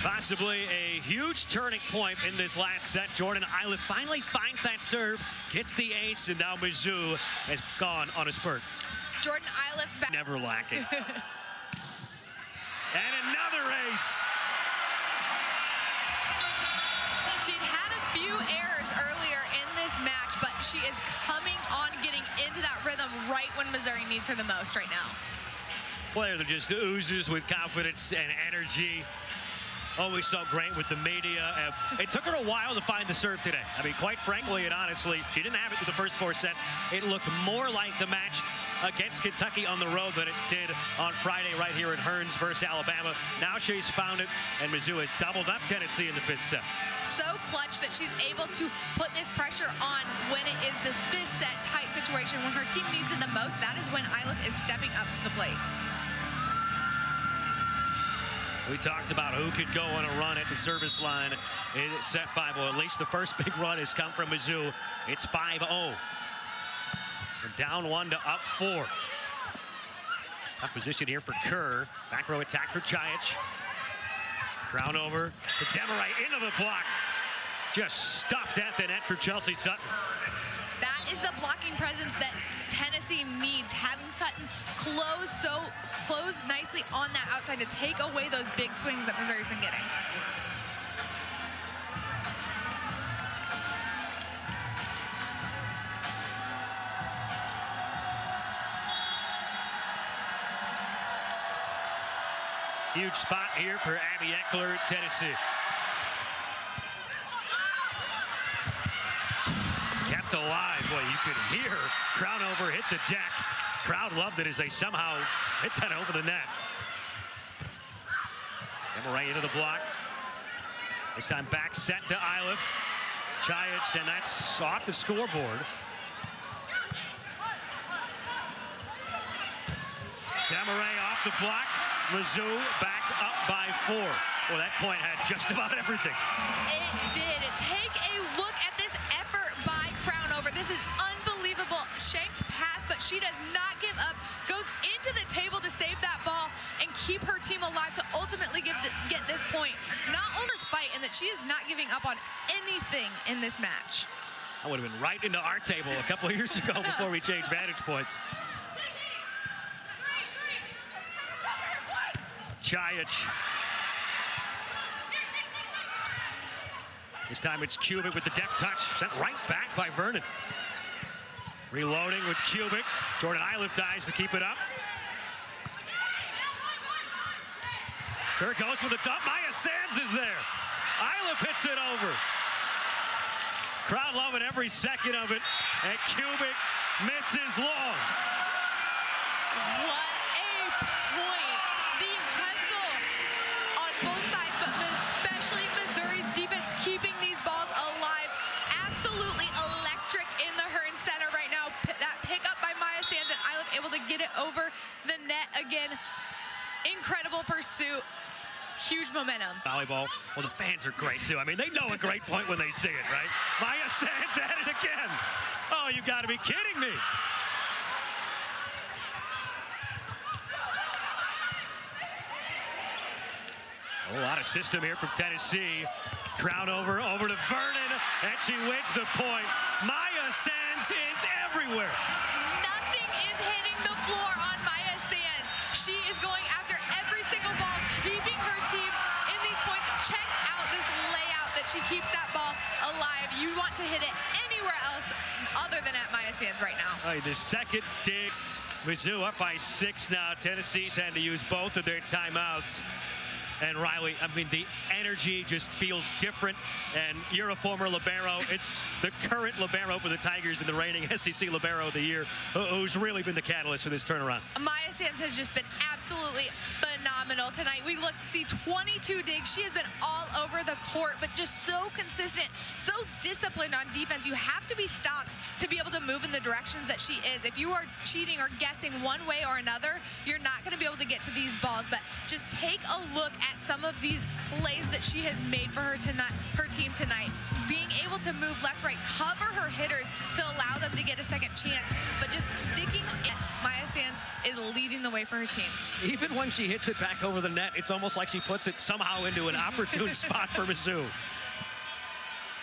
Possibly a huge turning point in this last set. Jordan Iliff finally finds that serve, gets the ace, and now Mizzou has gone on a spurt. Jordan Iliff back. Never lacking. And another ace. She'd had a few errors earlier in this match, but she is coming on, getting into that rhythm right when Missouri needs her the most right now. Player that just oozes with confidence and energy. Always so great with the media. It took her a while to find the serve today. I mean, quite frankly and honestly, she didn't have it through the first 4 sets. It looked more like the match against Kentucky on the road than it did on Friday right here at Hearns versus Alabama. Now she's found it, and Mizzou has doubled up Tennessee in the 5th set. So clutch that she's able to put this pressure on when it is this 5th set tight situation. When her team needs it the most, that is when Iliff is stepping up to the plate. We talked about who could go on a run at the service line in set 5. Well, at least the first big run has come from Mizzou. It's 5-0. From down 1 to up 4. Tough position here for Kerr. Back row attack for Chayach. Crown over to Demaray into the block. Just stuffed at the net for Chelsea Sutton. That is the blocking presence that Tennessee needs. Having Sutton close nicely on that outside to take away those big swings that Missouri's been getting. Huge spot here for Abby Eckler, Tennessee. Kept alive. Boy, you could hear Crownover hit the deck. Crowd loved it as they somehow hit that over the net. Right into the block. This time back set to Iliff. Chayic, and that's off the scoreboard. Demaray off the block. Mizzou back up by 4. Well, that point had just about everything. It did. Take a look at this effort by Crownover. This is unbelievable. Shanked pass, but she does not give up. Goes into the table to save that ball and keep her team alive to ultimately get this point. Not only spite, and that she is not giving up on anything in this match. I would have been right into our table a couple of years ago before we changed vantage points. Chayic. This time it's Kubik with the deft touch. Sent right back by Vernon. Reloading with Kubik. Jordan Iliff dies to keep it up. There goes for the dump. Maya Sands is there. Iliff hits it over. Crowd loving every second of it. And Kubik misses long. What a point. The hustle on both sides, but especially Missouri's defense keeping these balls alive. Absolutely electric in the Hearn Center right now. That pickup by Maya Sands, and Iliff able to get it over the net again. Incredible pursuit. Huge momentum. Volleyball. Well, the fans are great, too. I mean, they know a great point when they see it, right? Maya Sands at it again. Oh, you got to be kidding me. A lot of system here from Tennessee. Crownover over to Vernon, and she wins the point. Maya Sands is everywhere. Nothing is hitting the floor on Maya Sands. She is going after every single ball, keeping her team in these points. Check out this layout that she keeps that ball alive. You want to hit it anywhere else other than at Maya Sands right now. All right, the second dig. Mizzou up by 6 now. Tennessee's had to use both of their timeouts. And Riley, I mean, the energy just feels different. And you're a former libero. It's the current libero for the Tigers and the reigning SEC libero of the year, who's really been the catalyst for this turnaround. Maya Sands has just been absolutely phenomenal tonight. We see 22 digs. She has been all over the court, but just so consistent, so disciplined on defense. You have to be stopped to be able to move in the directions that she is. If you are cheating or guessing one way or another, you're not going to be able to get to these balls. But just take a look at some of these plays that she has made for her team tonight. Being able to move left, right, cover her hitters to allow them to get a second chance, but just sticking in. Maya Sands is leading the way for her team. Even when she hits it back over the net, it's almost like she puts it somehow into an opportune spot for Mizzou.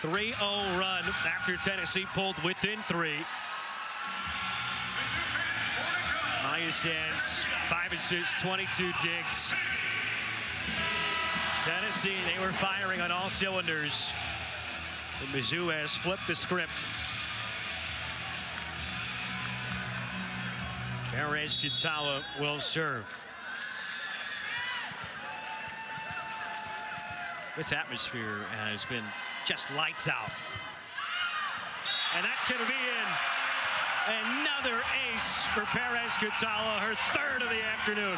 3-0 run after Tennessee pulled within 3. Maya Sands, 5 assists, 22 digs. Tennessee, they were firing on all cylinders. And Mizzou has flipped the script. Perez-Gatala will serve. This atmosphere has been just lights out. And that's going to be in. Another ace for Perez-Gatala, her 3rd of the afternoon.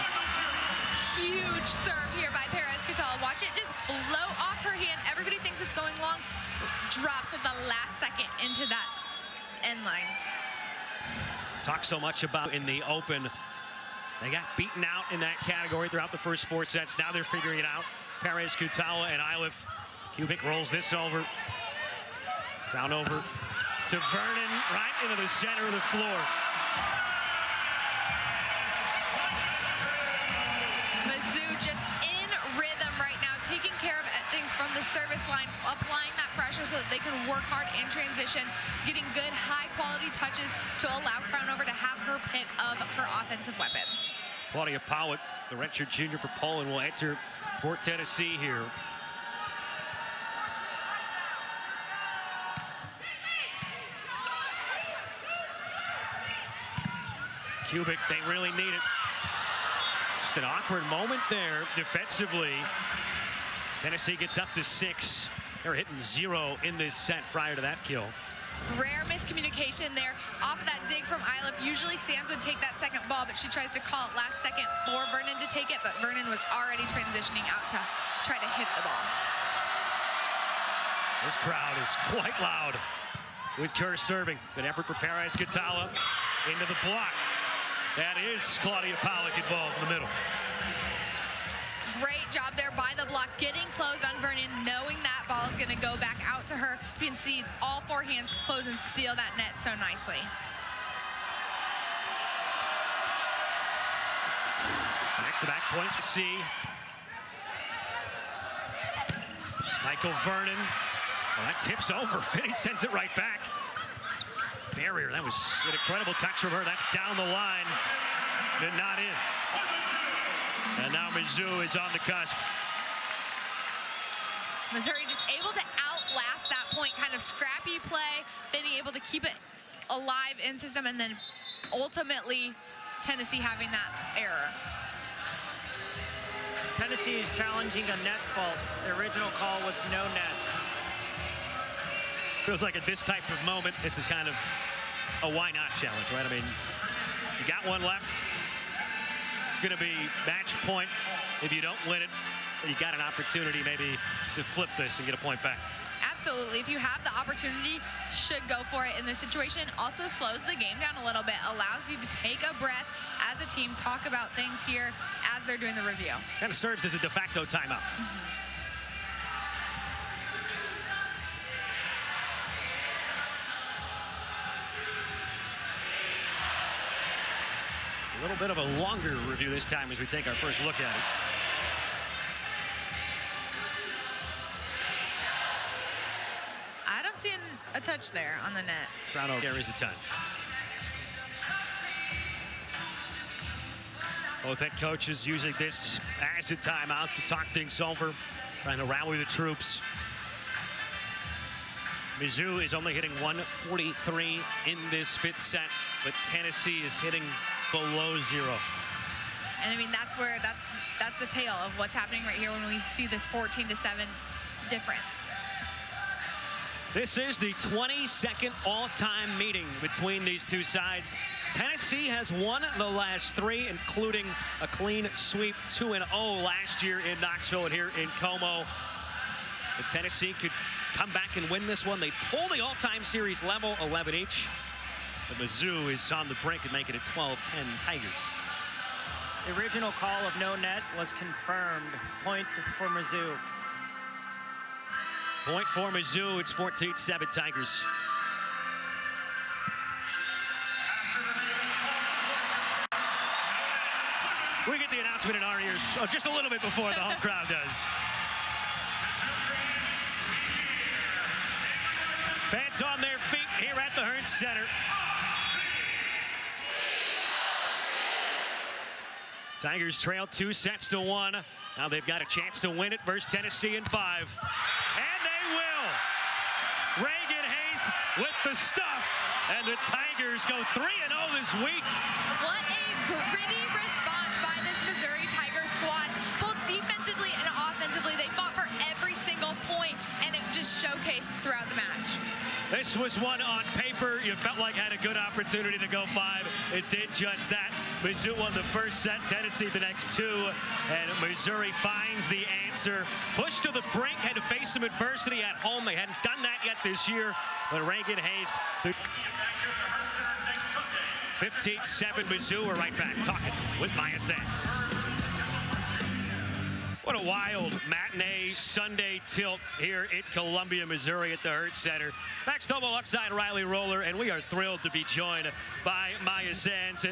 Huge serve here by Perez-Gatala. Watch it just blow off her hand. Everybody thinks it's going long. Drops at the last second into that end line. Talk so much about in the open. They got beaten out in that category throughout the first 4 sets. Now they're figuring it out. Perez-Gatala and Iliff. Kubik rolls this over. Down over to Vernon, right into the center of the floor. Mizzou just in rhythm right now, taking care of things from the service line, applying that pressure so that they can work hard in transition, getting good, high-quality touches to allow Crownover to have her pick of her offensive weapons. Claudia Powett, the redshirt junior for Poland, will enter for Tennessee here. Kubik, they really need it. Just an awkward moment there defensively. Tennessee gets up to 6. They're hitting 0 in this set prior to that kill. Rare miscommunication there off of that dig from Iliff. Usually Sands would take that second ball, but she tries to call it last second for Vernon to take it, but Vernon was already transitioning out to try to hit the ball. This crowd is quite loud with Kerr serving. Good effort for Perez Catala into the block. That is Claudia Powett involved in the middle. Great job there by the block, getting closed on Vernon, knowing that ball is going to go back out to her. You can see all 4 hands close and seal that net so nicely. Back-to-back points for C. Michael Vernon. Well, that tips over. Finney sends it right back. Barrier, that was an incredible touch from her. That's down the line, but not in. And now Mizzou is on the cusp. Missouri just able to outlast that point, kind of scrappy play. Finney able to keep it alive in system, and then ultimately Tennessee having that error. Tennessee is challenging a net fault. The original call was no net. Feels like at this type of moment, this is kind of a why not challenge, right? I mean, you got one left. It's going to be match point. If you don't win it, you got an opportunity maybe to flip this and get a point back. Absolutely. If you have the opportunity, should go for it in this situation. Also slows the game down a little bit, allows you to take a breath as a team, talk about things here as they're doing the review. Kind of serves as a de facto timeout. A little bit of a longer review this time as we take our first look at it. I don't see a touch there on the net. Crownover carries a touch. Both head coaches using this as a timeout to talk things over, trying to rally the troops. Mizzou is only hitting 143 in this 5th set, but Tennessee is hitting below 0. And I mean, that's the tale of what's happening right here when we see this 14-7 difference. This is the 22nd all-time meeting between these two sides. Tennessee has won the last 3, including a clean sweep 2-0 last year in Knoxville and here in Como. If Tennessee could come back and win this one, they pull the all-time series level 11 each. But Mizzou is on the brink of making it 12-10 Tigers. The original call of no net was confirmed. Point for Mizzou. Point for Mizzou. It's 14-7 Tigers. We get the announcement in our ears just a little bit before the home crowd does. Fans on their feet here at the Hearn Center. Tigers trail 2-1. Now they've got a chance to win it versus Tennessee in 5. And they will. Reagan Haith with the stuff. And the Tigers go 3-0 this week. What a gritty response by this Missouri Tiger squad. Both defensively and offensively, they fought for every single point, and it just showcased throughout the match. This was one on paper you felt like had a good opportunity to go 5. It did just that. Mizzou won the first set, Tennessee the next 2, and Missouri finds the answer. Pushed to the brink, had to face some adversity at home. They hadn't done that yet this year, but Reagan Haith. 15-7 Mizzou. We're right back talking with Maya Sands. What a wild matinee Sunday tilt here in Columbia, Missouri at the Hearn Center. Max Domo alongside Riley Roller, and we are thrilled to be joined by Maya Sands.